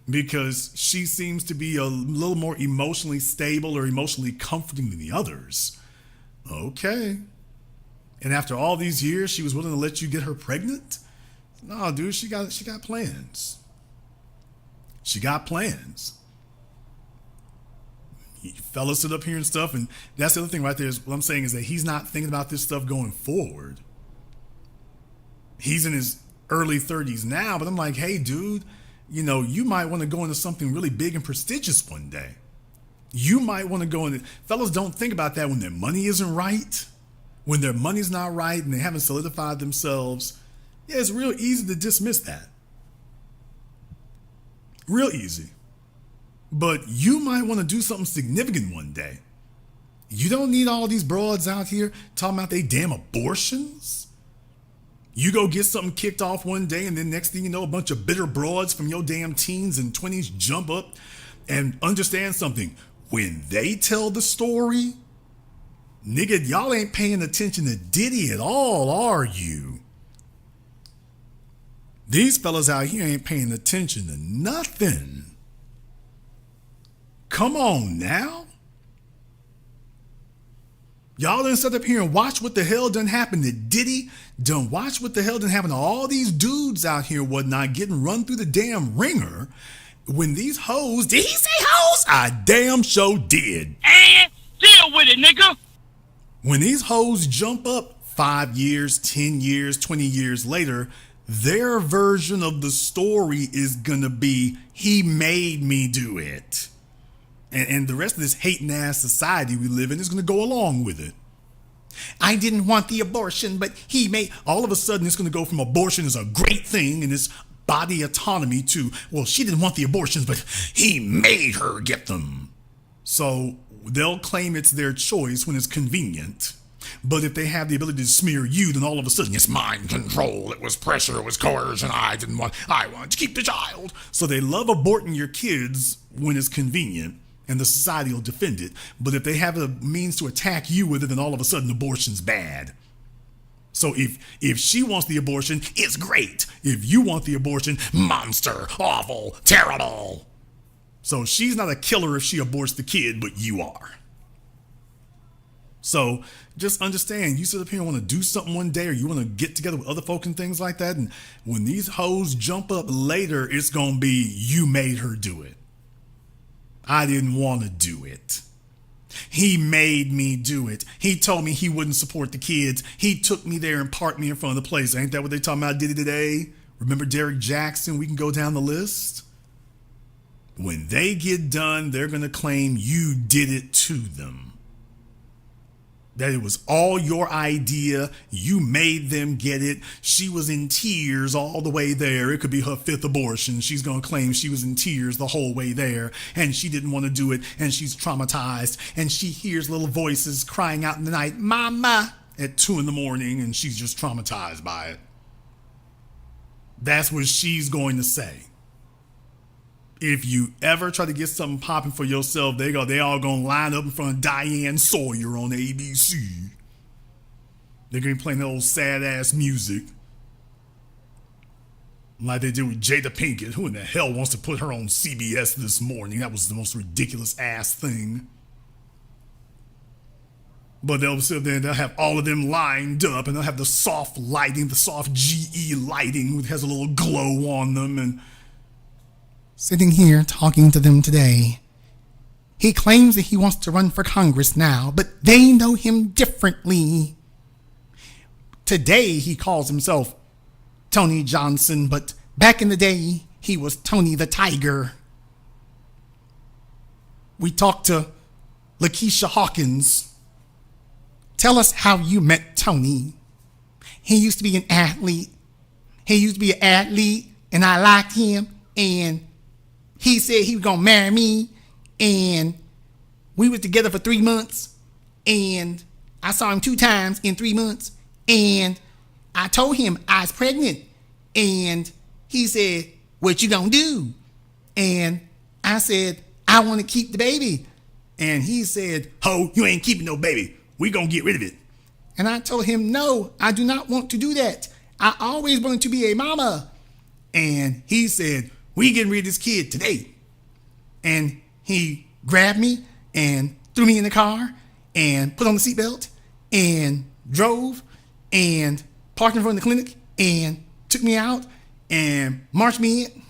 because she seems to be a little more emotionally stable or emotionally comforting than the others. Okay. And after all these years, she was willing to let you get her pregnant? No, dude, she got plans. She got plans. Fellas sit up here and stuff, and that's the other thing right there is what I'm saying is that he's not thinking about this stuff going forward. He's in his early 30s now, but I'm like, hey, dude, you know, you might want to go into something really big and prestigious one day. You might want to go into... Fellas don't think about that when their money isn't right. When their money's not right and they haven't solidified themselves. Yeah, it's real easy to dismiss that. Real easy. But you might want to do something significant one day. You don't need all these broads out here talking about they damn abortions. You go get something kicked off one day, and then next thing you know, a bunch of bitter broads from your damn teens and 20s jump up. And understand something. When they tell the story, nigga, y'all ain't paying attention to Diddy at all, are you? These fellas out here ain't paying attention to nothing. Come on now. Y'all done sit up here and watch what the hell done happened to Diddy. Done watch what the hell done happened to all these dudes out here whatnot getting run through the damn ringer. When these hoes, did he say hoes? I damn sure did. And deal with it, nigga. When these hoes jump up 5 years, 10 years, 20 years later, their version of the story is gonna be, he made me do it. And the rest of this hating ass society we live in is going to go along with it. I didn't want the abortion, but he made... All of a sudden, it's going to go from abortion is a great thing and it's body autonomy to, well, she didn't want the abortions, but he made her get them. So they'll claim it's their choice when it's convenient. But if they have the ability to smear you, then all of a sudden it's mind control. It was pressure. It was coercion. I wanted to keep the child. So they love aborting your kids when it's convenient. And the society will defend it. But if they have a means to attack you with it, then all of a sudden abortion's bad. So if she wants the abortion, it's great. If you want the abortion, monster, awful, terrible. So she's not a killer if she aborts the kid, but you are. So just understand, you sit up here and want to do something one day, or you want to get together with other folk and things like that. And when these hoes jump up later, it's going to be, you made her do it. I didn't want to do it. He made me do it. He told me he wouldn't support the kids. He took me there and parked me in front of the place. Ain't that what they talking about Diddy today? Remember Derek Jackson? We can go down the list. When they get done, they're going to claim you did it to them. That it was all your idea. You made them get it. She was in tears all the way there. It could be her 5th abortion. She's going to claim she was in tears the whole way there. And she didn't want to do it. And she's traumatized. And she hears little voices crying out in the night, Mama, at 2 a.m. and she's just traumatized by it. That's what she's going to say. If you ever try to get something popping for yourself, they all gonna line up in front of Diane Sawyer on ABC. They're gonna be playing that old sad ass music. Like they did with Jada Pinkett. Who in the hell wants to put her on CBS this morning? That was the most ridiculous ass thing. But they'll sit there and they'll have all of them lined up, and they'll have the soft lighting, the soft GE lighting, which has a little glow on them, and sitting here talking to them today. He claims that he wants to run for Congress now, but they know him differently. Today he calls himself Tony Johnson, but back in the day he was Tony the Tiger. We talked to Lakeisha Hawkins. Tell us how you met Tony. He used to be an athlete. And I liked him, and he said he was going to marry me, and we was together for 3 months, and I saw him 2 times in 3 months, and I told him I was pregnant, and he said, what you gonna do? And I said, I want to keep the baby. And he said, ho, you ain't keeping no baby. We gonna get rid of it. And I told him, no, I do not want to do that. I always wanted to be a mama. And he said, we getting rid of this kid today. And he grabbed me and threw me in the car and put on the seatbelt and drove and parked in front of the clinic and took me out and marched me in.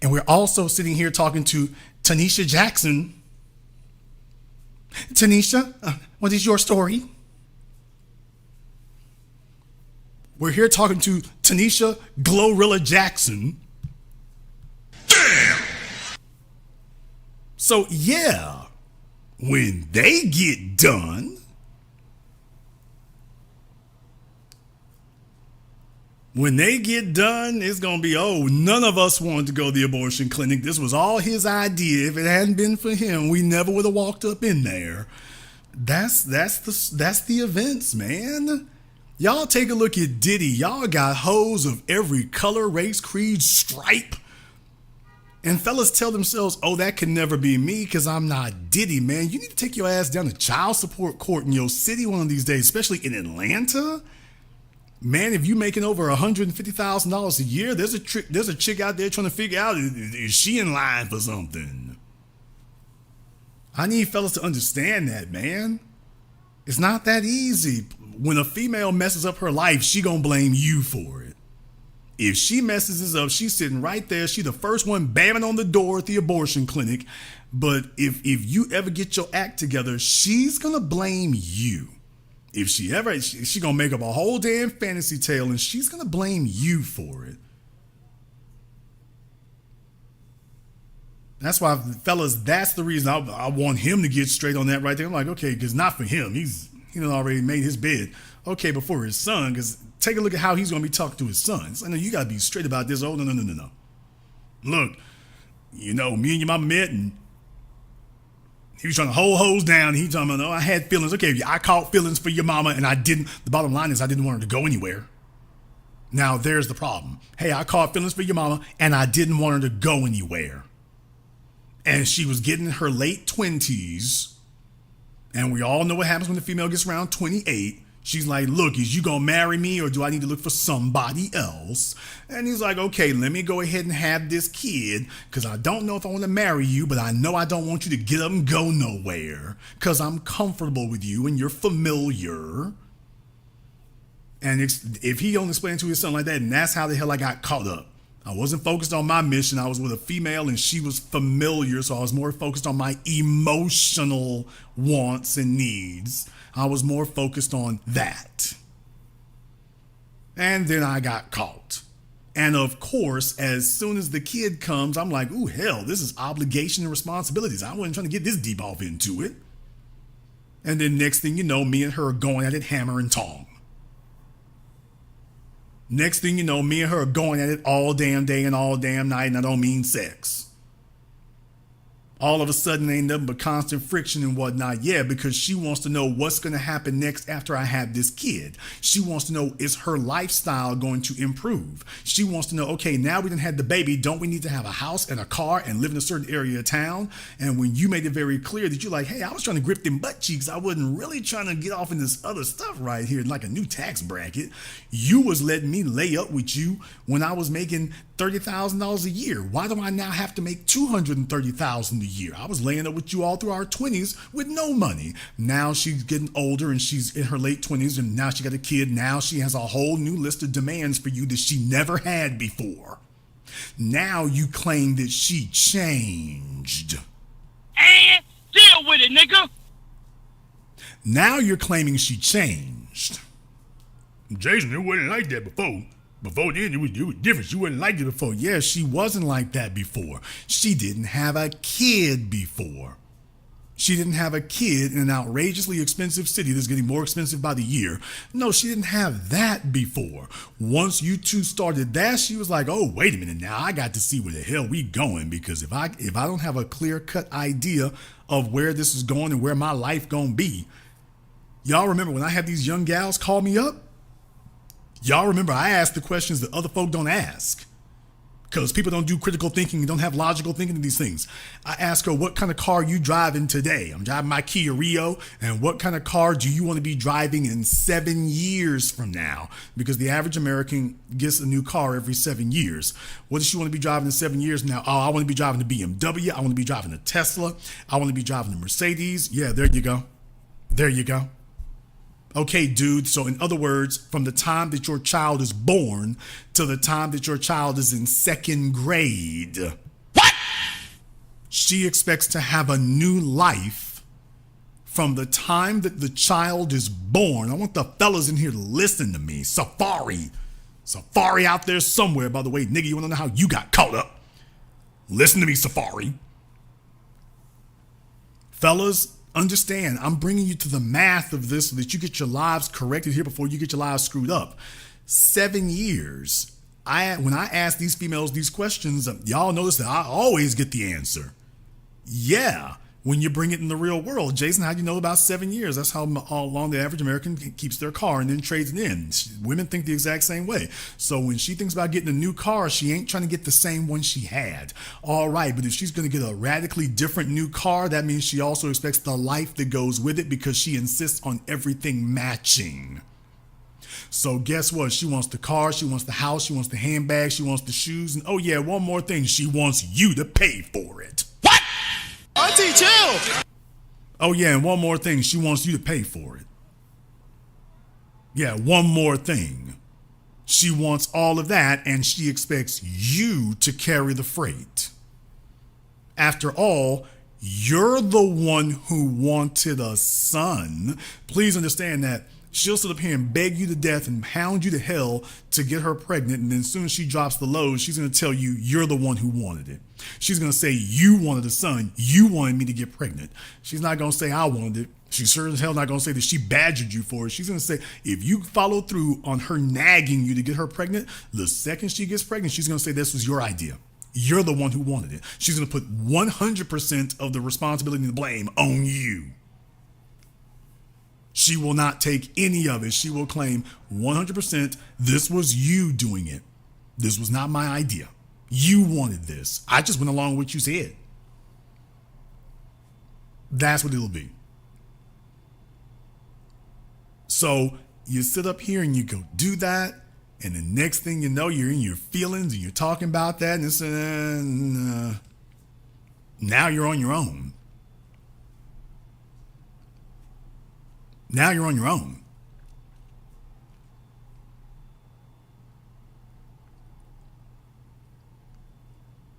And we're also sitting here talking to Tanisha Jackson. Tanisha, what is your story? We're here talking to Tanisha Glorilla Jackson. Damn! So yeah, when they get done, it's going to be, oh, none of us wanted to go to the abortion clinic. This was all his idea. If it hadn't been for him, we never would have walked up in there. That's the events, man. Y'all take a look at Diddy. Y'all got hoes of every color, race, creed, stripe. And fellas tell themselves, oh, that can never be me because I'm not Diddy, man. You need to take your ass down to child support court in your city one of these days, especially in Atlanta. Man, if you making over $150,000 a year, there's a chick out there trying to figure out, is she in line for something? I need fellas to understand that, man. It's not that easy. When a female messes up her life, she gonna blame you for it. If she messes this up, she's sitting right there. She the first one banging on the door at the abortion clinic. But if you ever get your act together, she's gonna blame you. If she ever, she gonna make up a whole damn fantasy tale and she's gonna blame you for it. That's why, fellas, that's the reason I want him to get straight on that right there. I'm like, okay, because not for him. He done already made his bed. Okay, but for his son, because take a look at how he's going to be talking to his son. So, I know you got to be straight about this. Oh, no. Look, me and your mama met and he was trying to hold hoes down. He talking about, I had feelings. Okay, I caught feelings for your mama and I didn't. The bottom line is I didn't want her to go anywhere. Now, there's the problem. Hey, I caught feelings for your mama and I didn't want her to go anywhere. And she was getting in her late 20s. And we all know what happens when the female gets around 28. She's like, look, is you gonna marry me or do I need to look for somebody else? And he's like, okay, let me go ahead and have this kid because I don't know if I want to marry you, but I know I don't want you to get up and go nowhere because I'm comfortable with you and you're familiar. And if he only explained to his son like that, and that's how the hell I got caught up. I wasn't focused on my mission. I was with a female and she was familiar, so I was more focused on my emotional wants and needs. I was more focused on that. And then I got caught. And of course, as soon as the kid comes, I'm like, ooh, hell, this is obligation and responsibilities. I wasn't trying to get this deep off into it. And then next thing you know, me and her are going at it hammer and tong. Next thing you know, me and her are going at it all damn day and all damn night, and I don't mean sex. All of a sudden, ain't nothing but constant friction and whatnot. Yeah, because she wants to know what's going to happen next after I have this kid. She wants to know, is her lifestyle going to improve? She wants to know, okay, now we done had the baby. Don't we need to have a house and a car and live in a certain area of town? And when you made it very clear that you're like, hey, I was trying to grip them butt cheeks. I wasn't really trying to get off in this other stuff right here, like a new tax bracket. You was letting me lay up with you when I was making $30,000 a year. Why do I now have to make $230,000 a year? I was laying up with you all through our 20s with no money. Now she's getting older and she's in her late 20s and now she got a kid. Now she has a whole new list of demands for you that she never had before. Now you claim that she changed. And deal with it, nigga. Now you're claiming she changed. Jason, it wasn't like that before. Before then, it was different. She wasn't like it before. Yeah, she wasn't like that before. She didn't have a kid before. She didn't have a kid in an outrageously expensive city that's getting more expensive by the year. No, she didn't have that before. Once you two started that, she was like, oh, wait a minute now. I got to see where the hell we going, because if I don't have a clear-cut idea of where this is going and where my life gonna be. Y'all remember when I had these young gals call me up? Y'all remember I asked the questions that other folk don't ask. because people don't do critical thinking, don't have logical thinking in these things. I ask her, what kind of car are you driving today? I'm driving my Kia Rio. And what kind of car do you want to be driving in 7 years from now? Because the average American gets a new car every 7 years. What does she want to be driving in 7 years now? Oh, I want to be driving a BMW. I want to be driving a Tesla. I want to be driving a Mercedes. Yeah, there you go. There you go. Okay, dude. So in other words, from the time that your child is born to the time that your child is in 2nd grade, what? She expects to have a new life from the time that the child is born. I want the fellas in here to listen to me. Safaree out there somewhere. By the way, nigga, you want to know how you got caught up? Listen to me, Safaree. Fellas, understand, I'm bringing you to the math of this so that you get your lives corrected here before you get your lives screwed up. 7 years. When I ask these females these questions, y'all notice that I always get the answer. Yeah, when you bring it in the real world. Jason, how do you know about 7 years? That's how long the average American keeps their car and then trades it in. Women think the exact same way. So when she thinks about getting a new car, she ain't trying to get the same one she had. All right, but if she's going to get a radically different new car, that means she also expects the life that goes with it because she insists on everything matching. So guess what? She wants the car, she wants the house, she wants the handbag, she wants the shoes, and oh yeah, one more thing, she wants you to pay for it. Auntie, chill. Oh yeah, and one more thing, she wants you to pay for it. Yeah, one more thing. She wants all of that, and she expects you to carry the freight. After all, you're the one who wanted a son. Please understand that she'll sit up here and beg you to death and hound you to hell to get her pregnant, and then as soon as she drops the load, she's going to tell you you're the one who wanted it. She's going to say you wanted a son, you wanted me to get pregnant. She's not going to say I wanted it. She's sure as hell not going to say that she badgered you for it. She's going to say if you follow through on her nagging you to get her pregnant, the second she gets pregnant, she's going to say this was your idea. You're the one who wanted it. She's going to put 100% of the responsibility and the blame on you. She will not take any of it. She will claim 100% this was you doing it. This was not my idea. You wanted this. I just went along with what you said. That's what it'll be. So you sit up here and you go do that, and the next thing you know, you're in your feelings and you're talking about that, and it's, now you're on your own. Now you're on your own.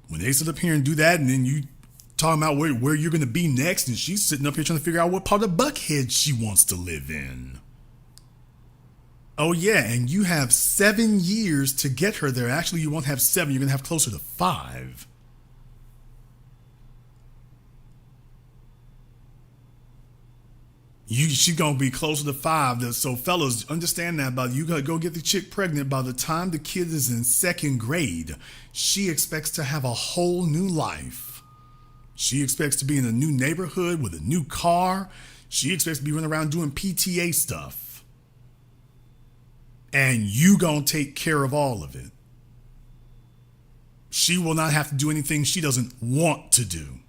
When they sit up here and do that, and then you talking about where you're going to be next, and she's sitting up here trying to figure out what part of Buckhead she wants to live in. Oh yeah, and you have 7 years to get her there. Actually, you won't have 7. You're going to have closer to 5. She's going to be closer to 5. So fellas, understand that. You got to go get the chick pregnant. By the time the kid is in 2nd grade, she expects to have a whole new life. She expects to be in a new neighborhood with a new car. She expects to be running around doing PTA stuff. And you going to take care of all of it. She will not have to do anything she doesn't want to do.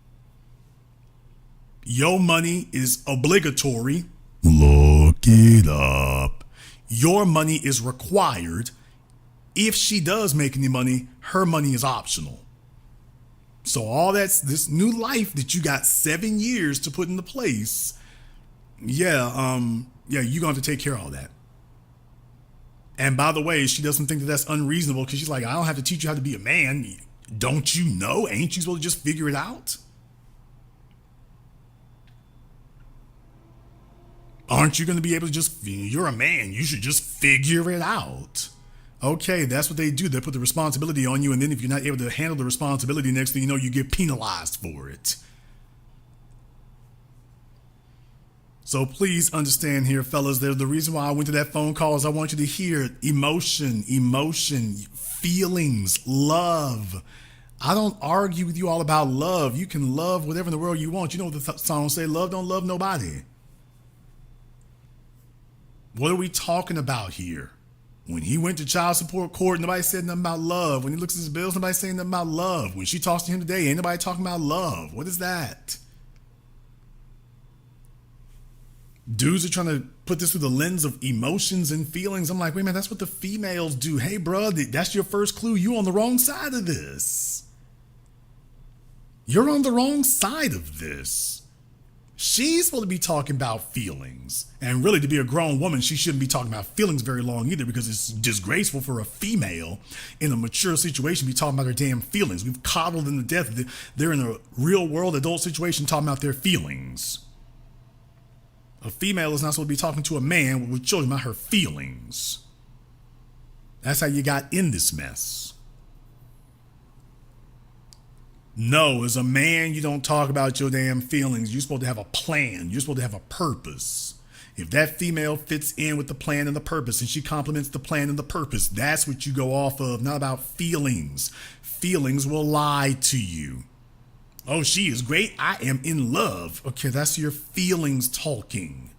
Your money is obligatory. Look it up. Your money is required. If she does make any money, her money is optional. So all that's this new life that you got 7 years to put into place. You're going to have to take care of all that. And by the way, she doesn't think that that's unreasonable because she's like, I don't have to teach you how to be a man. Don't you know? Ain't you supposed to just figure it out? Aren't you going to be able to just, you're a man, you should just figure it out. Okay, that's what they do. They put the responsibility on you, and then if you're not able to handle the responsibility, next thing you know, you get penalized for it. So please understand here, fellas, the reason why I went to that phone call is I want you to hear emotion, feelings, love. I don't argue with you all about love. You can love whatever in the world you want. You know what the song say, love don't love nobody. What are we talking about here? When he went to child support court, nobody said nothing about love. When he looks at his bills, nobody saying nothing about love. When she talks to him today, ain't nobody talking about love. What is that? Dudes are trying to put this through the lens of emotions and feelings. I'm like, wait a minute, that's what the females do. Hey, bro, that's your first clue. You on the wrong side of this. You're on the wrong side of this. She's supposed to be talking about feelings. And really, to be a grown woman, she shouldn't be talking about feelings very long either, because it's disgraceful for a female in a mature situation to be talking about her damn feelings. We've coddled them to death. They're in a real world adult situation talking about their feelings. A female is not supposed to be talking to a man with children about her feelings. That's how you got in this mess. No, as a man, you don't talk about your damn feelings. You're supposed to have a plan. You're supposed to have a purpose. If that female fits in with the plan and the purpose, and she complements the plan and the purpose, that's what you go off of, not about feelings. Feelings will lie to you. Oh, she is great. I am in love. Okay, that's your feelings talking.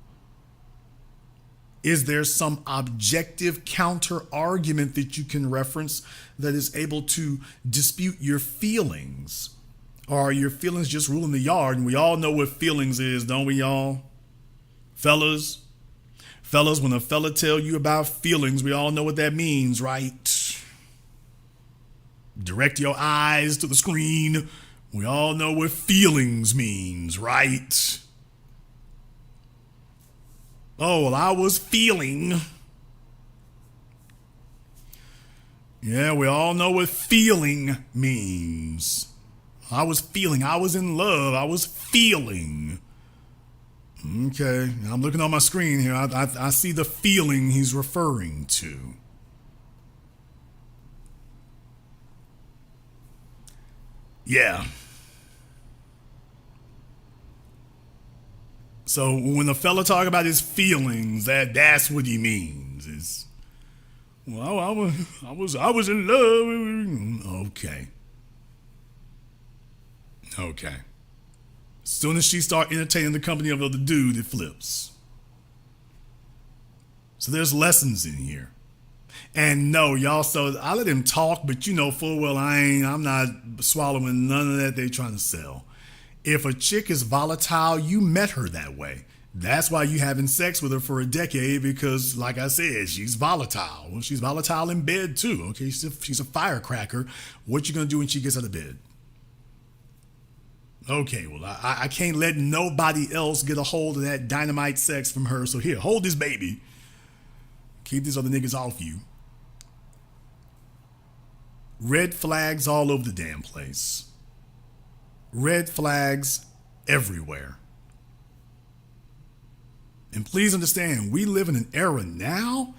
Is there some objective counter argument that you can reference that is able to dispute your feelings? Or are your feelings just ruling the yard? And we all know what feelings is, don't we, y'all? Fellas, when a fella tell you about feelings, we all know what that means, right? Direct your eyes to the screen. We all know what feelings means, right? Oh, well, I was feeling. Yeah, we all know what feeling means. I was feeling. I was in love. I was feeling. Okay, I'm looking on my screen here. I see the feeling he's referring to. Yeah. So when the fella talk about his feelings, that's what he means. It's, well, I was in love. Okay. As soon as she start entertaining the company of the dude, it flips. So there's lessons in here. And no, y'all, so I let him talk, but you know full well I'm not swallowing none of that they trying to sell. If a chick is volatile, you met her that way. That's why you having sex with her for a decade, because like I said, she's volatile. Well, she's volatile in bed too. Okay, she's a firecracker. What you gonna do when she gets out of bed? Okay, well, I can't let nobody else get a hold of that dynamite sex from her. So here, hold this baby. Keep these other niggas off you. Red flags all over the damn place. Red flags everywhere. And please understand, we live in an era now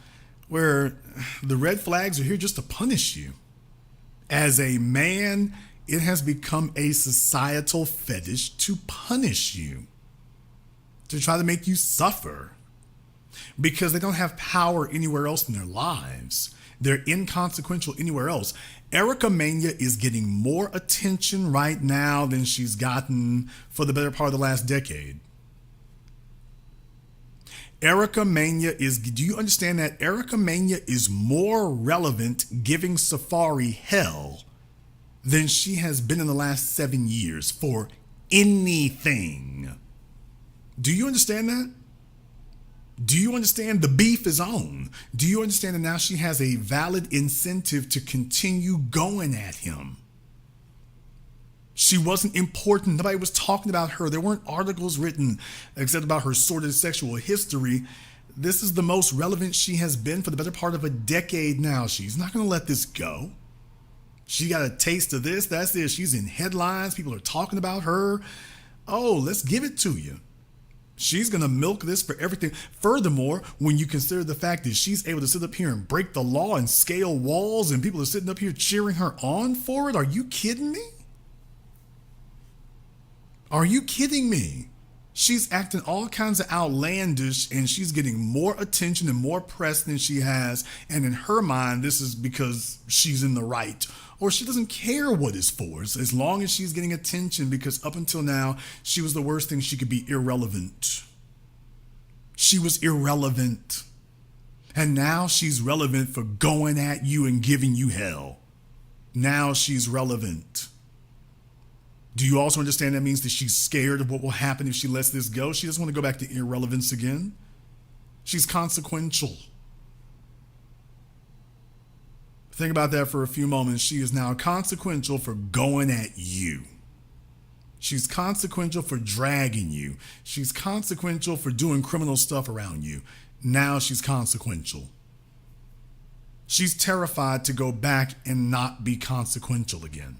where the red flags are here just to punish you. As a man, it has become a societal fetish to punish you, to try to make you suffer, because they don't have power anywhere else in their lives. They're inconsequential anywhere else. Erica Mena is getting more attention right now than she's gotten for the better part of the last decade. Erica Mena is, do you understand that Erica Mena is more relevant giving Safaree hell than she has been in the last 7 years for anything? Do you understand that? Do you understand the beef is on? Do you understand that now she has a valid incentive to continue going at him? She wasn't important. Nobody was talking about her. There weren't articles written except about her sordid sexual history. This is the most relevant she has been for the better part of a decade now. She's not going to let this go. She got a taste of this. That's it. She's in headlines. People are talking about her. Oh, let's give it to you. She's going to milk this for everything. Furthermore, when you consider the fact that she's able to sit up here and break the law and scale walls and people are sitting up here cheering her on for it, are you kidding me? Are you kidding me? She's acting all kinds of outlandish and she's getting more attention and more press than she has. And in her mind, this is because she's in the right, or she doesn't care what it's for, as long as she's getting attention, because up until now, she was the worst thing she could be: irrelevant. She was irrelevant. And now she's relevant for going at you and giving you hell. Now she's relevant. Do you also understand that means that she's scared of what will happen if she lets this go? She doesn't want to go back to irrelevance again. She's consequential. Think about that for a few moments. She is now consequential for going at you. She's consequential for dragging you. She's consequential for doing criminal stuff around you. Now she's consequential. She's terrified to go back and not be consequential again.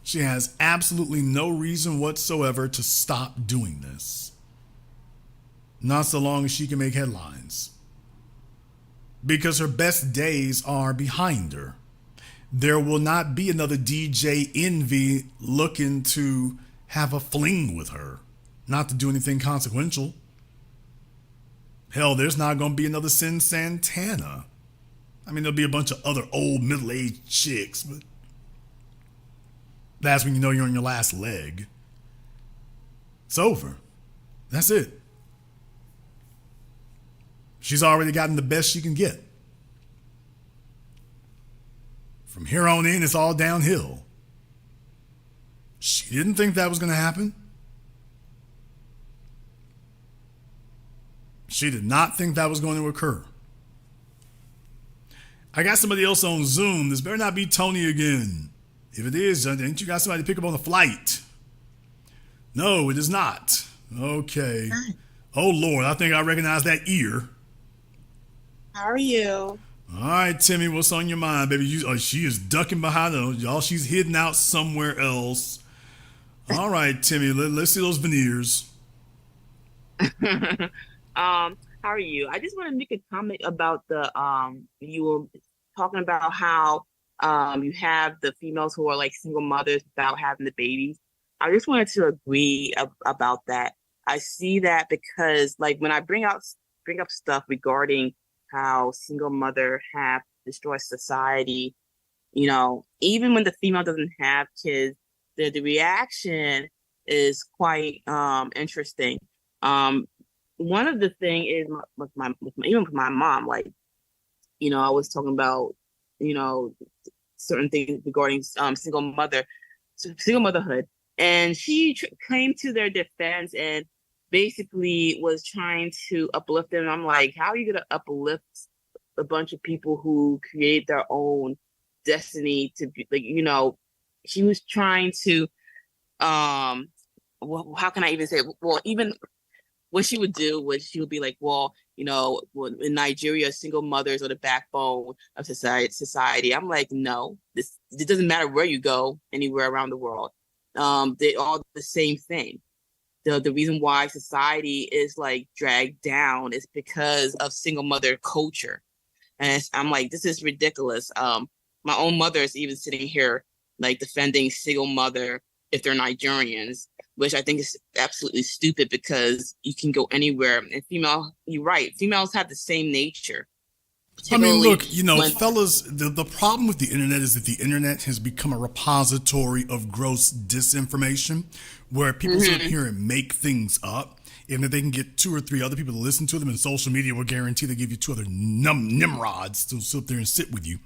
She has absolutely no reason whatsoever to stop doing this. Not so long as she can make headlines. Because her best days are behind her. There will not be another DJ Envy looking to have a fling with her. Not to do anything consequential. Hell, there's not going to be another Sin Santana. I mean, there'll be a bunch of other old middle-aged chicks, but that's when you know you're on your last leg. It's over. That's it. She's already gotten the best she can get. From here on in, it's all downhill. She didn't think that was going to happen. She did not think that was going to occur. I got somebody else on Zoom. This better not be Tony again. If it is, ain't you got somebody to pick up on the flight? No, it is not. Okay. Hi. Oh, Lord, I think I recognize that ear. How are you? All right, Timmy, what's on your mind, baby? She is ducking behind her. Y'all, she's hidden out somewhere else. All right, Timmy, let's see those veneers. How are you? I just want to make a comment about the you were talking about how you have the females who are like single mothers without having the babies. I just wanted to agree about that. I see that because like when I bring up stuff regarding how single mother have destroyed society, you know, even when the female doesn't have kids, the reaction is quite interesting. One of the thing is even with my mom, like, you know, I was talking about, you know, certain things regarding single motherhood, and she came to their defense and basically was trying to uplift them. I'm like, how are you gonna uplift a bunch of people who create their own destiny to be like, you know, she was trying to well, how can I even say it? Well, even what she would do was she would be like, well, you know, in Nigeria, single mothers are the backbone of society. I'm like, no, it doesn't matter where you go, anywhere around the world. They all the same thing. The reason why society is like dragged down is because of single mother culture. And I'm like, this is ridiculous. My own mother is even sitting here like defending single mother if they're Nigerians, which I think is absolutely stupid because you can go anywhere. And you're right, females have the same nature. I mean, look, you know, fellas, the problem with the internet is that the internet has become a repository of gross disinformation where people sit up here and make things up. And if they can get 2 or 3 other people to listen to them, and social media will guarantee they give you 2 other nimrods to sit up there and sit with you.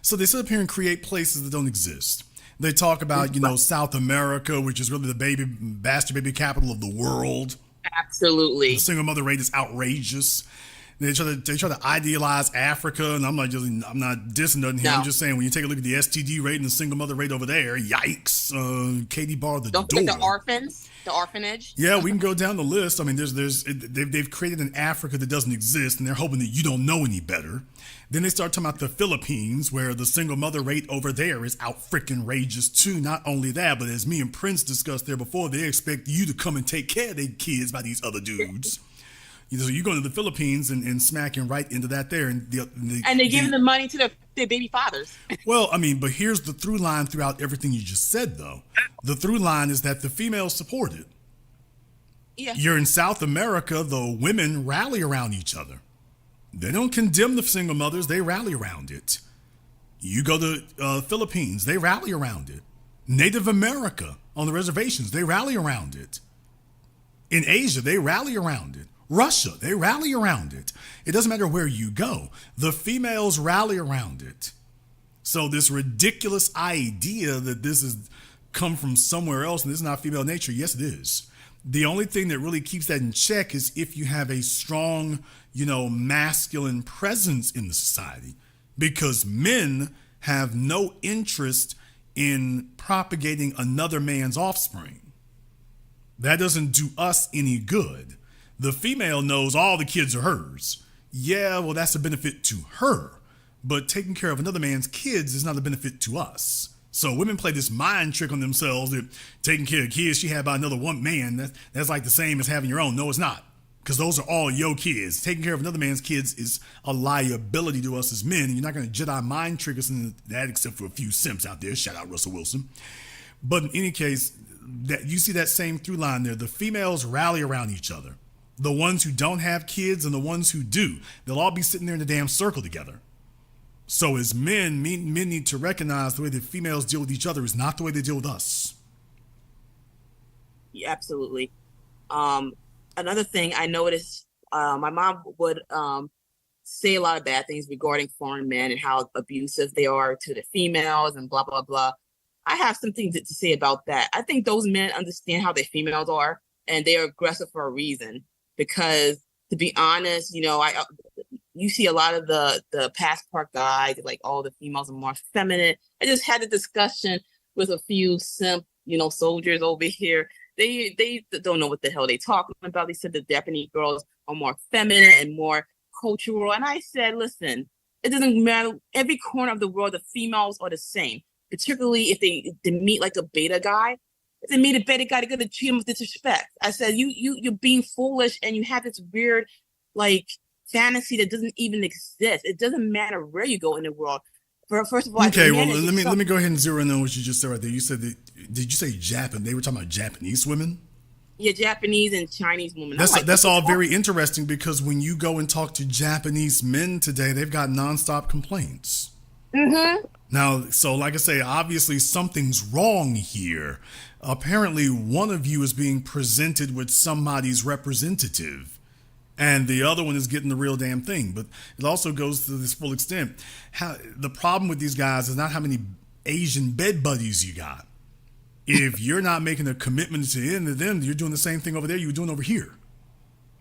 So they sit up here and create places that don't exist. They talk about, you know, South America, which is really the bastard baby capital of the world. Absolutely. The single mother rate is outrageous. They try to idealize Africa, and I'm not dissing nothing here. No. I'm just saying when you take a look at the STD rate and the single mother rate over there, yikes! Katie barred the door. Don't forget the orphanage. Yeah, we can go down the list. I mean, they've created an Africa that doesn't exist, and they're hoping that you don't know any better. Then they start talking about the Philippines, where the single mother rate over there is out freaking rageous too. Not only that, but as me and Prince discussed there before, they expect you to come and take care of their kids by these other dudes. You know, so you go to the Philippines and smacking right into that there, and they're giving the money to their baby fathers. Well, I mean, but here's the through line throughout everything you just said, though. The through line is that the females support it. Yeah. You're in South America, the women rally around each other. They don't condemn the single mothers; they rally around it. You go to Philippines, they rally around it. Native America on the reservations, they rally around it. In Asia, they rally around it. Russia, they rally around it. It doesn't matter where you go. The females rally around it. So this ridiculous idea that this has come from somewhere else and this is not female nature, yes, it is. The only thing that really keeps that in check is if you have a strong, masculine presence in the society, because men have no interest in propagating another man's offspring. That doesn't do us any good. The female knows all the kids are hers. Yeah, well, that's a benefit to her. But taking care of another man's kids is not a benefit to us. So women play this mind trick on themselves that taking care of kids she had by another one man, that's like the same as having your own. No, it's not. Because those are all your kids. Taking care of another man's kids is a liability to us as men. And you're not going to Jedi mind trick us into that except for a few simps out there. Shout out Russell Wilson. But in any case, that you see that same through line there. The females rally around each other. The ones who don't have kids and the ones who do. They'll all be sitting there in a damn circle together. So as men need to recognize the way that females deal with each other is not the way they deal with us. Yeah, absolutely. Another thing I noticed, my mom would say a lot of bad things regarding foreign men and how abusive they are to the females and blah, blah, blah. I have some things to say about that. I think those men understand how their females are, and they are aggressive for a reason. Because to be honest, you see a lot of the passport guys, like all the females are more feminine. I just had a discussion with a few simp, soldiers over here. They don't know what the hell they talking about. They said the Japanese girls are more feminine and more cultural. And I said, listen, it doesn't matter. Every corner of the world, the females are the same. Particularly if they meet like a beta guy. If they meet a beta guy, they're gonna treat him with disrespect. I said, you're being foolish and you have this weird fantasy that doesn't even exist. It doesn't matter where you go in the world. First of all, okay. Well, let me go ahead and zero in on what you just said right there. You said that. Did you say Japan? They were talking about Japanese women. Yeah, Japanese and Chinese women. That's all very interesting because when you go and talk to Japanese men today, they've got nonstop complaints. Mm-hmm. Now, so like I say, obviously something's wrong here. Apparently, one of you is being presented with somebody's representative, and the other one is getting the real damn thing. But it also goes to this full extent. The problem with these guys is not how many Asian bed buddies you got. If you're not making a commitment to any of them, you're doing the same thing over there you were doing over here.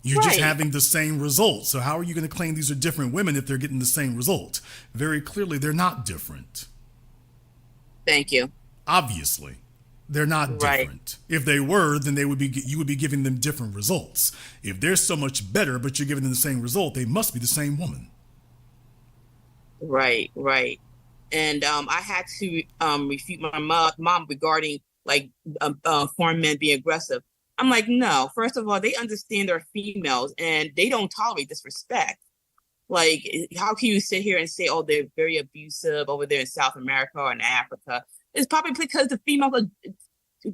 You're just having the same result. So how are you going to claim these are different women if they're getting the same result? Very clearly, they're not different. Thank you. Obviously, they're not different. If they were, then you would be giving them different results. If they're so much better, but you're giving them the same result, they must be the same woman. Right. And I had to refute my mom regarding foreign men being aggressive. I'm like, no. First of all, they understand they're females and they don't tolerate disrespect. Like, how can you sit here and say, oh, they're very abusive over there in South America or in Africa? It's probably because the females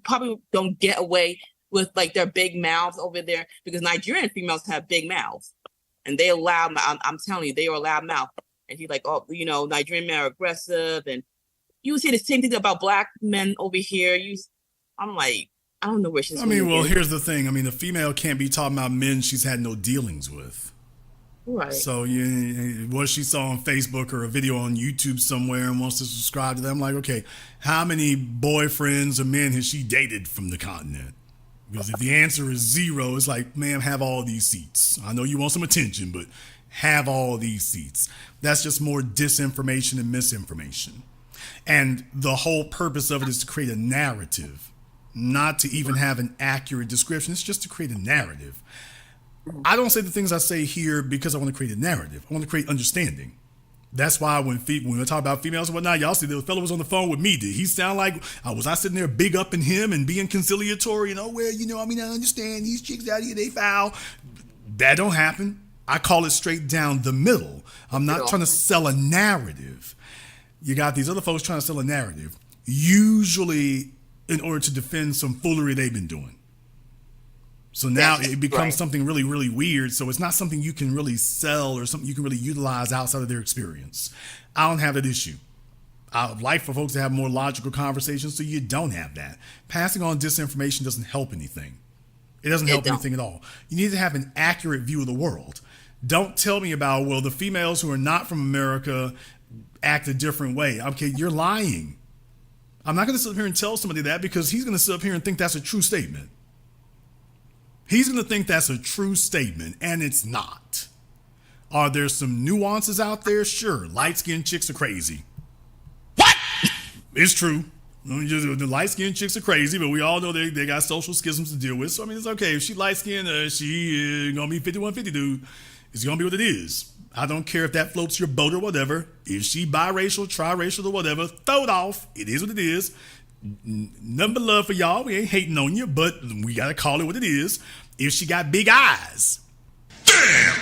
probably don't get away with their big mouths over there because Nigerian females have big mouths and they allow. I'm telling you, they are a loud mouth. And he's like, oh, Nigerian men are aggressive, and you see the same thing about black men over here. I'm like, I don't know where she's. Here's the thing. The female can't be talking about men she's had no dealings with. Right. So what she saw on Facebook or a video on YouTube somewhere and wants to subscribe to them, I'm like, okay, how many boyfriends or men has she dated from the continent? Because if the answer is 0, it's like, ma'am, have all these seats. I know you want some attention, but have all these seats. That's just more disinformation and misinformation. And the whole purpose of it is to create a narrative, not to even have an accurate description. It's just to create a narrative. I don't say the things I say here because I want to create a narrative. I want to create understanding. That's why when we talk about females and whatnot, y'all see the fellow was on the phone with me. Did he sound like, was I sitting there big upping him and being conciliatory? I understand these chicks out here, they foul. That don't happen. I call it straight down the middle. I'm not trying to sell a narrative. You got these other folks trying to sell a narrative, usually in order to defend some foolery they've been doing. So now it becomes something really, really weird. So it's not something you can really sell or something you can really utilize outside of their experience. I don't have that issue. I would like for folks to have more logical conversations, so you don't have that. Passing on disinformation doesn't help anything. It doesn't help anything at all. You need to have an accurate view of the world. Don't tell me about, well, the females who are not from America act a different way. Okay, you're lying. I'm not going to sit up here and tell somebody that because he's going to sit up here and think that's a true statement. He's going to think that's a true statement, and it's not. Are there some nuances out there? Sure. Light-skinned chicks are crazy. What? It's true. The light-skinned chicks are crazy, but we all know they got social schisms to deal with. So, I mean, it's okay. If she light-skinned, she is going to be 5150, dude. It's going to be what it is. I don't care if that floats your boat or whatever. If she biracial, triracial, or whatever, throw it off. It is what it is. Nothing but love for y'all. We ain't hating on you, but we got to call it what it is. If she got big eyes. Damn!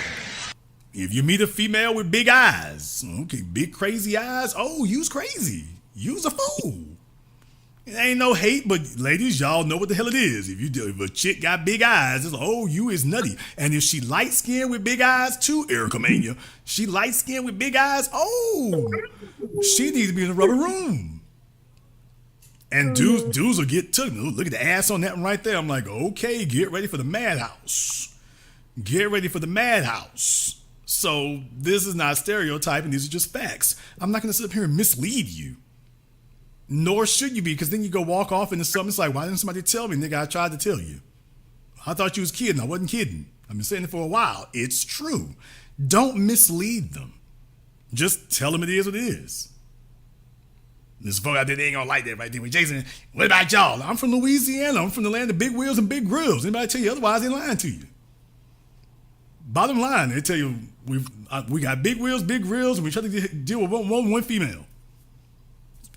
If you meet a female with big eyes, okay, big crazy eyes, oh, you's crazy. You's a fool. It ain't no hate, but ladies, y'all know what the hell it is. If a chick got big eyes, it's like, oh, you is nutty. And if she light skinned with big eyes too, Erica Mena, she light skinned with big eyes, oh, she needs to be in the rubber room. And dudes will get took. Look at the ass on that one right there. I'm like, okay, get ready for the madhouse. Get ready for the madhouse. So this is not stereotyping. These are just facts. I'm not going to sit up here and mislead you. Nor should you be, because then you go walk off into something. It's like, why didn't somebody tell me? Nigga, I tried to tell you. I thought you was kidding. I wasn't kidding. I've been saying it for a while. It's true. Don't mislead them. Just tell them it is what it is. This folk out there, they ain't gonna like that right there. With Jason, what about y'all? I'm from Louisiana. I'm from the land of big wheels and big grills. Anybody tell you otherwise, they lying to you. Bottom line, they tell you we got big wheels, big grills, and we try to deal with one female.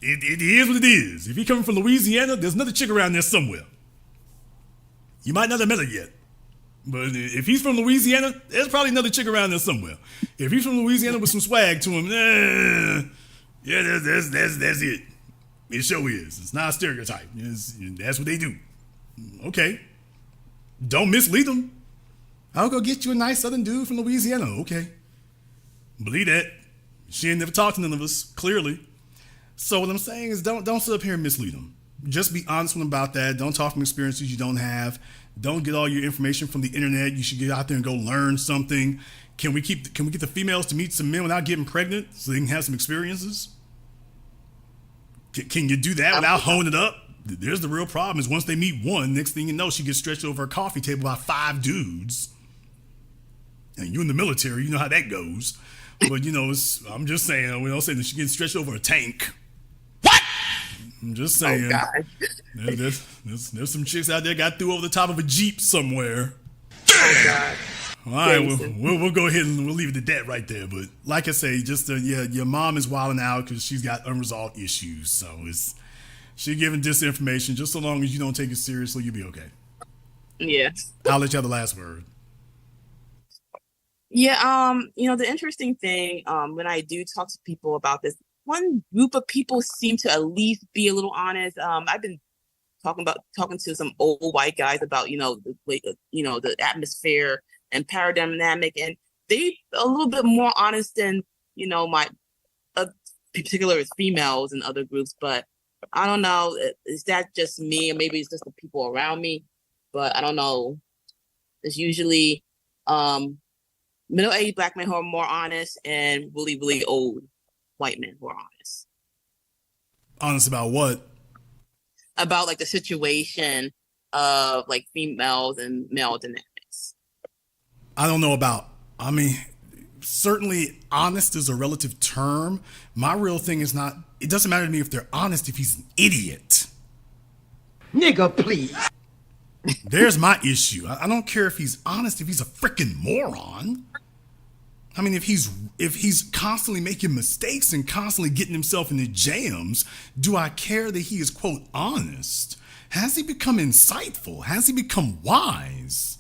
It is what it is. If you're coming from Louisiana, there's another chick around there somewhere. You might not have met her yet. But if he's from Louisiana, there's probably another chick around there somewhere. If he's from Louisiana with some swag to him, yeah, that's it. It sure is. It's not a stereotype. That's what they do. Okay. Don't mislead them. I'll go get you a nice southern dude from Louisiana. Okay. Believe that. She ain't never talked to none of us, clearly. So what I'm saying is don't sit up here and mislead them. Just be honest with them about that. Don't talk from experiences you don't have. Don't get all your information from the internet. You should get out there and go learn something. Can we get the females to meet some men without getting pregnant so they can have some experiences? Can you do that without honing it up? There's the real problem is once they meet one, next thing you know, she gets stretched over a coffee table by 5 dudes. And you in the military, you know how that goes. But, I'm just saying, we don't say that she gets stretched over a tank. What? I'm just saying. Oh, God. There's some chicks out there got through over the top of a Jeep somewhere. Oh, God. All right, we'll go ahead and we'll leave it at that right there. But like I say, just your mom is wilding out because she's got unresolved issues. So she's giving disinformation. Just so long as you don't take it seriously, you'll be okay. Yeah. I'll let you have the last word. Yeah, the interesting thing, when I do talk to people about this, one group of people seem to at least be a little honest. I've been talking to some old white guys about, the atmosphere and power dynamic, and they a little bit more honest than, my particular females and other groups, but I don't know, is that just me, or maybe it's just the people around me, but I don't know. It's usually, middle-aged black men who are more honest and really, really old white men who are honest. Honest about what? About like the situation of like females and male dynamics. I don't know about, certainly honest is a relative term. My real thing is not, it doesn't matter to me if they're honest if he's an idiot. Nigga, please. There's my issue. I don't care if he's honest, if he's a freaking moron. If he's constantly making mistakes and constantly getting himself into jams, do I care that he is, quote, honest? Has he become insightful? Has he become wise?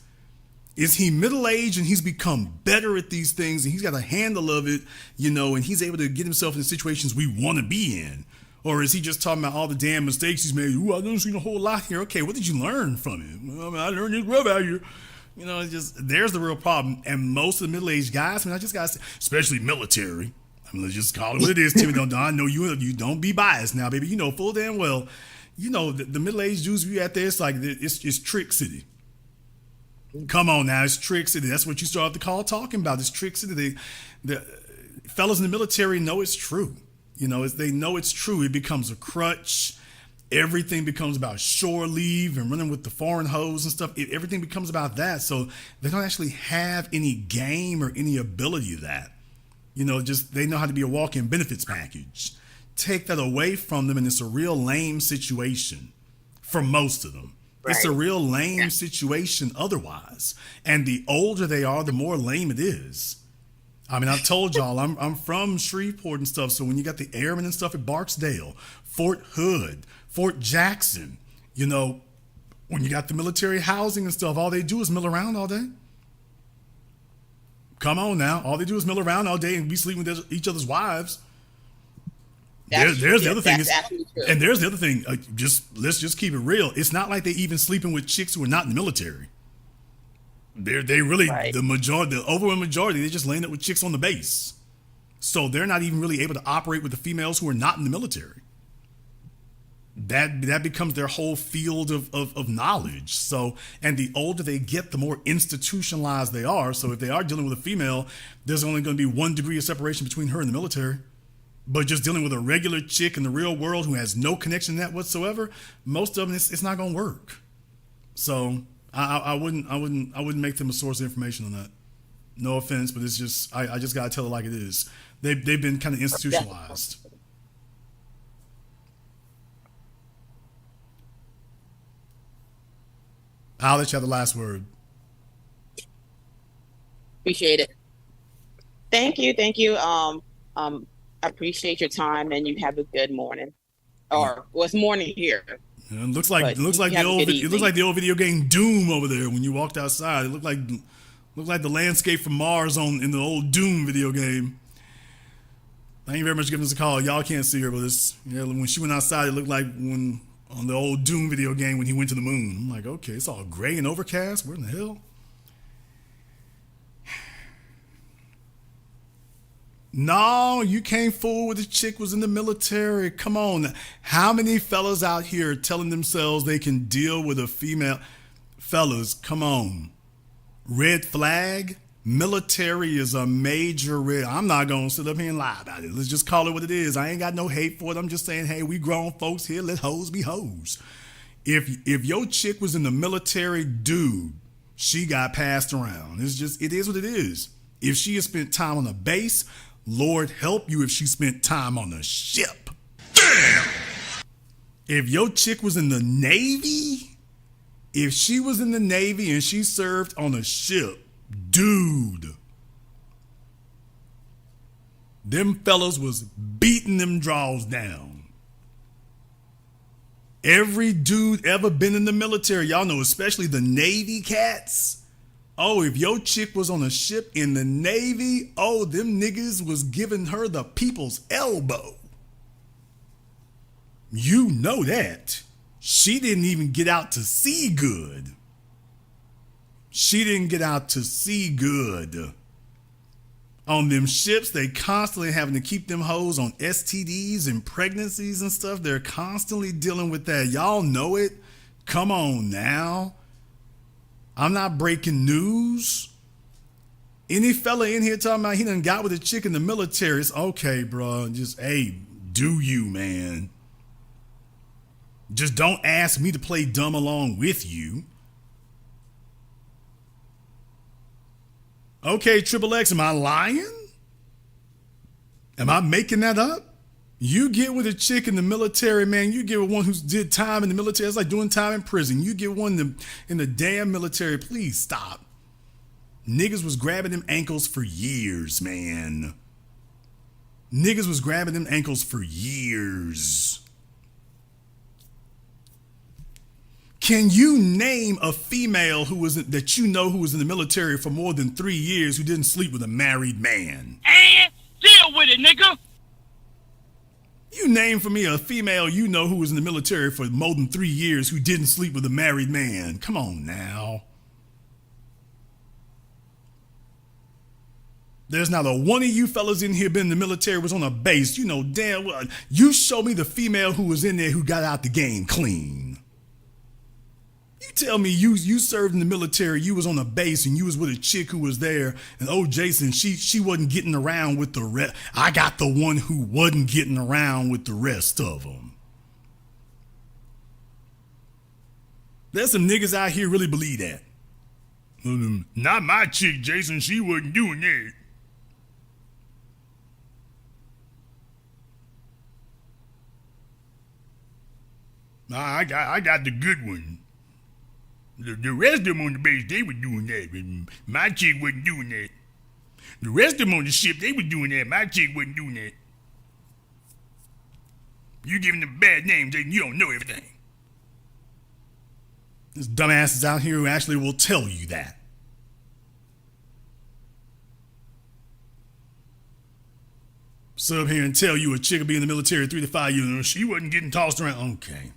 Is he middle-aged and he's become better at these things and he's got a handle of it, and he's able to get himself in situations we want to be in? Or is he just talking about all the damn mistakes he's made? Ooh, I don't see a whole lot here. Okay, what did you learn from it? I learned this rub out here. It's just, there's the real problem. And most of the middle-aged guys, I just got to say, especially military. Let's just call it what it is, Timmy. I know you don't be biased now, baby. Full damn well, the middle-aged dudes we at there, it's like, it's Trick City. Come on now, it's Trick City. That's what you start the call talking about. It's Trick City. The fellas in the military know it's true. You know, they know it's true. It becomes a crutch. Everything becomes about shore leave and running with the foreign hoes and stuff. Everything becomes about that. So they don't actually have any game or any ability of that. You know, just they know how to be a walk-in benefits package. Take that away from them, and it's a real lame situation for most of them. Right. It's a real lame situation otherwise. And the older they are, the more lame it is. I mean, I've told y'all, I'm from Shreveport and stuff. So when you got the airmen and stuff at Barksdale, Fort Hood, Fort Jackson, you know, when you got the military housing and stuff, all they do is mill around all day. Come on now. All they do is mill around all day and be sleeping with each other's wives. There's the other thing. And there's the other thing. Let's just keep it real. It's not like they even sleeping with chicks who are not in the military. They really, right. The overwhelming majority, they're just laying up with chicks on the base. So they're not even really able to operate with the females who are not in the military. That becomes their whole field of knowledge. So, and the older they get, the more institutionalized they are. So if they are dealing with a female, there's only going to be 1 degree of separation between her and the military. But just dealing with a regular chick in the real world who has no connection to that whatsoever, most of them, it's not going to work. So I wouldn't make them a source of information on that. No offense, but it's just I just gotta tell it like it is. They've been kind of institutionalized. I'll let you have the last word. Appreciate it. Thank you. I appreciate your time, and you have a good morning, or it's morning here. It looks like the old video game Doom over there. When you walked outside, it looked like the landscape from Mars in the old Doom video game. Thank you very much for giving us a call. Y'all can't see her, but when she went outside, it looked like when on the old Doom video game when he went to the moon. I'm like, okay, it's all gray and overcast. Where in the hell? No, you can't fool with the chick was in the military. Come on. How many fellas out here telling themselves they can deal with a female? Fellas, come on. Red flag? Military is a major red. I'm not going to sit up here and lie about it. Let's just call it what it is. I ain't got no hate for it. I'm just saying, hey, we grown folks here. Let hoes be hoes. If your chick was in the military, dude, she got passed around. It is what it is. If she has spent time on a base, Lord help you if she spent time on a ship. Damn! If your chick was in the Navy, if she was in the Navy and she served on a ship, dude, them fellas was beating them draws down. Every dude ever been in the military, y'all know, especially the Navy cats. Oh, if your chick was on a ship in the Navy, oh, them niggas was giving her the people's elbow. You know that. She didn't even get out to sea good. She didn't get out to sea good. On them ships, they constantly having to keep them hoes on STDs and pregnancies and stuff. They're constantly dealing with that. Y'all know it. Come on now. I'm not breaking news. Any fella in here talking about he done got with a chick in the military, it's okay, bro. Just, hey, do you, man. Just don't ask me to play dumb along with you. Okay, Triple X, am I lying? Am I making that up? You get with a chick in the military, man. You get with one who did time in the military. It's like doing time in prison. You get one in the damn military. Please stop. Niggas was grabbing them ankles for years, man. Niggas was grabbing them ankles for years. Can you name a female who was in the military for more than 3 years who didn't sleep with a married man? And deal with it, nigga. You name for me a female who was in the military for more than 3 years who didn't sleep with a married man. Come on now. There's not a one of you fellas in here been in the military, was on a base. You know damn well. You show me the female who was in there who got out the game clean. You tell me you served in the military, you was on a base and you was with a chick who was there, and oh Jason, she wasn't getting around with the rest. I got the one who wasn't getting around with the rest of them. There's some niggas out here really believe that. Not my chick, Jason. She wasn't doing that. I got the good one. The rest of them on the base, they were doing that. But my chick wasn't doing that. The rest of them on the ship, they were doing that. My chick wasn't doing that. You giving them bad names, Jason. You don't know everything. There's dumbasses out here who actually will tell you that. Sit up here and tell you a chick will be in the military 3 to 5 years. She wasn't getting tossed around. Okay.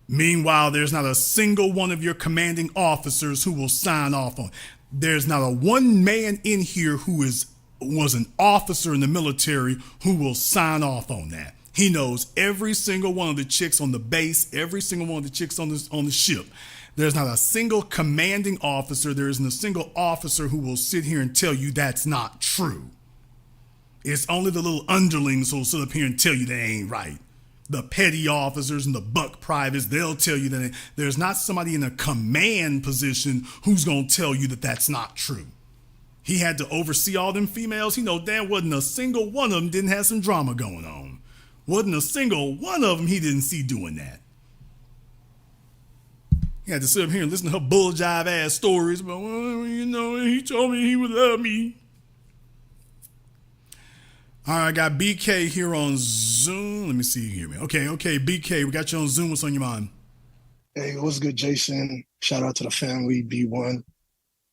Meanwhile, there's not a single one of your commanding officers who will sign off on. There's not a one man in here who was an officer in the military who will sign off on that. He knows every single one of the chicks on the base, every single one of the chicks on the ship. There's not a single commanding officer, there isn't a single officer who will sit here and tell you that's not true. It's only the little underlings who will sit up here and tell you that ain't right. The petty officers and the buck privates, they'll tell you that there's not somebody in a command position who's going to tell you that that's not true. He had to oversee all them females. He know damn wasn't a single one of them didn't have some drama going on. Wasn't a single one of them he didn't see doing that. He had to sit up here and listen to her bull jive ass stories about, well, you know, he told me he would love me. All right, I got BK here on Zoom. Let me see you hear me. Okay, BK, we got you on Zoom. What's on your mind? Hey, what's good, Jason? Shout out to the family, B1.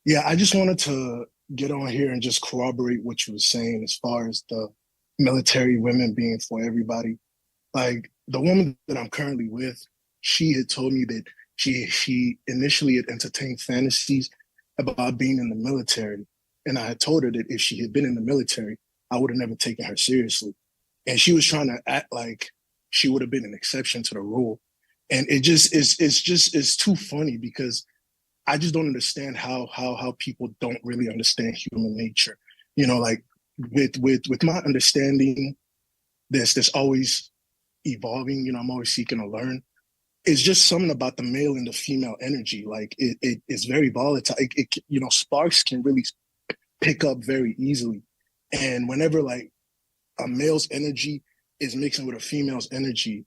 Yeah, I just wanted to get on here and just corroborate what you were saying as far as the military women being for everybody. Like, the woman that I'm currently with, she had told me that she initially had entertained fantasies about being in the military. And I had told her that if she had been in the military, I would have never taken her seriously. And she was trying to act like she would have been an exception to the rule. And it's too funny because I just don't understand how people don't really understand human nature. You know, like with my understanding, there's always evolving, you know, I'm always seeking to learn. It's just something about the male and the female energy. Like it is very volatile. It you know, sparks can really pick up very easily. And whenever like a male's energy is mixing with a female's energy,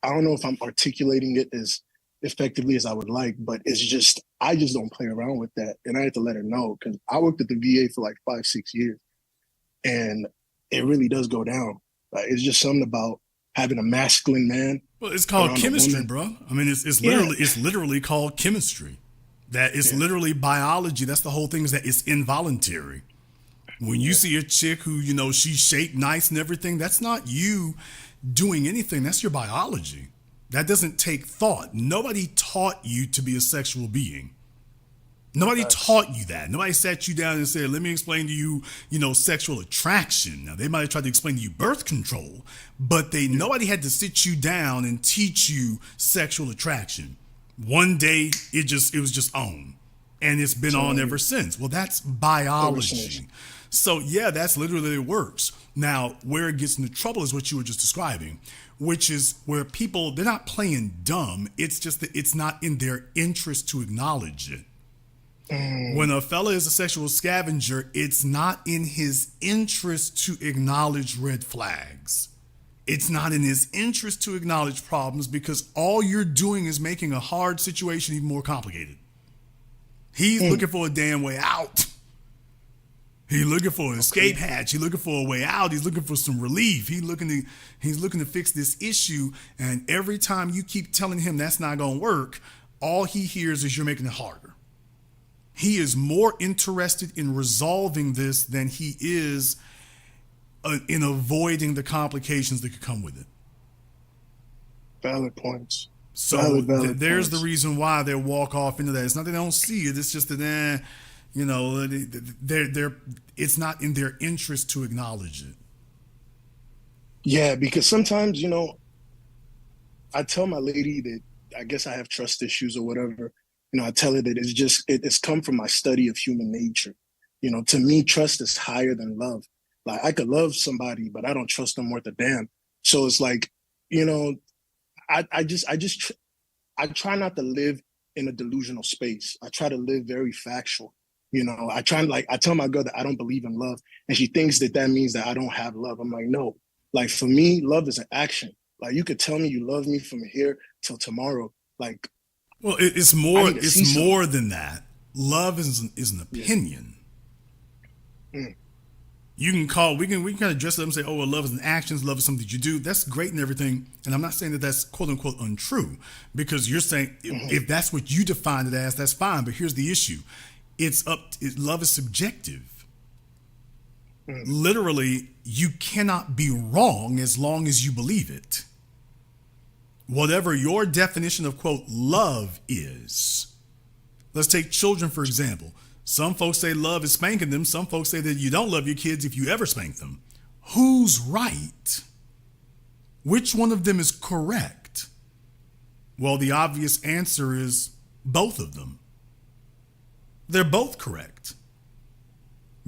I don't know if I'm articulating it as effectively as I would like, but I just don't play around with that. And I had to let her know because I worked at the VA for like 5-6 years and it really does go down. Like, it's just something about having a masculine man. Well, it's called chemistry, bro. I mean, it's literally called chemistry. That it's literally biology. That's the whole thing, is that it's involuntary. When you see a chick who, you know, she's shaped nice and everything, that's not you doing anything. That's your biology. That doesn't take thought. Nobody taught you to be a sexual being. Nobody taught you that. Nobody sat you down and said, let me explain to you, you know, sexual attraction. Now, they might have tried to explain to you birth control, but nobody had to sit you down and teach you sexual attraction. One day, it was just on. And it's been on ever since. Well, that's biology. So, yeah, that's literally it works. Now, where it gets into trouble is what you were just describing, which is where people, they're not playing dumb. It's just that it's not in their interest to acknowledge it. When a fella is a sexual scavenger, it's not in his interest to acknowledge red flags. It's not in his interest to acknowledge problems because all you're doing is making a hard situation even more complicated. He's looking for a damn way out. He's looking for an escape hatch. He's looking for a way out. He's looking for some relief. He's looking to fix this issue. And every time you keep telling him that's not going to work, all he hears is you're making it harder. He is more interested in resolving this than he is in avoiding the complications that could come with it. Valid points. So there's the reason why they walk off into that. It's not that they don't see it. It's just that, you know, it's not in their interest to acknowledge it. Yeah, because sometimes, you know, I tell my lady that I guess I have trust issues or whatever, I tell her that it's come from my study of human nature. To me, trust is higher than love. Like I could love somebody, but I don't trust them worth a damn. So it's like, I try not to live in a delusional space. I try to live very factual. I tell my girl that I don't believe in love, and she thinks that means that I don't have love. I'm like, no. Like for me, love is an action. Like you could tell me you love me from here till tomorrow. Like, well, it's more than that. Love is an opinion. Yeah. Mm. You can we can kind of dress it up and say, oh, well, love is an action, love is something that you do. That's great and everything. And I'm not saying that that's quote unquote untrue, because you're saying if that's what you define it as, that's fine. But here's the issue. Love is subjective. Mm. Literally, you cannot be wrong as long as you believe it. Whatever your definition of quote love is. Let's take children, for example. Some folks say love is spanking them. Some folks say that you don't love your kids if you ever spank them. Who's right? Which one of them is correct? Well, the obvious answer is both of them. They're both correct.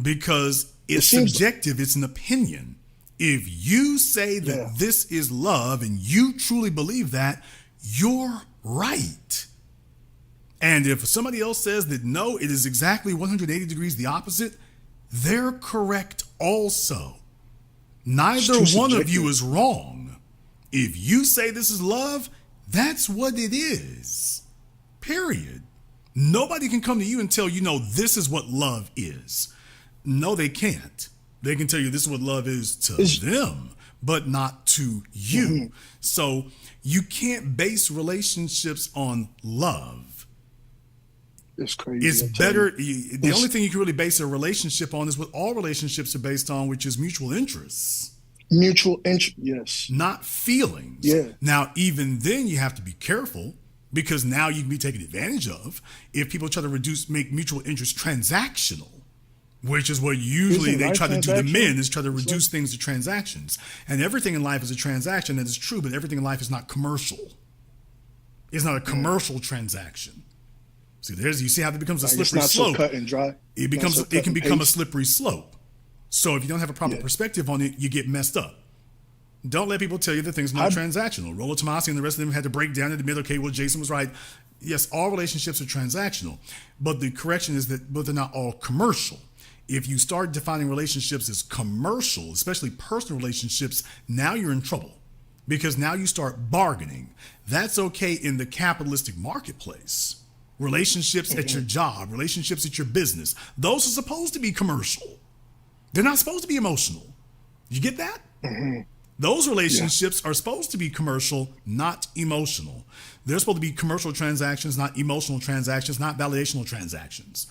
Because it's subjective, it's an opinion. If you say that this is love and you truly believe that, you're right. And if somebody else says that no, it is exactly 180 degrees the opposite, they're correct also. Neither one of you is wrong. If you say this is love, that's what it is. Period. Nobody can come to you and tell you, no, this is what love is. No, they can't. They can tell you this is what love is to them, but not to you. Mm-hmm. So you can't base relationships on love. It's crazy. It's better. The only thing you can really base a relationship on is what all relationships are based on, which is mutual interests. Mutual interest, yes. Not feelings. Yeah. Now, even then, you have to be careful, because now you can be taken advantage of if people try to make mutual interest transactional, which is what usually they try to do to men, is try to reduce things to transactions. And everything in life is a transaction. That is true, but everything in life is not commercial. It's not a commercial transaction. See, you see how it becomes a slippery slope. So cut and dry. It can become a slippery slope. So if you don't have a proper perspective on it, you get messed up. Don't let people tell you that things are not transactional. Rollo Tomasi and the rest of them had to break down and admit, okay, well, Jason was right. Yes, all relationships are transactional, but the correction is that they're not all commercial. If you start defining relationships as commercial, especially personal relationships, now you're in trouble, because now you start bargaining. That's okay in the capitalistic marketplace. Relationships at your job, relationships at your business, those are supposed to be commercial. They're not supposed to be emotional. You get that? Mm-hmm. Those relationships are supposed to be commercial, not emotional. They're supposed to be commercial transactions, not emotional transactions, not validational transactions.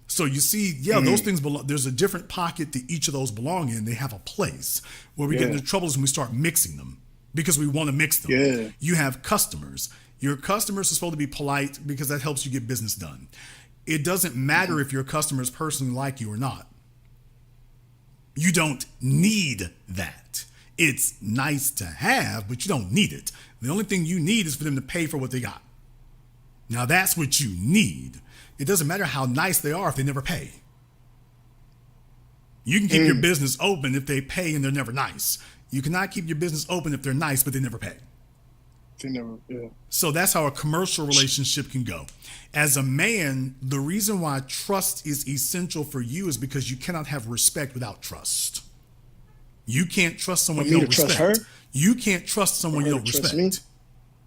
So you see, those things belong. There's a different pocket that each of those belong in. They have a place. Where we get into trouble is when we start mixing them, because we want to mix them. Yeah. You have customers. Your customers are supposed to be polite because that helps you get business done. It doesn't matter if your customers personally like you or not. You don't need that. It's nice to have, but you don't need it. The only thing you need is for them to pay for what they got. Now that's what you need. It doesn't matter how nice they are if they never pay. You can keep your business open if they pay and they're never nice. You cannot keep your business open if they're nice, but they never pay. So that's how a commercial relationship can go. As a man, the reason why trust is essential for you is because you cannot have respect without trust. You can't trust someone you don't respect. You can't trust someone you don't respect.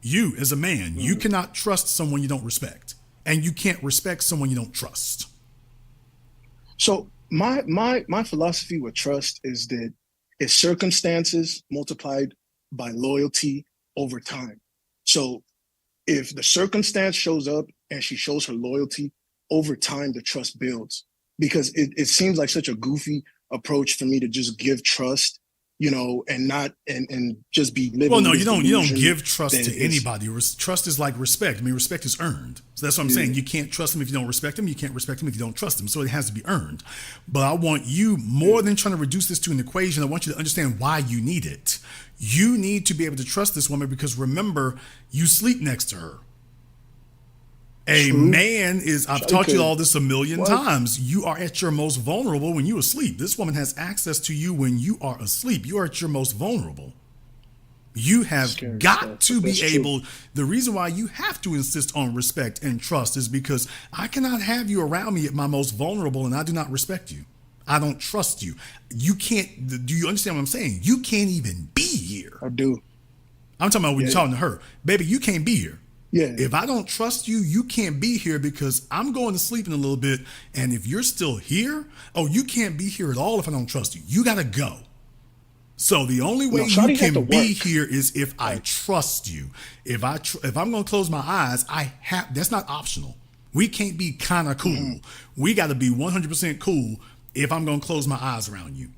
You, as a man, you cannot trust someone you don't respect. And you can't respect someone you don't trust. So my philosophy with trust is that it's circumstances multiplied by loyalty over time. So if the circumstance shows up and she shows her loyalty, over time the trust builds. Because it seems like such a goofy approach for me to just give trust, and not and just be living. Well, no, you don't give trust to anybody. Trust is like respect. I mean, respect is earned. So that's what I'm saying. You can't trust them if you don't respect them. You can't respect them if you don't trust them. So it has to be earned. But I want you, more than trying to reduce this to an equation, I want you to understand why you need it. You need to be able to trust this woman because remember, you sleep next to her. A True. man is, I've Shawty taught you could- all this a million What? times. You are at your most vulnerable when you asleep. This woman has access to you when you are asleep. You are at your most vulnerable. You have Scary got stuff, to but be that's true. able, the reason why you have to insist on respect and trust is because I cannot have you around me at my most vulnerable and I do not respect you. I don't trust you. You can't, do you understand what I'm saying? You can't even be here. I do. I'm talking about when Yeah. you're talking to her. Baby, you can't be here. Yeah. If I don't trust you, you can't be here because I'm going to sleep in a little bit. And if you're still here, oh, you can't be here at all if I don't trust you. You got to go. So the only way you Shawty had to can be work. here is if I trust you. If I'm going to close my eyes, that's not optional. We can't be kind of cool. Mm-hmm. We got to be 100% cool if I'm going to close my eyes around you.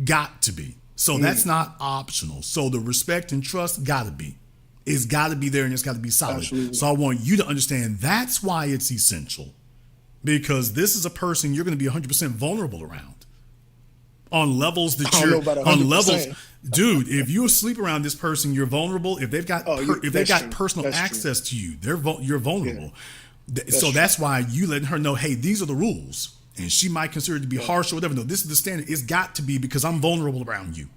Got to be. So that's not optional. So the respect and trust got to be. It's got to be there and it's got to be solid. Absolutely. So I want you to understand that's why it's essential. Because this is a person you're going to be 100% vulnerable around. On levels that I don't know you're about on 100%. levels, dude. If you sleep around this person, you're vulnerable. If they've got that's true. personal That's true. access to you, you're vulnerable. That's So true. that's why you letting her know, hey, these are the rules, and she might consider it to be harsh or whatever. No, this is the standard. It's got to be because I'm vulnerable around you,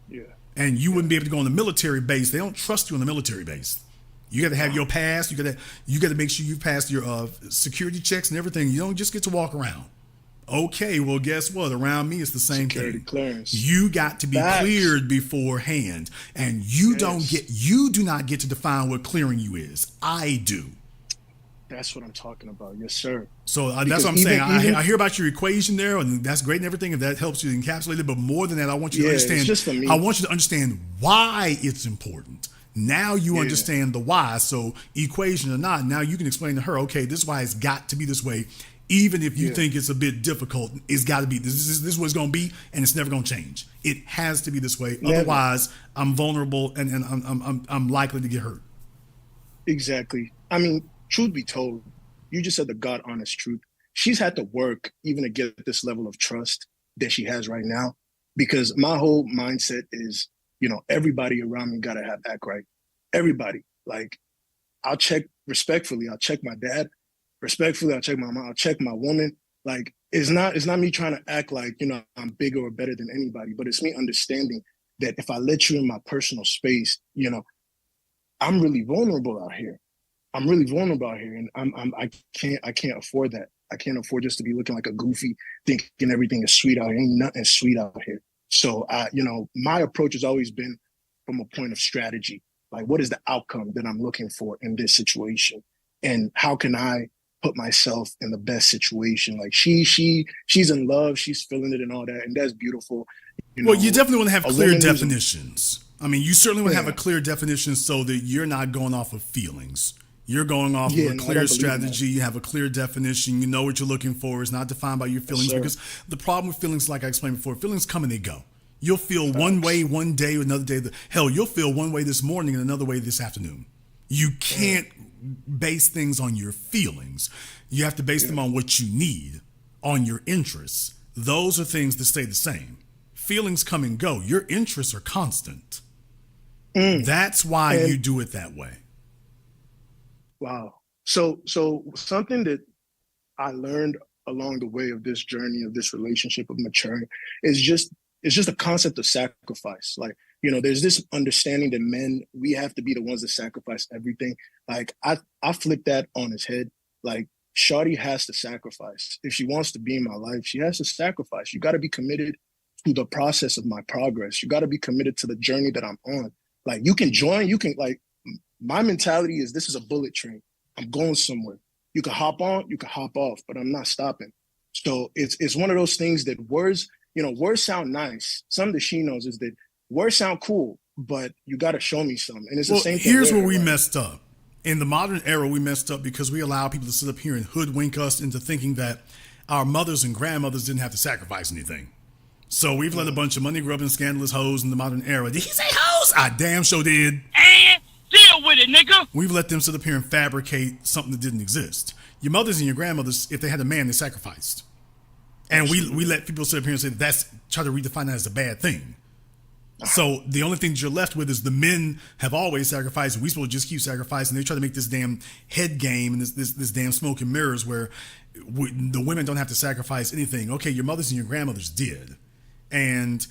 Yeah. and you wouldn't be able to go on the military base. They don't trust you on the military base. You got to have your pass. You got to make sure you've passed your security checks and everything. You don't just get to walk around. Okay, well, guess what? Around me, it's the same Security thing. clearance. You got to be Facts. cleared beforehand, and you do not get to define what clearing you is. I do. That's what I'm talking about. Yes, sir. So that's Because what I'm saying. even- I hear about your equation there, and that's great and everything. If that helps you encapsulate it, but more than that, I want you to Yeah, it's understand. just for me. I want you to understand why it's important. Now you understand the why. So equation or not, now you can explain to her. Okay, this is why it's got to be this way. Even if you think it's a bit difficult, it's got to be. This is what it's going to be, and it's never going to change. It has to be this way. Never. Otherwise, I'm vulnerable, and I'm likely to get hurt. Exactly. I mean, truth be told, you just said the God honest truth. She's had to work even to get this level of trust that she has right now, because my whole mindset is, everybody around me got to act right. Everybody. Like, I'll check respectfully. I'll check my dad. Respectfully, I'll check my mom. I'll check my woman. Like, it's not me trying to act like, I'm bigger or better than anybody, but it's me understanding that if I let you in my personal space, I'm really vulnerable out here. And I can't afford that. I can't afford just to be looking like a goofy, thinking everything is sweet out here. Ain't nothing sweet out here. So my approach has always been from a point of strategy. Like, what is the outcome that I'm looking for in this situation? And how can I put myself in the best situation? Like, she's in love, she's feeling it and all that, and that's beautiful. Well, you definitely want to have a clear woman who's- definitions. I mean, you certainly want to have Yeah. a clear definition so that you're not going off of feelings. You're going off Yeah, of a no, I clear don't believe strategy. You have a clear definition. You know what you're looking for. It's not defined by your feelings, sir. because the problem with feelings, like I explained before, feelings come and they go. You'll feel one way one day, another day. Hell, you'll feel one way this morning and another way this afternoon. You can't base things on your feelings. You have to base them on what you need, on your interests. Those are things that stay the same. Feelings come and go. Your interests are constant. That's why you do it that way. Wow. So something that I learned along the way of this journey, of this relationship, of maturing, is just a concept of sacrifice. Like, there's this understanding that men, we have to be the ones that sacrifice everything. Like, I flip that on his head. Like, Shawty has to sacrifice. If she wants to be in my life, she has to sacrifice. You got to be committed to the process of my progress. You got to be committed to the journey that I'm on. Like, you can join, my mentality is, this is a bullet train. I'm going somewhere. You can hop on, you can hop off, but I'm not stopping. So it's one of those things that words sound nice. Something that she knows is that words sound cool, but you got to show me something. And it's the same thing. Here's where we messed up. In the modern era, we messed up because we allow people to sit up here and hoodwink us into thinking that our mothers and grandmothers didn't have to sacrifice anything. So we've let a bunch of money grubbing scandalous hoes in the modern era. Did he say hoes? I damn sure did. And deal with it, nigga. We've let them sit up here and fabricate something that didn't exist. Your mothers and your grandmothers, if they had a man, they sacrificed. And we let people sit up here and say try to redefine that as a bad thing. So the only thing that you're left with is the men have always sacrificed, and we supposed to just keep sacrificing. They try to make this damn head game and this damn smoke and mirrors where the women don't have to sacrifice anything. Okay, your mothers and your grandmothers did, and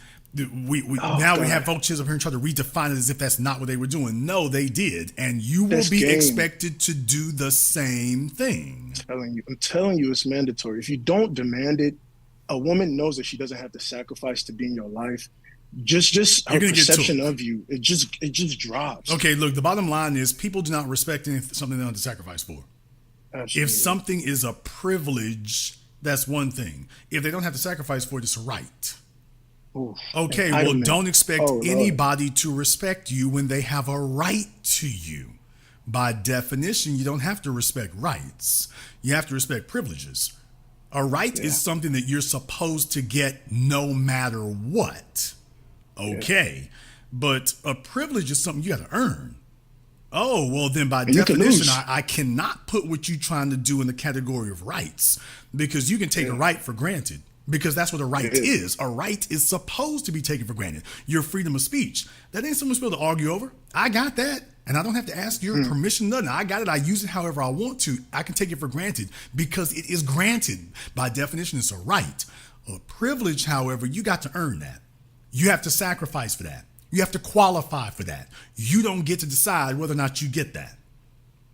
we have folks up here and try to redefine it as if that's not what they were doing. No, they did, and you will be expected to do the same thing. I'm telling you, it's mandatory. If you don't demand it, a woman knows that she doesn't have to sacrifice to be in your life. Just her perception of you, it just drops. Okay, look, the bottom line is people do not respect something they don't have to sacrifice for. Absolutely. If something is a privilege, that's one thing. If they don't have to sacrifice for it, it's a right. Oof, okay, well, don't expect anybody to respect you when they have a right to you. By definition, you don't have to respect rights. You have to respect privileges. A right is something that you're supposed to get no matter what. Okay, but a privilege is something you got to earn. Oh, well, then by definition, I cannot put what you're trying to do in the category of rights, because you can take a right for granted, because that's what a right is. A right is supposed to be taken for granted. Your freedom of speech. That ain't something we're supposed to argue over. I got that, and I don't have to ask your permission, nothing. I got it. I use it however I want to. I can take it for granted because it is granted. By definition, it's a right. A privilege, however, you got to earn that. You have to sacrifice for that. You have to qualify for that. You don't get to decide whether or not you get that.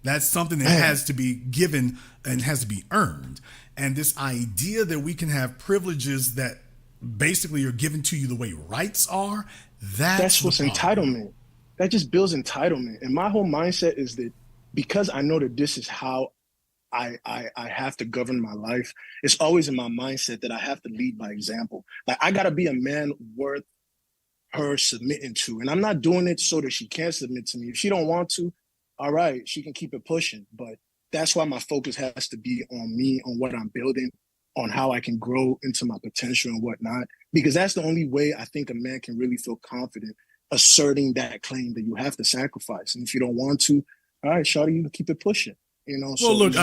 That's something that has to be given and has to be earned. And this idea that we can have privileges that basically are given to you the way rights are, that's what's entitlement. That just builds entitlement. And my whole mindset is that because I know that this is how I have to govern my life, it's always in my mindset that I have to lead by example. Like, I got to be a man worth her submitting to. And I'm not doing it so that she can't submit to me. If she don't want to, all right, she can keep it pushing. But that's why my focus has to be on me, on what I'm building, on how I can grow into my potential and whatnot. Because that's the only way I think a man can really feel confident asserting that claim that you have to sacrifice. And if you don't want to, all right, shawty, you can keep it pushing. You know, well, look,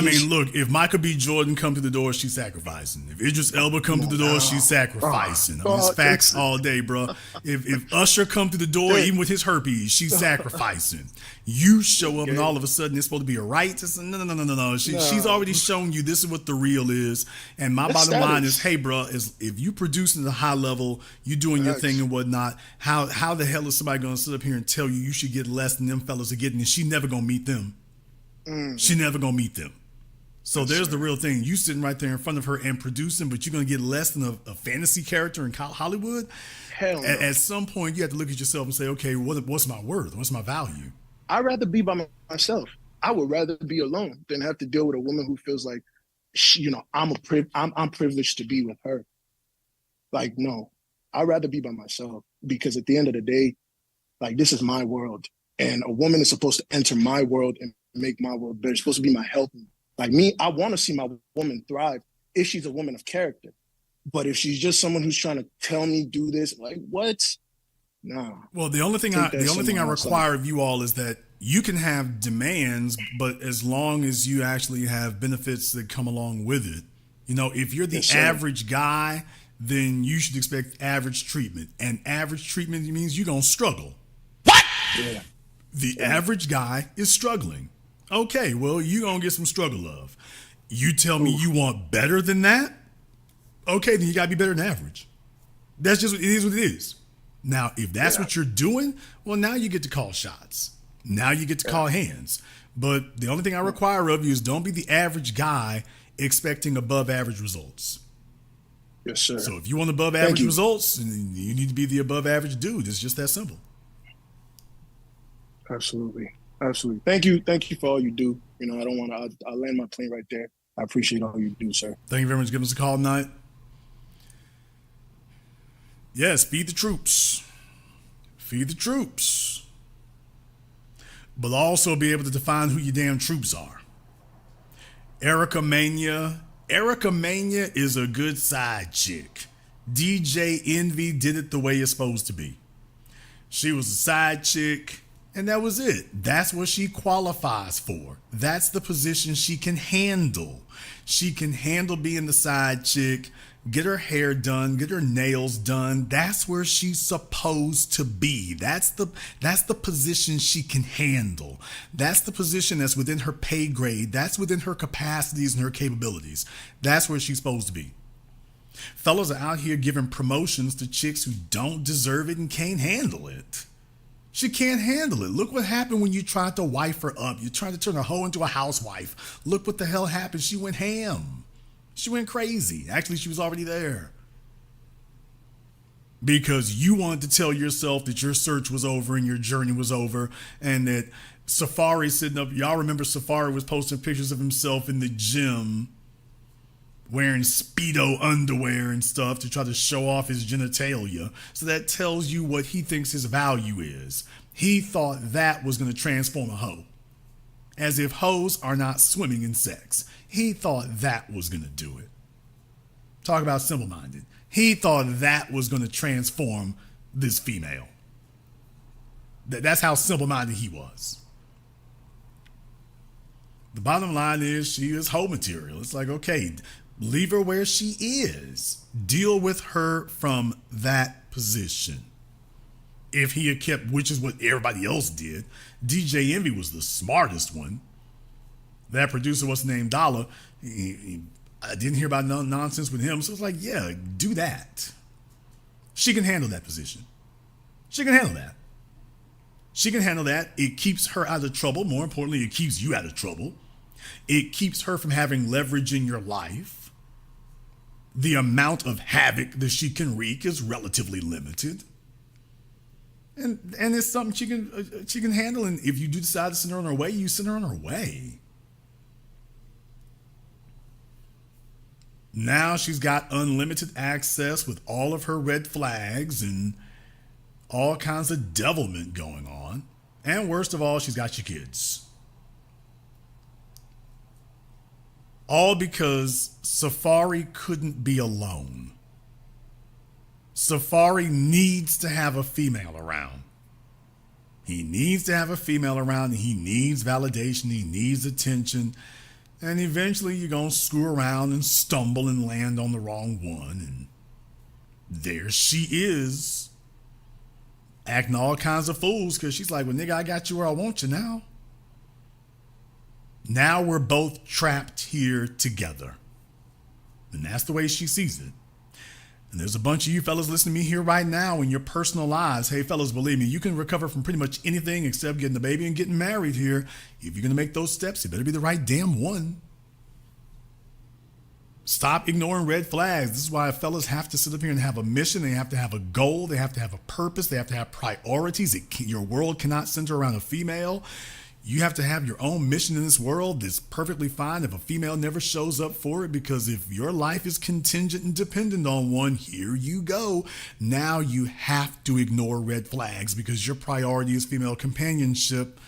if Michael B. Jordan come to the door, she's sacrificing. If Idris Elba come to the door, she's sacrificing. It's facts all day, bro. If Usher come to the door, even with his herpes, she's sacrificing. You show up and all of a sudden it's supposed to be a right. No. She's already shown you this is what the real is. And my bottom line is, hey, bro, if you producing at a high level, you doing your thing and whatnot, how the hell is somebody going to sit up here and tell you you should get less than them fellas are getting, and she never going to meet them? She never gonna meet them. So there's the real thing. You sitting right there in front of her and producing, but you're gonna get less than a fantasy character in Hollywood. Hell no. At some point, you have to look at yourself and say, okay, what's my worth? What's my value? I'd rather be by myself. I would rather be alone than have to deal with a woman who feels like, I'm privileged to be with her. Like, no, I'd rather be by myself, because at the end of the day, like, this is my world, and a woman is supposed to enter my world and make my world better. It's supposed to be my help. Like me, I want to see my woman thrive if she's a woman of character. But if she's just someone who's trying to tell me do this, like, what? No. Well, the only thing I require of you all is that you can have demands, but as long as you actually have benefits that come along with it. You know, if you're the average guy, then you should expect average treatment. And average treatment means you're going to struggle. What? Yeah. The average guy is struggling. Okay, well, you're going to get some struggle love. You tell me you want better than that? Okay, then you got to be better than average. That's just, it is what it is. Now, if that's what you're doing, well, now you get to call shots. Now you get to call hands. But the only thing I require of you is don't be the average guy expecting above average results. Yes, sir. So if you want above average results, you need to be the above average dude. It's just that simple. Absolutely. Thank you for all you do. You know, I'll land my plane right there. I appreciate all you do, sir. Thank you very much for giving us a call tonight. Yes, feed the troops. Feed the troops. But also be able to define who your damn troops are. Erica Mena. Erica Mena is a good side chick. DJ Envy did it the way it's supposed to be. She was a side chick. And that was it. That's what she qualifies for. That's the position she can handle. She can handle being the side chick, get her hair done, get her nails done. That's where she's supposed to be. That's the position she can handle. That's the position that's within her pay grade. That's within her capacities and her capabilities. That's where she's supposed to be. Fellas are out here giving promotions to chicks who don't deserve it and can't handle it. She can't handle it. Look what happened when you tried to wife her up. You tried to turn a hoe into a housewife. Look what the hell happened. She went ham. She went crazy. Actually, she was already there. Because you wanted to tell yourself that your search was over and your journey was over, and that Safaree sitting up, y'all remember Safaree was posting pictures of himself in the gym wearing Speedo underwear and stuff to try to show off his genitalia. So that tells you what he thinks his value is. He thought that was going to transform a hoe. As if hoes are not swimming in sex. He thought that was going to do it. Talk about simple-minded. He thought that was going to transform this female. That's how simple-minded he was. The bottom line is she is hoe material. It's like, okay, leave her where she is. Deal with her from that position. If he had kept, which is what everybody else did, DJ Envy was the smartest one. That producer, what's his name, Dollar, I didn't hear about no nonsense with him. So it's like, yeah, do that. She can handle that position. She can handle that. She can handle that. It keeps her out of trouble. More importantly, it keeps you out of trouble. It keeps her from having leverage in your life. The amount of havoc that she can wreak is relatively limited. And it's something she can handle. And if you do decide to send her on her way, you send her on her way. Now she's got unlimited access with all of her red flags and all kinds of devilment going on. And worst of all, she's got your kids. All because Safaree couldn't be alone. Safaree needs to have a female around. He needs to have a female around. He needs validation. He needs attention. And eventually you're going to screw around and stumble and land on the wrong one. And there she is, acting all kinds of fools because she's like, well, nigga, I got you where I want you now. Now we're both trapped here together. And that's the way she sees it. And there's a bunch of you fellas listening to me here right now in your personal lives. Hey, fellas, believe me, you can recover from pretty much anything except getting a baby and getting married here. If you're going to make those steps, it better be the right damn one. Stop ignoring red flags. This is why fellas have to sit up here and have a mission. They have to have a goal. They have to have a purpose. They have to have priorities. Your world cannot center around a female. You have to have your own mission in this world. That's perfectly fine if a female never shows up for it, because if your life is contingent and dependent on one, here you go. Now you have to ignore red flags because your priority is female companionship.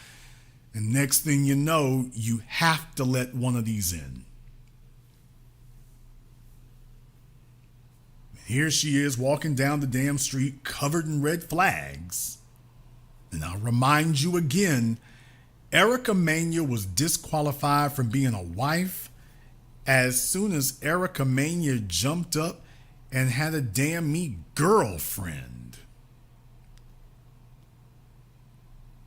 And next thing you know, you have to let one of these in. Here she is walking down the damn street covered in red flags. And I'll remind you again, Erica Mena was disqualified from being a wife as soon as Erica Mena jumped up and had a damn me girlfriend.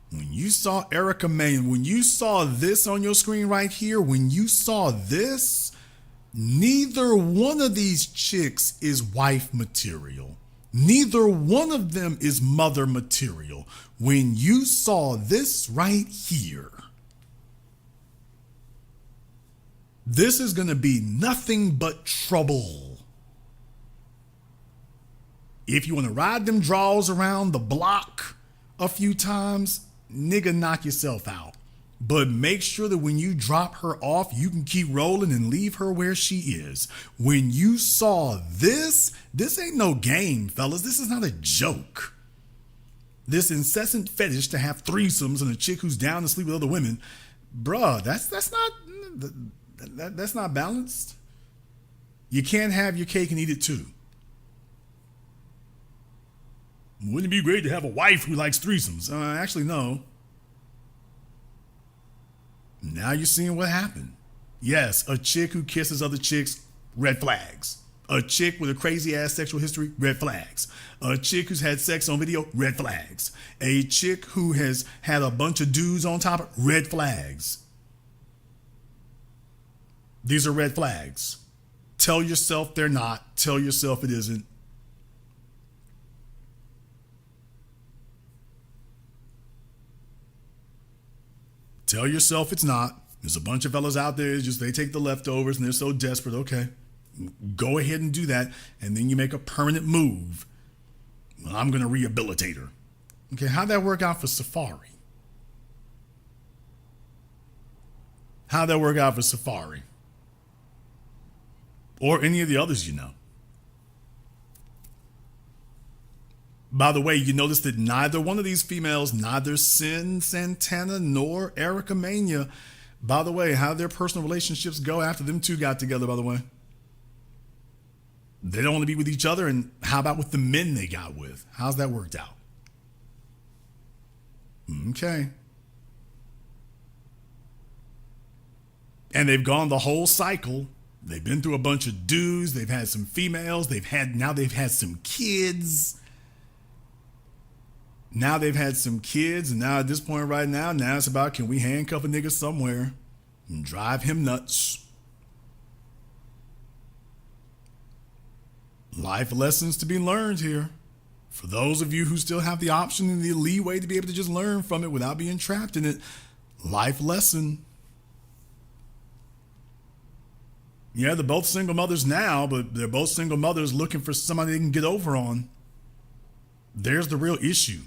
When you saw Erica Mena, when you saw this on your screen right here, when you saw this, neither one of these chicks is wife material. Neither one of them is mother material. When you saw this right here, this is going to be nothing but trouble. If you want to ride them draws around the block a few times, nigga, knock yourself out. But make sure that when you drop her off, you can keep rolling and leave her where she is. When you saw this ain't no game, fellas. This is not a joke. This incessant fetish to have threesomes and a chick who's down to sleep with other women, bruh, that's not balanced. You can't have your cake and eat it too. Wouldn't it be great to have a wife who likes threesomes? Actually, no. Now you're seeing what happened. Yes, a chick who kisses other chicks, red flags. A chick with a crazy ass sexual history, red flags. A chick who's had sex on video, red flags. A chick who has had a bunch of dudes on top of, red flags. These are red flags. Tell yourself they're not. Tell yourself it isn't. Tell yourself it's not. There's a bunch of fellas out there, just they take the leftovers and they're so desperate. Okay, go ahead and do that. And then you make a permanent move. Well, I'm going to rehabilitate her. Okay, how'd that work out for Safaree? How'd that work out for Safaree? Or any of the others you know? By the way, you notice that neither one of these females, neither Sin Santana nor Erica Mena, by the way, how their personal relationships go after them two got together, by the way. They don't want to be with each other, and how about with the men they got with? How's that worked out? Okay. And they've gone the whole cycle. They've been through a bunch of dudes. They've had some females. They've had some kids. Now they've had some kids, and now at this point right now it's about, can we handcuff a nigga somewhere and drive him nuts? Life lessons to be learned here. For those of you who still have the option and the leeway to be able to just learn from it without being trapped in it, life lesson. Yeah, they're both single mothers now, but they're both single mothers looking for somebody they can get over on. There's the real issue.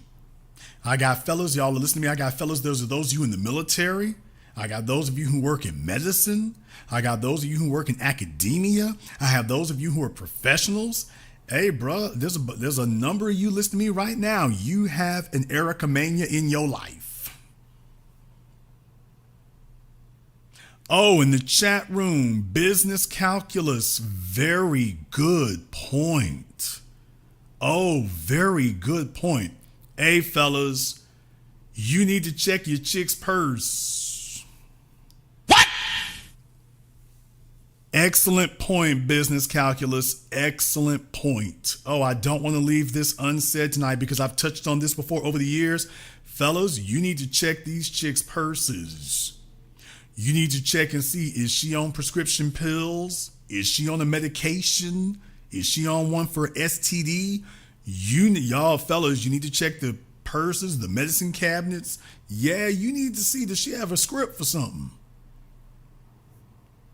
I got fellas, y'all are listening to me. I got fellas, those are those of you in the military. I got those of you who work in medicine. I got those of you who work in academia. I have those of you who are professionals. Hey, bro, there's a number of you listening to me right now. You have an Erica Mena in your life. Oh, in the chat room, business calculus, very good point. Oh, very good point. Hey, fellas, you need to check your chick's purse. What? Excellent point, business calculus. Excellent point. Oh, I don't want to leave this unsaid tonight because I've touched on this before over the years. Fellas, you need to check these chicks' purses. You need to check and see, is she on prescription pills? Is she on a medication? Is she on one for STD? Y'all fellas, you need to check the purses, the medicine cabinets. Yeah, you need to see, does she have a script for something?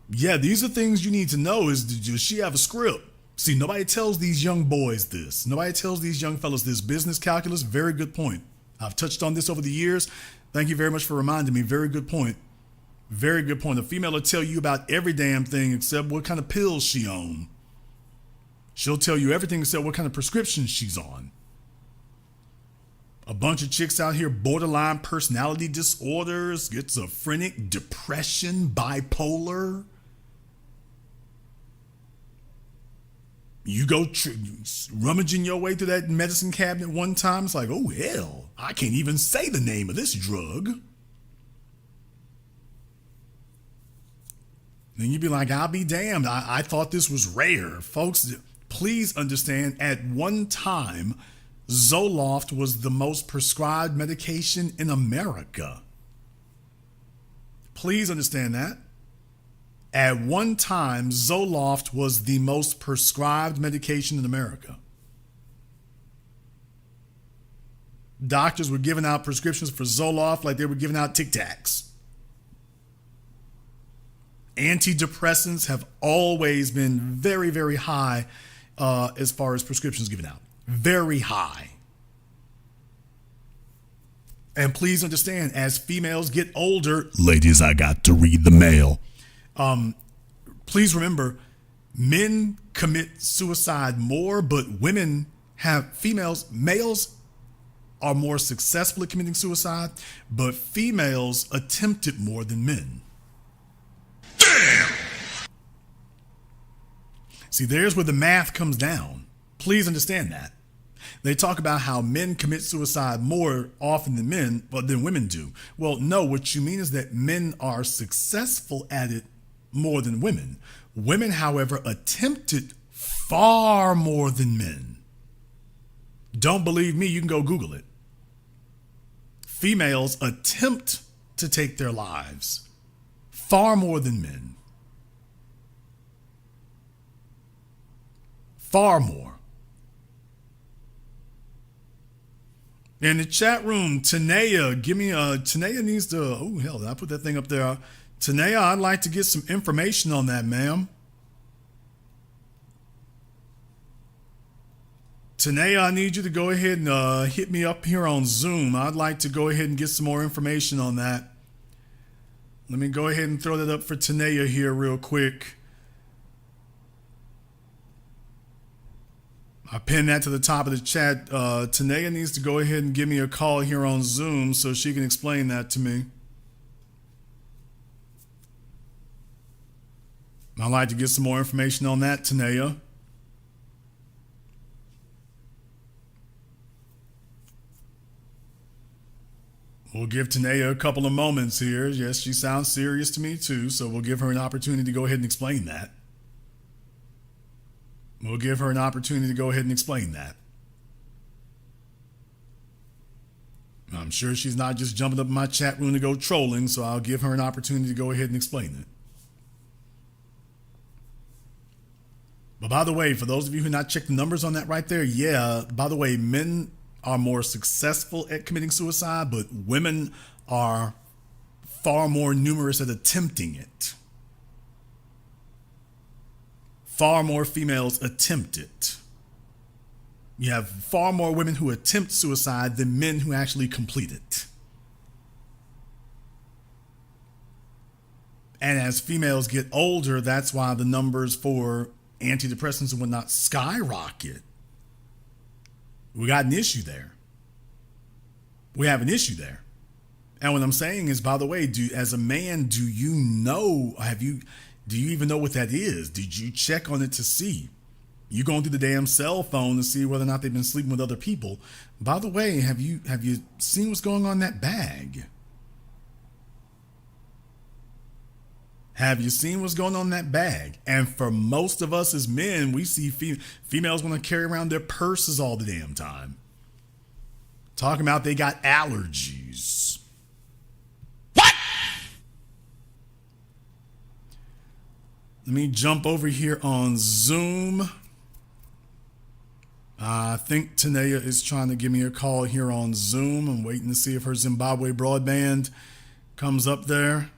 Yeah, these are things you need to know. Does she have a script? See, nobody tells these young boys this. Nobody tells these young fellas this. Business calculus, very good point. I've touched on this over the years. Thank you very much for reminding me. Very good point. Very good point. A female will tell you about every damn thing except what kind of pills she on. She'll tell you everything except what kind of prescription she's on. A bunch of chicks out here, borderline personality disorders, schizophrenic, depression, bipolar. You go rummaging your way through that medicine cabinet one time, it's like, oh hell, I can't even say the name of this drug. Then you'd be like, I'll be damned. I thought this was rare. Folks, please understand, at one time, Zoloft was the most prescribed medication in America. Please understand that. At one time, Zoloft was the most prescribed medication in America. Doctors were giving out prescriptions for Zoloft like they were giving out Tic Tacs. Antidepressants have always been very, very high as far as prescriptions given out. Very high. And please understand, as females get older, ladies, I got to read the mail. Please remember, men commit suicide more, but males are more successful at committing suicide, but females attempt it more than men. Damn! See, there's where the math comes down. Please understand that. They talk about how men commit suicide more often than women do. Well, no, what you mean is that men are successful at it more than women. Women, however, attempt it far more than men. Don't believe me? You can go Google it. Females attempt to take their lives far more than men. Far more. In the chat room, Tanea, Tanea needs to, oh hell, did I put that thing up there? Tanea, I'd like to get some information on that, ma'am. Tanea, I need you to go ahead and hit me up here on Zoom. I'd like to go ahead and get some more information on that. Let me go ahead and throw that up for Tanea here real quick. I pinned that to the top of the chat. Tanea needs to go ahead and give me a call here on Zoom so she can explain that to me. I'd like to get some more information on that, Tanea. We'll give Tanea a couple of moments here. Yes, she sounds serious to me too, so we'll give her an opportunity to go ahead and explain that. We'll give her an opportunity to go ahead and explain that. I'm sure she's not just jumping up in my chat room to go trolling, so I'll give her an opportunity to go ahead and explain it. But by the way, for those of you who not checked the numbers on that right there, yeah, by the way, men are more successful at committing suicide, but women are far more numerous at attempting it. Far more females attempt it. You have far more women who attempt suicide than men who actually complete it. And as females get older, that's why the numbers for antidepressants and whatnot skyrocket. We got an issue there. We have an issue there. And what I'm saying is, by the way, as a man, do you even know what that is? Did you check on it to see? You going through the damn cell phone to see whether or not they've been sleeping with other people. By the way, have you seen what's going on in that bag? Have you seen what's going on in that bag? And for most of us as men, we see females want to carry around their purses all the damn time. Talking about they got allergies. What? Let me jump over here on Zoom. I think Tanea is trying to give me a call here on Zoom. I'm waiting to see if her Zimbabwe broadband comes up there.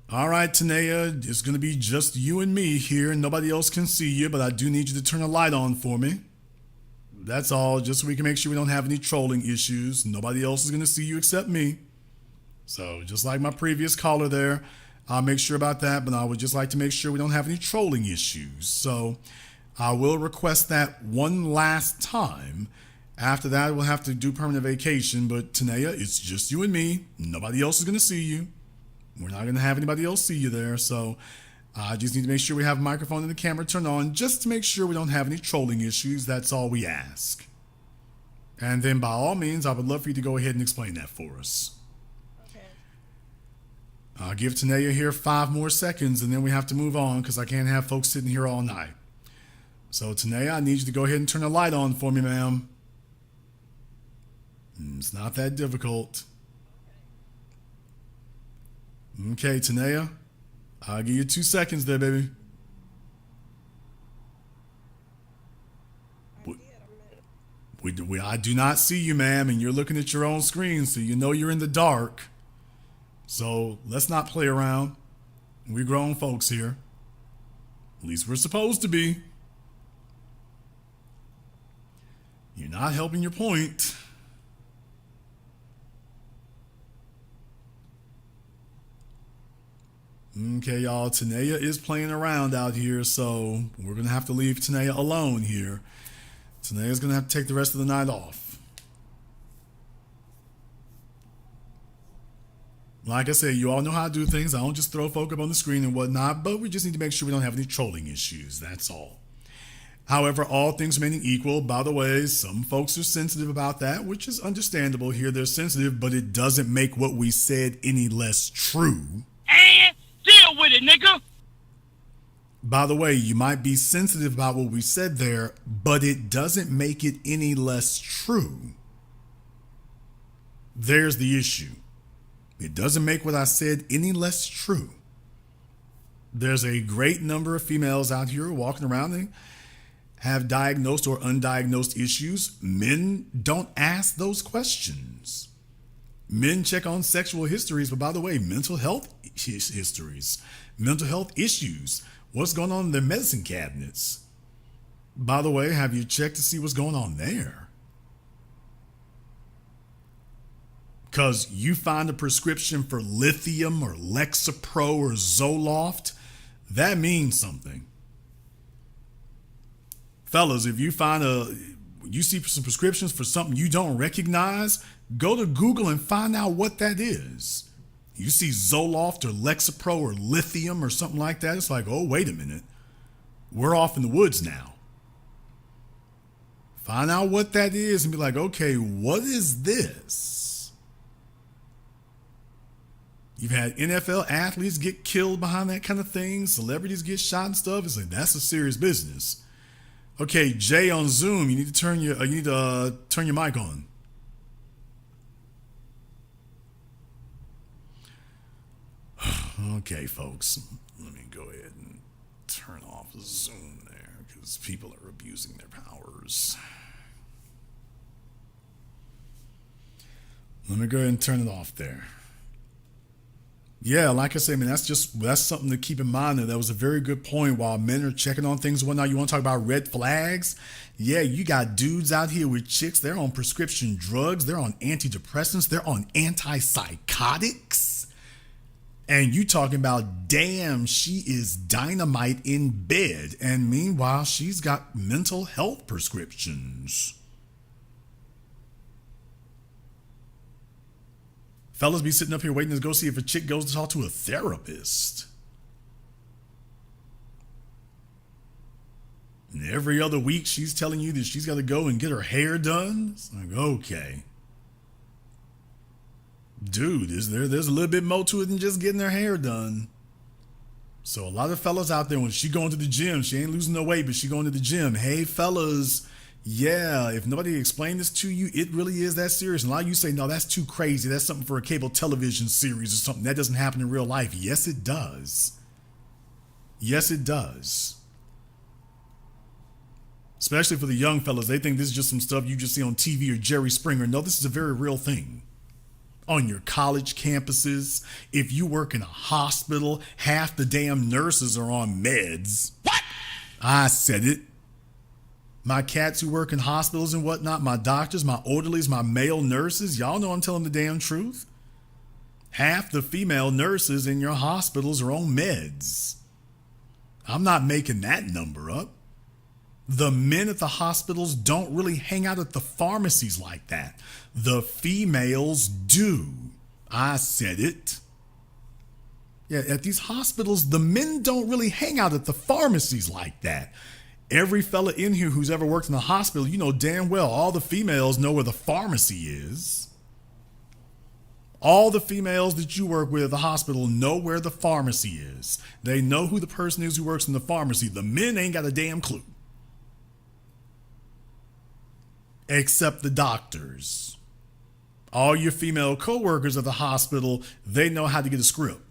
All right, Tanea, it's going to be just you and me here. Nobody else can see you, but I do need you to turn a light on for me. That's all, just so we can make sure we don't have any trolling issues. Nobody else is going to see you except me. So just like my previous caller there, I'll make sure about that, but I would just like to make sure we don't have any trolling issues. So I will request that one last time. After that, we'll have to do permanent vacation, but Tanea, it's just you and me. Nobody else is going to see you. We're not going to have anybody else see you there, so I just need to make sure we have a microphone and the camera turned on just to make sure we don't have any trolling issues. That's all we ask. And then by all means, I would love for you to go ahead and explain that for us. Okay. I'll give Tanea here 5 more seconds, and then we have to move on because I can't have folks sitting here all night. So Tanea, I need you to go ahead and turn the light on for me, ma'am. It's not that difficult. Okay, Tanea, I'll give you 2 seconds there, baby. I do not see you, ma'am, and you're looking at your own screen, so you know you're in the dark. So let's not play around. We're grown folks here. At least we're supposed to be. You're not helping your point. Okay, y'all, Tanea is playing around out here, so we're going to have to leave Tanea alone here. Tanea's going to have to take the rest of the night off. Like I said, you all know how to do things. I don't just throw folk up on the screen and whatnot, but we just need to make sure we don't have any trolling issues. That's all. However, all things remaining equal, by the way, some folks are sensitive about that, which is understandable here. They're sensitive, but it doesn't make what we said any less true. And deal with it, nigga. By the way, you might be sensitive about what we said there, but it doesn't make it any less true. There's the issue. It doesn't make what I said any less true. There's a great number of females out here walking around and have diagnosed or undiagnosed issues. Men don't ask those questions. Men check on sexual histories, but by the way, mental health histories, mental health issues, what's going on in their medicine cabinets. By the way, have you checked to see what's going on there? Because you find a prescription for lithium or Lexapro or Zoloft, that means something. Fellas, if you you see some prescriptions for something you don't recognize, go to Google and find out what that is. You see Zoloft or Lexapro or lithium or something like that, it's like, oh, wait a minute. We're off in the woods now. Find out what that is and be like, okay, what is this? You've had NFL athletes get killed behind that kind of thing. Celebrities get shot and stuff. It's like, that's a serious business. Okay, Jay on Zoom, you need to turn your mic on. Okay, folks, let me go ahead and turn off Zoom there because people are abusing their powers. Let me go ahead and turn it off there. Yeah, like I say, man, that's something to keep in mind. That was a very good point. While men are checking on things and whatnot, you want to talk about red flags? Yeah, you got dudes out here with chicks. They're on prescription drugs. They're on antidepressants. They're on antipsychotics. And you talking about, damn, she is dynamite in bed. And meanwhile, she's got mental health prescriptions. Fellas be sitting up here waiting to go see if a chick goes to talk to a therapist. And every other week she's telling you that she's got to go and get her hair done. It's like, okay. Dude, there's a little bit more to it than just getting her hair done. So a lot of fellas out there, when she going to the gym, she ain't losing no weight, but she going to the gym. Hey, fellas, yeah, if nobody explained this to you, it really is that serious. And a lot of you say, no, that's too crazy. That's something for a cable television series or something. That doesn't happen in real life. Yes, it does. Yes, it does. Especially for the young fellas. They think this is just some stuff you just see on TV or Jerry Springer. No, this is a very real thing. On your college campuses, if you work in a hospital, half the damn nurses are on meds. What? I said it. My cats who work in hospitals and whatnot, my doctors, my orderlies, my male nurses, y'all know I'm telling the damn truth. Half the female nurses in your hospitals are on meds. I'm not making that number up. The men at the hospitals don't really hang out at the pharmacies like that. The females do. I said it. Yeah, at these hospitals, the men don't really hang out at the pharmacies like that. Every fella in here who's ever worked in a hospital, you know damn well all the females know where the pharmacy is. All the females that you work with at the hospital know where the pharmacy is. They know who the person is who works in the pharmacy. The men ain't got a damn clue. Except the doctors. All your female co-workers at the hospital, they know how to get a script.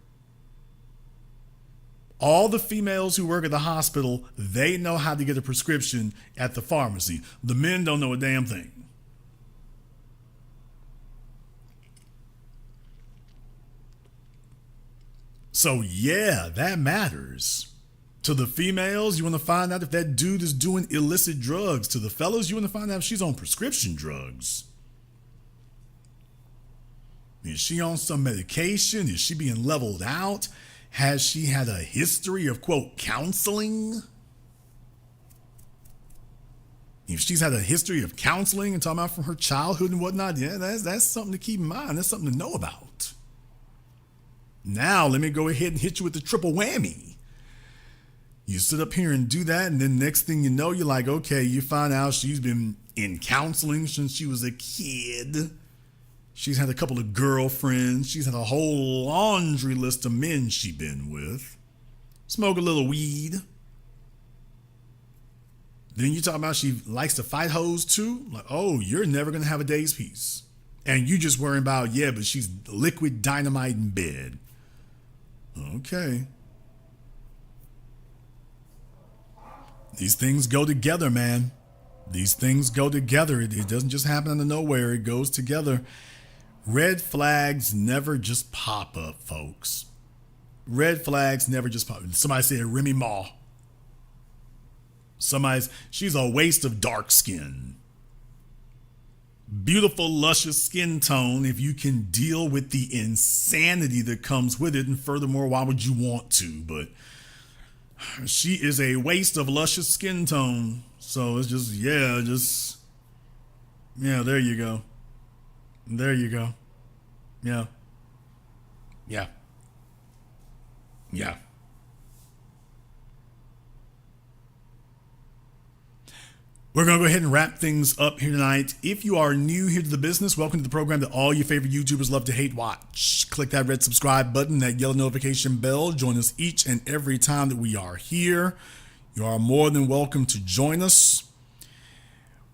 All the females who work at the hospital, they know how to get a prescription at the pharmacy. The men don't know a damn thing. So yeah, that matters. To the females, you want to find out if that dude is doing illicit drugs. To the fellas, you want to find out if she's on prescription drugs. Is she on some medication? Is she being leveled out? Has she had a history of, quote, counseling? If she's had a history of counseling and talking about from her childhood and whatnot, yeah, that's something to keep in mind. That's something to know about. Now, let me go ahead and hit you with the triple whammy. You sit up here and do that, and then next thing you know, you're like, okay, you find out she's been in counseling since she was a kid. She's had a couple of girlfriends. She's had a whole laundry list of men she's been with. Smoke a little weed. Then you talk about she likes to fight hoes too. Like, oh, you're never going to have a day's peace. And you just worrying about, yeah, but she's liquid dynamite in bed. Okay. These things go together, man. These things go together. It doesn't just happen out of nowhere. It goes together. Red flags never just pop up, folks. Red flags never just pop up. Somebody said Remy Ma. She's a waste of dark skin. Beautiful, luscious skin tone if you can deal with the insanity that comes with it. And furthermore, why would you want to? But she is a waste of luscious skin tone. So it's just, there you go. There you go. Yeah. Yeah. Yeah. We're going to go ahead and wrap things up here tonight. If you are new here to the business, welcome to the program that all your favorite YouTubers love to hate watch. Click that red subscribe button, that yellow notification bell. Join us each and every time that we are here. You are more than welcome to join us.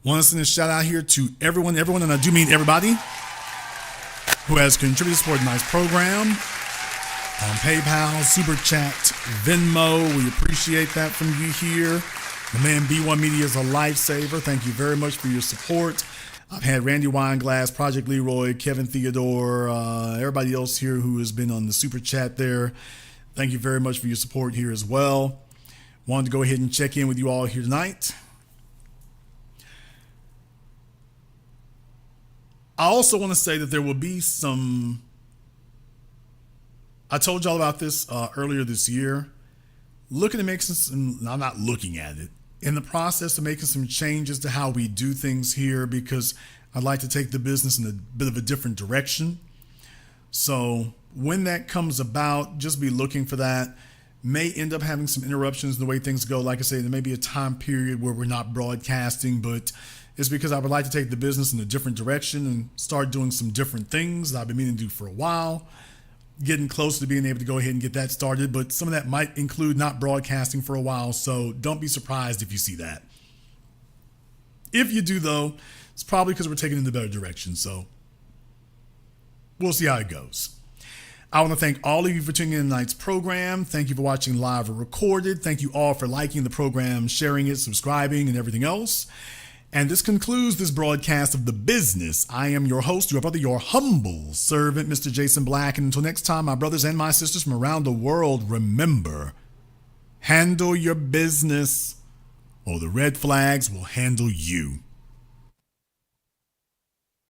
Want to send a shout out here to everyone, and I do mean everybody, who has contributed to support tonight's program on PayPal, Super Chat, Venmo. We appreciate that from you here. The man B1 Media is a lifesaver. Thank you very much for your support. I've had Randy Wineglass, Project Leroy, Kevin Theodore, everybody else here who has been on the Super Chat there. Thank you very much for your support here as well. Wanted to go ahead and check in with you all here tonight. I also want to say that there will be some, I told y'all about this earlier this year, looking to make some, I'm not looking at it, in the process of making some changes to how we do things here, because I'd like to take the business in a bit of a different direction. So when that comes about, just be looking for that. May end up having some interruptions in the way things go. Like I say, there may be a time period where we're not broadcasting, but it's because I would like to take the business in a different direction and start doing some different things that I've been meaning to do for a while. Getting close to being able to go ahead and get that started, but some of that might include not broadcasting for a while, so don't be surprised if you see that. If you do, though, it's probably because we're taking it in the better direction, so we'll see how it goes. I want to thank all of you for tuning in tonight's program. Thank you for watching live or recorded. Thank you all for liking the program, sharing it, subscribing, and everything else. And this concludes this broadcast of The Business. I am your host, your brother, your humble servant, Mr. Jason Black. And until next time, my brothers and my sisters from around the world, remember, handle your business or the red flags will handle you.